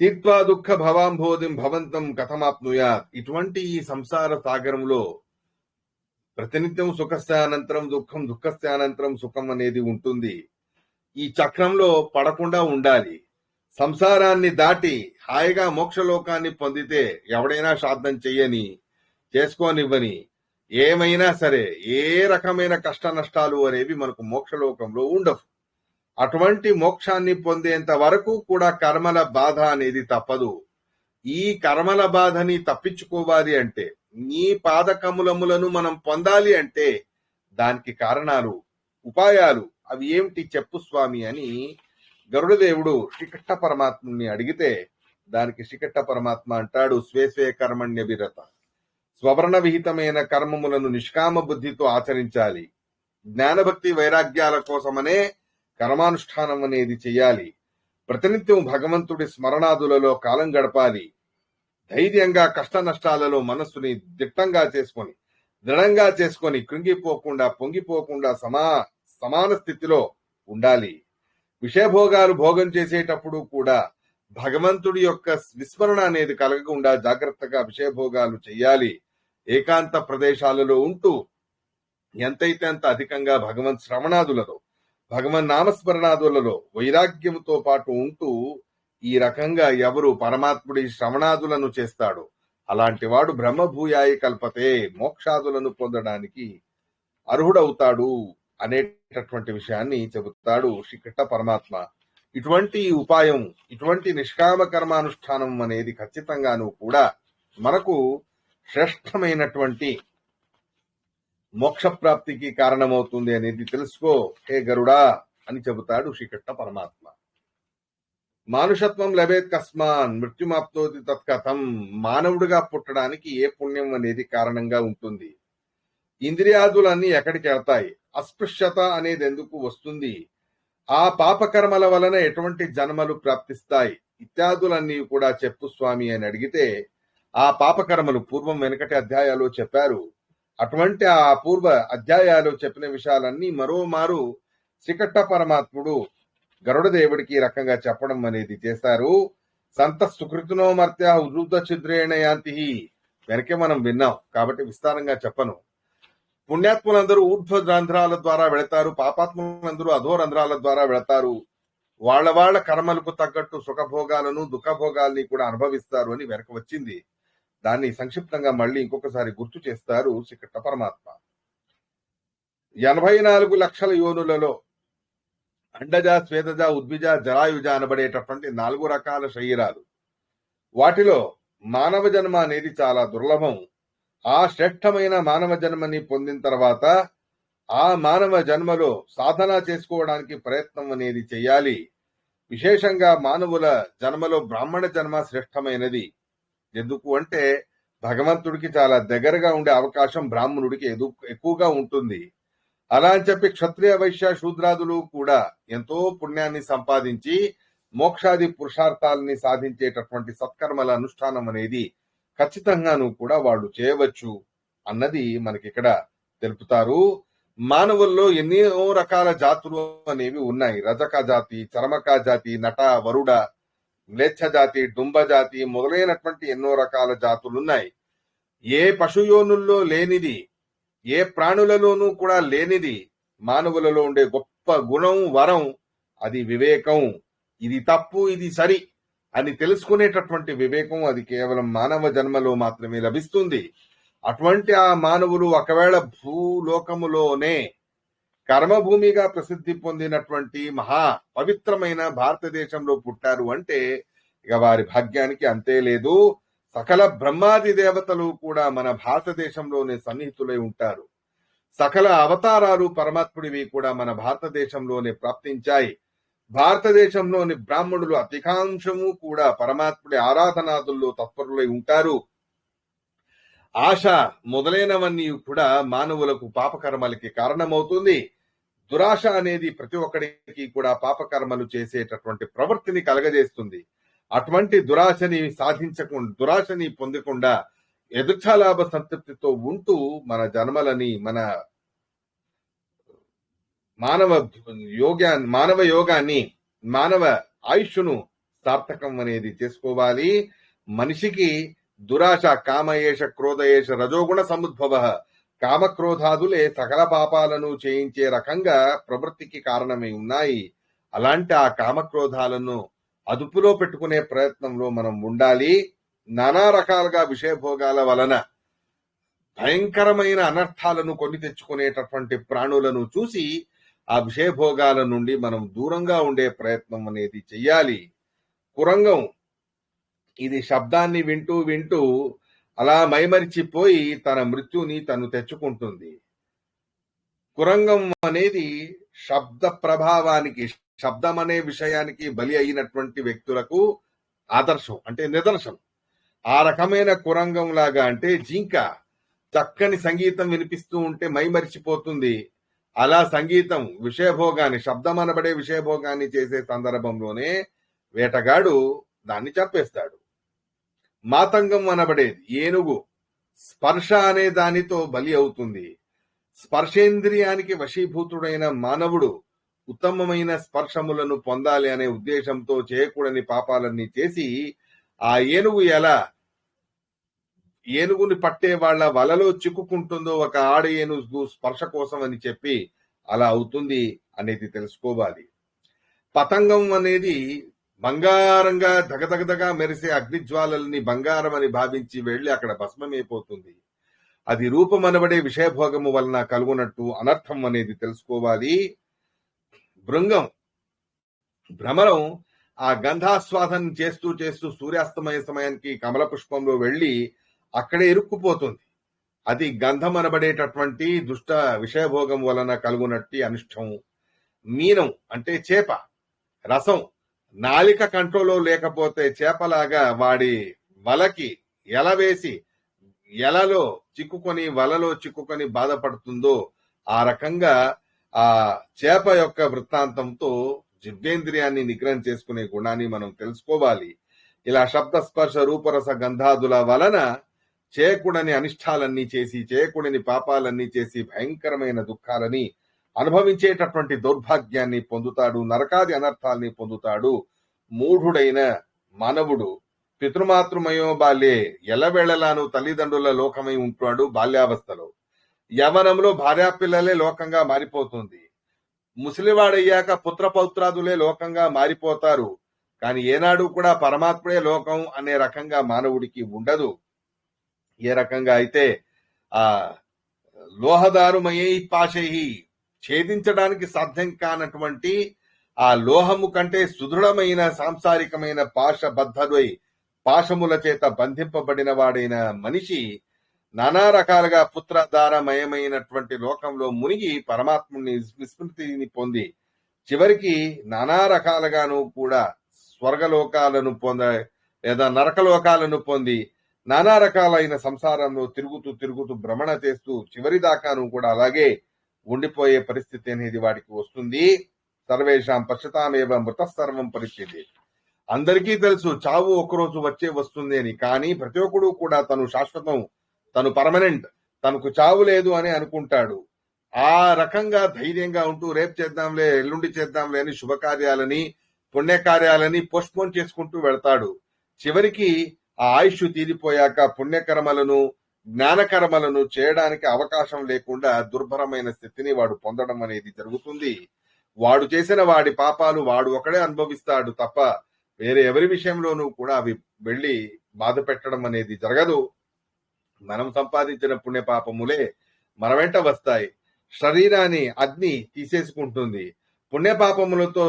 తీర్త్వా దుఃఖ భవాంబోధిం భవంతం కథమాప్నుయాత్. ఇటువంటి ఈ సంసార సాగరంలో ప్రతినిత్యం సుఖస్యానంతరం దుఃఖం, దుఃఖస్యానంతరం సుఖం అనేది ఉంటుంది. ఈ చక్రంలో పడకుండా ఉండాలి. సంసారాన్ని దాటి హాయిగా మోక్షలోకాన్ని పొందితే ఎవడైనా శ్రాద్ధం చెయ్యని, చేసుకోనివ్వని, ఏమైనా సరే ఏ రకమైన కష్ట నష్టాలు అనేవి మనకు మోక్షలోకంలో ఉండవు. అటువంటి మోక్షాన్ని పొందేంత వరకు కూడా కర్మల బాధ అనేది తప్పదు. ఈ కర్మల బాధని తప్పించుకోవాలి అంటే, నీ పాదకములములను మనం పొందాలి అంటే దానికి కారణాలు, ఉపాయాలు అవి ఏమిటి చెప్పు స్వామి అని గరుడదేవుడు శ్రీకృష్ణ పరమాత్మని అడిగితే దానికి శ్రీకృష్ణ పరమాత్మ అంటాడు, స్వే కర్మణ్య విరత. స్వవర్ణ విహితమైన కర్మములను నిష్కామ బుద్ధితో ఆచరించాలి. జ్ఞానభక్తి వైరాగ్యాల కోసమనే కర్మానుష్ఠానం అనేది చెయ్యాలి. ప్రతినిత్యం భగవంతుడి స్మరణాదులలో కాలం గడపాలి. ధైర్యంగా కష్ట నష్టాలలో మనస్సుని దృఢంగా చేసుకొని కృంగిపోకుండా పొంగిపోకుండా సమాన స్థితిలో ఉండాలి. విషయభోగాలు భోగం చేసేటప్పుడు కూడా భగవంతుడి యొక్క విస్మరణ అనేది కలగకుండా జాగ్రత్తగా విషయభోగాలు చెయ్యాలి. ఏకాంత ప్రదేశాలలో ఉంటూ ఎంతైతే అంత అధికంగా భగవంత్ శ్రవణాదులలో, భగవన్ నామస్మరణాదులలో వైరాగ్యముతో పాటు ఉంటూ ఈ రకంగా ఎవరు పరమాత్ముడి శ్రవణాదులను చేస్తాడో అలాంటి వాడు బ్రహ్మభూయాయి కల్పతే, మోక్షాదులను పొందడానికి అర్హుడవుతాడు అనేటటువంటి విషయాన్ని చెబుతాడు శ్రీకృష్ణ పరమాత్మ. ఇటువంటి ఉపాయం, ఇటువంటి నిష్కామ కర్మానుష్ఠానం అనేది ఖచ్చితంగాను కూడా మనకు శ్రేష్టమైనటువంటి మోక్ష ప్రాప్తికి కారణమవుతుంది అనేది తెలుసుకో హే గరుడా అని చెబుతాడు శ్రీకృష్ణ పరమాత్మ. మానుషత్వం లభేత్ కస్మాన్ మృత్యుమాప్తోతి తత్కథం. మానవుడిగా పుట్టడానికి ఏ పుణ్యం అనేది కారణంగా ఉంటుంది? ఇంద్రియాదులన్నీ ఎక్కడికి వెళ్తాయి? అస్పృశ్యత అనేది ఎందుకు వస్తుంది? ఆ పాపకర్మల వలన ఎటువంటి జన్మలు ప్రాప్తిస్తాయి? ఇత్యాదులన్నీ కూడా చెప్పు స్వామి అని అడిగితే, ఆ పాపకర్మలు పూర్వం వెనకటి అధ్యాయాలు చెప్పారు. అటువంటి ఆ పూర్వ అధ్యాయాలు చెప్పిన విషయాలన్నీ మరోమారు శ్రీకృష్ణ పరమాత్ముడు గరుడ దేవుడికి రకంగా చెప్పడం అనేది చేశారు. సంత సుకృతినో మర్త్య ఉదృత ఛిద్రేణ యాంతి వెనకే మనం విన్నాం కాబట్టి విస్తారంగా చెప్పను. పుణ్యాత్ములందరూ ఊర్ధ్వ రంధ్రాల ద్వారా వెళతారు, పాపాత్ములందరూ అధో రంధ్రాల ద్వారా వెళతారు. వాళ్ళ కర్మలకు తగ్గట్టు సుఖభోగాలను దుఃఖభోగాల్ని కూడా అనుభవిస్తారు అని వెనక వచ్చింది. దాన్ని సంక్షిప్తంగా మళ్ళీ ఇంకొకసారి గుర్తు చేస్తారు శ్రీకృష్ణ పరమాత్మ. 84 లక్షల యోనులలో అండజ, స్వేదజ, ఉద్విజ, జరాయుజ అనబడేటటువంటి 4 రకాల శరీరాలు. వాటిలో మానవ జన్మ అనేది చాలా దుర్లభం. ఆ శ్రేష్టమైన మానవ జన్మని పొందిన తర్వాత ఆ మానవ జన్మలో సాధన చేసుకోవడానికి ప్రయత్నం అనేది చెయ్యాలి. విశేషంగా మానవుల జన్మలో బ్రాహ్మణ జన్మ శ్రేష్టమైనది. ఎందుకు అంటే భగవంతుడికి చాలా దగ్గరగా ఉండే అవకాశం బ్రాహ్మణుడికి ఎక్కువగా ఉంటుంది. అలా అని చెప్పి క్షత్రియ, వైశ్య, శూద్రాదులు కూడా ఎంతో పుణ్యాన్ని సంపాదించి మోక్షాది పురుషార్థాలని సాధించేటటువంటి సత్కర్మల అనుష్ఠానం అనేది ఖచ్చితంగాను కూడా వాళ్ళు చేయవచ్చు అన్నది మనకి ఇక్కడ తెలుపుతారు. మానవుల్లో ఎన్నో రకాల జాతులు అనేవి ఉన్నాయి. రజక జాతి, చరమక జాతి, నట, వరుడ, మ్లేచ్ఛ జాతి, డుంబ జాతి మొదలైనటువంటి ఎన్నో రకాల జాతులున్నాయి. ఏ పశుయోనుల్లో లేనిది, ఏ ప్రాణులలోనూ కూడా లేనిది మానవులలో ఉండే గొప్ప గుణం, వరం అది వివేకం. ఇది తప్పు, ఇది సరి అని తెలుసుకునేటటువంటి వివేకం అది కేవలం మానవ జన్మలో మాత్రమే లభిస్తుంది. అటువంటి ఆ మానవులు ఒకవేళ భూలోకములోనే కర్మభూమిగా ప్రసిద్ధి పొందినటువంటి మహా పవిత్రమైన భారతదేశంలో పుట్టారు అంటే ఇక వారి భాగ్యానికి అంతే లేదు. సకల బ్రహ్మాది దేవతలు కూడా మన భారతదేశంలోనే సన్నిహితులై ఉంటారు. సకల అవతారాలు పరమాత్ముడివి కూడా మన భారతదేశంలోనే ప్రాప్తించాయి. భారతదేశంలోని బ్రాహ్మణులు అధికాంశము కూడా పరమాత్ముడి ఆరాధనాదుల్లో తత్పరులై ఉంటారు. ఆశ మొదలైనవన్నీ కూడా మానవులకు పాపకర్మలకి కారణమవుతుంది. దురాశ అనేది ప్రతి ఒక్కడికి కూడా పాపకర్మలు చేసేటటువంటి ప్రవృత్తిని కలగజేస్తుంది. అటువంటి దురాశని పొందకుండా ఎదుర్చాలాభ సంతృప్తితో ఉంటూ మన జన్మలని, మన మానవ యోగాన్ని, మానవ ఆయుష్ను సార్థకం అనేది చేసుకోవాలి. మనిషికి దురాశ, కామయేష, క్రోధయేష, రజోగుణ సముద్భవ, కామక్రోధాదులే సకల పాపాలను చేయించే రకంగా ప్రవృత్తికి కారణమై ఉన్నాయి. అలాంటి ఆ కామక్రోధాలను అదుపులో పెట్టుకునే ప్రయత్నంలో మనం ఉండాలి. నానా రకాలుగా విషయభోగాల వలన భయంకరమైన అనర్థాలను కొని తెచ్చుకునేటటువంటి ప్రాణులను చూసి ఆ విషయభోగాల నుండి మనం దూరంగా ఉండే ప్రయత్నం అనేది చెయ్యాలి. కురంగం ఇది శబ్దాన్ని వింటూ వింటూ అలా మైమరిచిపోయి తన మృత్యుని తను తెచ్చుకుంటుంది. కురంగం అనేది శబ్ద ప్రభావానికి, శబ్దం అనే విషయానికి బలి అయినటువంటి వ్యక్తులకు ఆదర్శం, అంటే నిదర్శనం. ఆ రకమైన కురంగం లాగా, అంటే జింక చక్కని సంగీతం వినిపిస్తూ ఉంటే మైమరిచిపోతుంది. అలా సంగీతం విషయభోగాన్ని, శబ్దం అనబడే విషయభోగాన్ని చేసే సందర్భంలోనే వేటగాడు దాన్ని చంపేస్తాడు. మాతంగం అనబడేది ఏనుగు స్పర్శ అనే దానితో బలి అవుతుంది. స్పర్శేంద్రియానికి వశీభూతుడైన మానవుడు ఉత్తమమైన స్పర్శములను పొందాలి అనే ఉద్దేశంతో చేయకూడని పాపాలన్నీ చేసి ఆ ఏనుగు ఎలా ఏనుగుని పట్టే వాళ్ల వలలో చిక్కుకుంటుందో ఒక ఆడ ఏనుగు స్పర్శ కోసం అని చెప్పి అలా అవుతుంది అనేది తెలుసుకోవాలి. పతంగం అనేది బంగారంగా దగదగదగా మెరిసే అగ్నిజ్వాలల్ని బంగారం అని భావించి వెళ్లి అక్కడ భస్మమైపోతుంది. అది రూపమనబడే విషయభోగము వలన కలుగునట్టు అనర్థం అనేది తెలుసుకోవాలి. భృంగం భ్రమరం ఆ గంధాస్వాదన చేస్తూ చేస్తూ సూర్యాస్తమయ సమయానికి కమల పుష్పంలో వెళ్లి అక్కడే ఇరుక్కుపోతుంది. అది గంధం అనబడేటటువంటి దుష్ట విషయభోగం వలన కలుగునట్టి అనిష్టం. మీనం అంటే చేప, రసం నాలిక కంట్రోల్లో లేకపోతే చేపలాగా వాడి వలకి ఎల వేసి ఎలలో చిక్కుకొని వలలో చిక్కుకొని బాధపడుతుందో ఆ రకంగా ఆ చేప యొక్క వృత్తాంతంతో జివ్వేంద్రియాన్ని నిగ్రహం చేసుకునే గుణాన్ని మనం తెలుసుకోవాలి. ఇలా శబ్ద స్పర్శ రూపరస గంధాదుల వలన చేయకూడని అనిష్టాలన్నీ చేసి చేయకూడని పాపాలన్నీ చేసి భయంకరమైన దుఃఖాలని అనుభవించేటటువంటి దౌర్భాగ్యాన్ని పొందుతాడు, నరకాది అనర్థాలని పొందుతాడు. మూఢుడైన మానవుడు పితృమాతృమయో బాల్యే ఎల్లవేళలాను తల్లిదండ్రుల లోకమై ఉంటాడు. బాల్యావస్థలో యవనంలో భార్యాపిల్లలే లోకంగా మారిపోతుంది. ముసలివాడయ్యాక పుత్ర పౌత్రాదులే లోకంగా మారిపోతారు. కానీ ఏనాడు కూడా పరమాత్ముడే లోకం అనే రకంగా మానవుడికి ఉండదు. ఏ రకంగా అయితే ఆ లోహదారుమయై పాశై ఛేదించడానికి సాధ్యం కానటువంటి ఆ లోహము కంటే సుదృఢమైన సాంసారికమైన పాశబద్ధుడై పాశముల చేత బంధింపబడిన వాడైన మనిషి నానా రకాలుగా పుత్రధారమయమైనటువంటి లోకంలో మునిగి పరమాత్ముని విస్మృతిని పొంది చివరికి నానా రకాలుగాను కూడా స్వర్గలోకాలను లేదా నరకలోకాలను పొంది నానా రకాలైన సంసారంలో తిరుగుతూ భ్రమణ చేస్తూ చివరి దాకాను కూడా అలాగే ఉండిపోయే పరిస్థితి అనేది వాడికి వస్తుంది. సర్వేషాం పశ్యతామేవ మృత సర్వం పరిస్థితి. అందరికీ తెలుసు చావు ఒకరోజు వస్తుంది అని. కానీ ప్రతి ఒక్కడు కూడా తను శాశ్వతం, తను పర్మనెంట్, తనకు చావు లేదు అని అనుకుంటాడు. ఆ రకంగా ధైర్యంగా ఉంటూ రేపు చేద్దాంలే, ఎల్లుండి చేద్దాంలే అని శుభకార్యాలని పుణ్యకార్యాలని పోస్ట్పోన్ చేసుకుంటూ వెళ్తాడు. చివరికి ఆ ఆయుష్ తీరిపోయాక పుణ్యకర్మలను జ్ఞానకర్మలను చేయడానికి అవకాశం లేకుండా దుర్భరమైన స్థితిని వాడు పొందడం అనేది జరుగుతుంది. వాడు చేసిన వాడి పాపాలు వాడు ఒకడే అనుభవిస్తాడు తప్ప వేరే ఎవరి విషయంలోనూ కూడా అవి వెళ్లి బాధ పెట్టడం అనేది జరగదు. మనం సంపాదించిన పుణ్యపాపములే మన వెంట వస్తాయి. శరీరాన్ని అగ్ని తీసేసుకుంటుంది. పుణ్యపాపములతో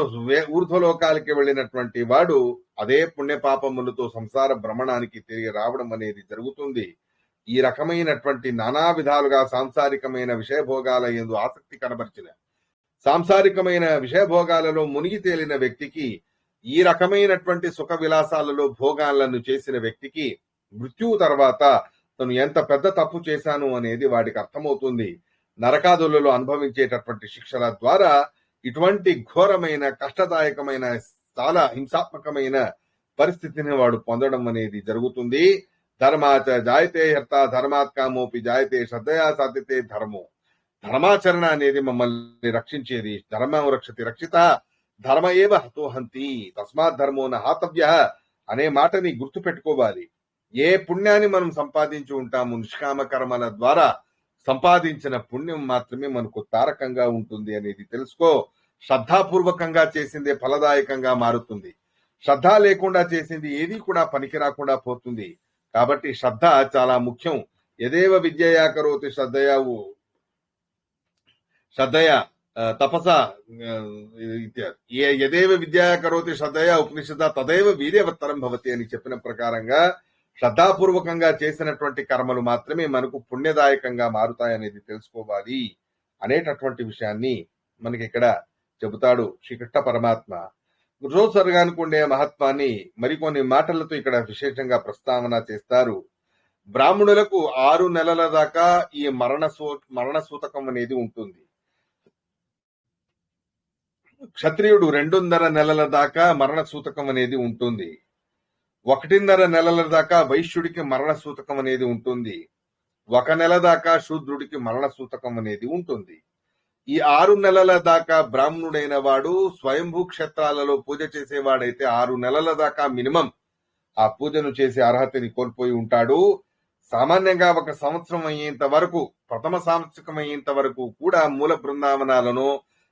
ఊర్ధ్వలోకాలకి వెళ్ళినటువంటి వాడు అదే పుణ్యపాపములతో సంసార భ్రమణానికి తిరిగి రావడం అనేది జరుగుతుంది. ఈ రకమైనటువంటి నానా విధాలుగా సాంసారికమైన విషయభోగాల యందు ఆసక్తి కనబరిచిన సాంసారికమైన విషయభోగాలలో మునిగి తేలిన వ్యక్తికి, ఈ రకమైనటువంటి సుఖ విలాసాలలో భోగాలను చేసిన వ్యక్తికి మృత్యువు తర్వాత తను ఎంత పెద్ద తప్పు చేశాను అనేది వాడికి అర్థమవుతుంది. నరకాదులలో అనుభవించేటటువంటి శిక్షల ద్వారా ఇటువంటి ఘోరమైన కష్టదాయకమైన చాలా హింసాత్మకమైన పరిస్థితిని వాడు పొందడం అనేది జరుగుతుంది. ధర్మాచ జాయతే హర్త ధర్మాత్ కామోపి జాయతే శ్రద్ధయా సాధ్యతే ధర్మో. ధర్మాచరణ అనేది మమ్మల్ని రక్షించేది. ధర్మం రక్షతి రక్షిత ధర్మ ఏవ హతోహంతి తస్మాత్ ధర్మో న హాతవ్య అనే మాటని గుర్తు పెట్టుకోవాలి. ఏ పుణ్యాన్ని మనం సంపాదించి ఉంటాము, నిష్కామ కర్మల ద్వారా సంపాదించిన పుణ్యం మాత్రమే మనకు తారకంగా ఉంటుంది అనేది తెలుసుకో. శ్రద్ధాపూర్వకంగా చేసిందే ఫలదాయకంగా మారుతుంది. శ్రద్ధ లేకుండా చేసింది ఏది కూడా పనికి రాకుండా పోతుంది. కాబట్టి శ్రద్ధ చాలా ముఖ్యం. యదేవ విద్యయా కరోతి శ్రద్ధయా తపస యదేవ విద్యయా కరోతి శ్రద్ధయా ఉపనిషద తదేవ వీర్యవత్తరం భవతి అని చెప్పిన ప్రకారంగా శ్రద్ధాపూర్వకంగా చేసినటువంటి కర్మలు మాత్రమే మనకు పుణ్యదాయకంగా మారుతాయనేది తెలుసుకోవాలి అనేటటువంటి విషయాన్ని మనకి ఇక్కడ చెబుతాడు శ్రీకృష్ణ పరమాత్మ. రోజుసర్గానికి ఉండే మహత్వాన్ని మరికొన్ని మాటలతో ఇక్కడ విశేషంగా ప్రస్తావన చేస్తారు. బ్రాహ్మణులకు 6 నెలల దాకా ఈ మరణ సూతకం అనేది ఉంటుంది. క్షత్రియుడు 2.5 నెలల దాకా మరణ సూతకం అనేది ఉంటుంది. 1.5 నెలల దాకా వైశ్యుడికి మరణ సూతకం అనేది ఉంటుంది. 1 నెల దాకా శూద్రుడికి మరణ సూతకం అనేది ఉంటుంది. ఈ 6 నెలల దాకా బ్రాహ్మణుడైన వాడు స్వయంభూ క్షేత్రాలలో పూజ చేసేవాడైతే 6 నెలల దాకా మినిమం ఆ పూజను చేసే అర్హతని కోల్పోయి ఉంటాడు. సామాన్యంగా 1 సంవత్సరం అయ్యేంత వరకు, ప్రథమ సాంవత్సరికం అయ్యేంత వరకు కూడా మూల బృందావనాలను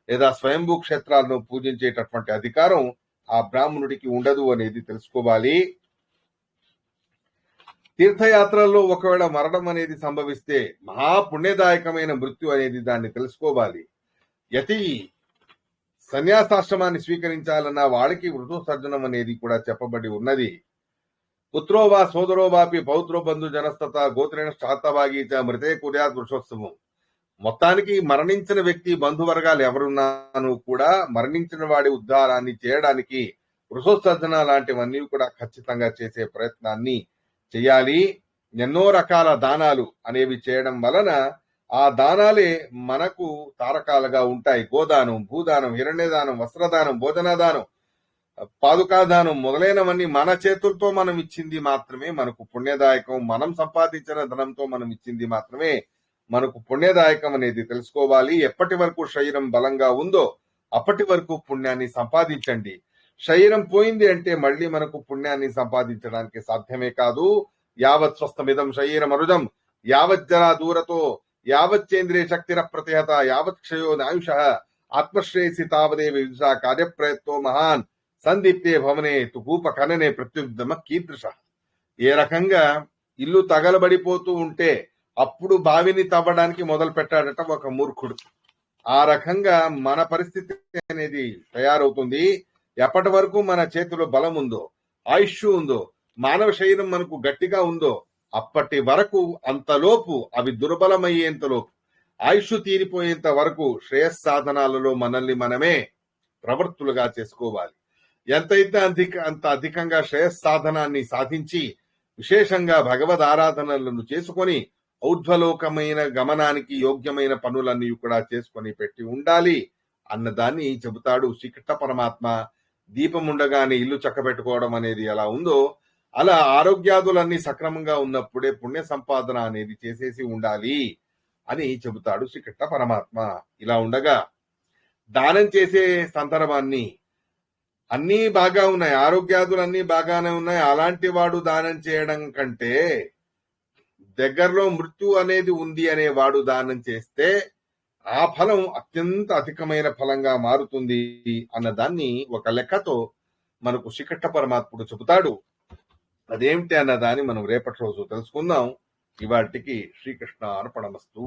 లేదా స్వయంభూ క్షేత్రాలను పూజించేటటువంటి అధికారం ఆ బ్రాహ్మణుడికి ఉండదు అనేది తెలుసుకోవాలి. తీర్థయాత్రల్లో ఒకవేళ మరణం అనేది సంభవిస్తే మహాపుణ్యదాయకమైన మృత్యు అనేది దాన్ని తెలుసుకోవాలి. యతి సన్యాసాశ్రమాన్ని స్వీకరించాలన్న వాడికి వృతోసర్జనం అనేది కూడా చెప్పబడి ఉన్నది. పుత్రోవా సోదరోవాపి పౌత్రో బంధు జనస్తత గోత్రేణ శాతభాగీచ మృతే కుర్యాత్ వృషోత్సవం. మొత్తానికి మరణించిన వ్యక్తి బంధువర్గాలు ఎవరున్నాను కూడా మరణించిన వాడి ఉద్ధారాన్ని చేయడానికి వృషోత్సర్జన లాంటివన్నీ కూడా ఖచ్చితంగా చేసే ప్రయత్నాన్ని చేయాలి. ఎన్నో రకాల దానాలు అనేవి చేయడం వలన ఆ దానాలే మనకు తారకాలుగా ఉంటాయి. గోదానం, భూదానం, హిరణ్యదానం, వస్త్రదానం, భోజనదానం, పాదుకాదానం మొదలైనవన్నీ మన చేతులతో మనం ఇచ్చింది మాత్రమే మనకు పుణ్యదాయకం. మనం సంపాదించిన ధనంతో మనం ఇచ్చింది మాత్రమే మనకు పుణ్యదాయకం అనేది తెలుసుకోవాలి. ఎప్పటి వరకు శరీరం బలంగా ఉందో అప్పటి వరకు పుణ్యాన్ని సంపాదించండి. శరీరం పోయింది అంటే మళ్ళీ మనకు పుణ్యాన్ని సంపాదించడానికి సాధ్యమే కాదు. యావత్ స్వస్థమిదం శరీరం అరుదం యావత్ జరా దూరతో యావచ్చేంద్రియ శక్తిర ప్రతిహత యావత్ క్షయో నాయుష ఆత్మశ్రేయసి తావదేవ విదుషా కార్యప్రయత్తో మహాన్ సందీప్తే భవనే తుకూప కననే ప్రత్యుద్దమ కీదృశ. ఏ రకంగా ఇల్లు తగలబడిపోతూ ఉంటే అప్పుడు బావిని తవ్వడానికి మొదలు పెట్టాడట ఒక మూర్ఖుడు. ఆ రకంగా మన పరిస్థితి అనేది తయారవుతుంది. ఎప్పటి వరకు మన చేతిలో బలం ఉందో, ఆయుష్ ఉందో, మానవ శరీరం మనకు గట్టిగా ఉందో అప్పటి వరకు, అంతలోపు అవి దుర్బలమయ్యేంతలోపు, ఆయుష్ తీరిపోయేంత వరకు శ్రేయస్సాధనాలలో మనల్ని మనమే ప్రవర్తులుగా చేసుకోవాలి. ఎంతైతే అంత అధికంగా శ్రేయస్సాధనాన్ని సాధించి విశేషంగా భగవద్ ఆరాధనలను చేసుకొని ఔధ్వలోకమైన గమనానికి యోగ్యమైన పనులన్నీ కూడా చేసుకొని పెట్టి ఉండాలి అన్నదాన్ని చెబుతాడు శ్రీకృష్ణ పరమాత్మ. దీపం ఉండగానే ఇల్లు చక్కబెట్టుకోవడం అనేది ఎలా ఉందో అలా ఆరోగ్యాదులన్నీ సక్రమంగా ఉన్నప్పుడే పుణ్య సంపాదన అనేది చేసేసి ఉండాలి అని చెబుతాడు శ్రీకృష్ణ పరమాత్మ. ఇలా ఉండగా దానం చేసే సందర్భాన్ని అన్నీ బాగా ఉన్నాయి, ఆరోగ్యాదులన్నీ బాగానే ఉన్నాయి, అలాంటి వాడు దానం చేయడం కంటే దగ్గరలో మృత్యు అనేది ఉంది అనే వాడు దానం చేస్తే ఆ ఫలం అత్యంత అధికమైన ఫలంగా మారుతుంది అన్నదాన్ని ఒక లెక్కతో మనకు శ్రీకృష్ణ పరమాత్ముడు చెబుతాడు. అదేమిటి అన్నదాన్ని మనం రేపటి రోజు తెలుసుకుందాం. ఇవాటికి శ్రీకృష్ణ అర్పణమస్తు.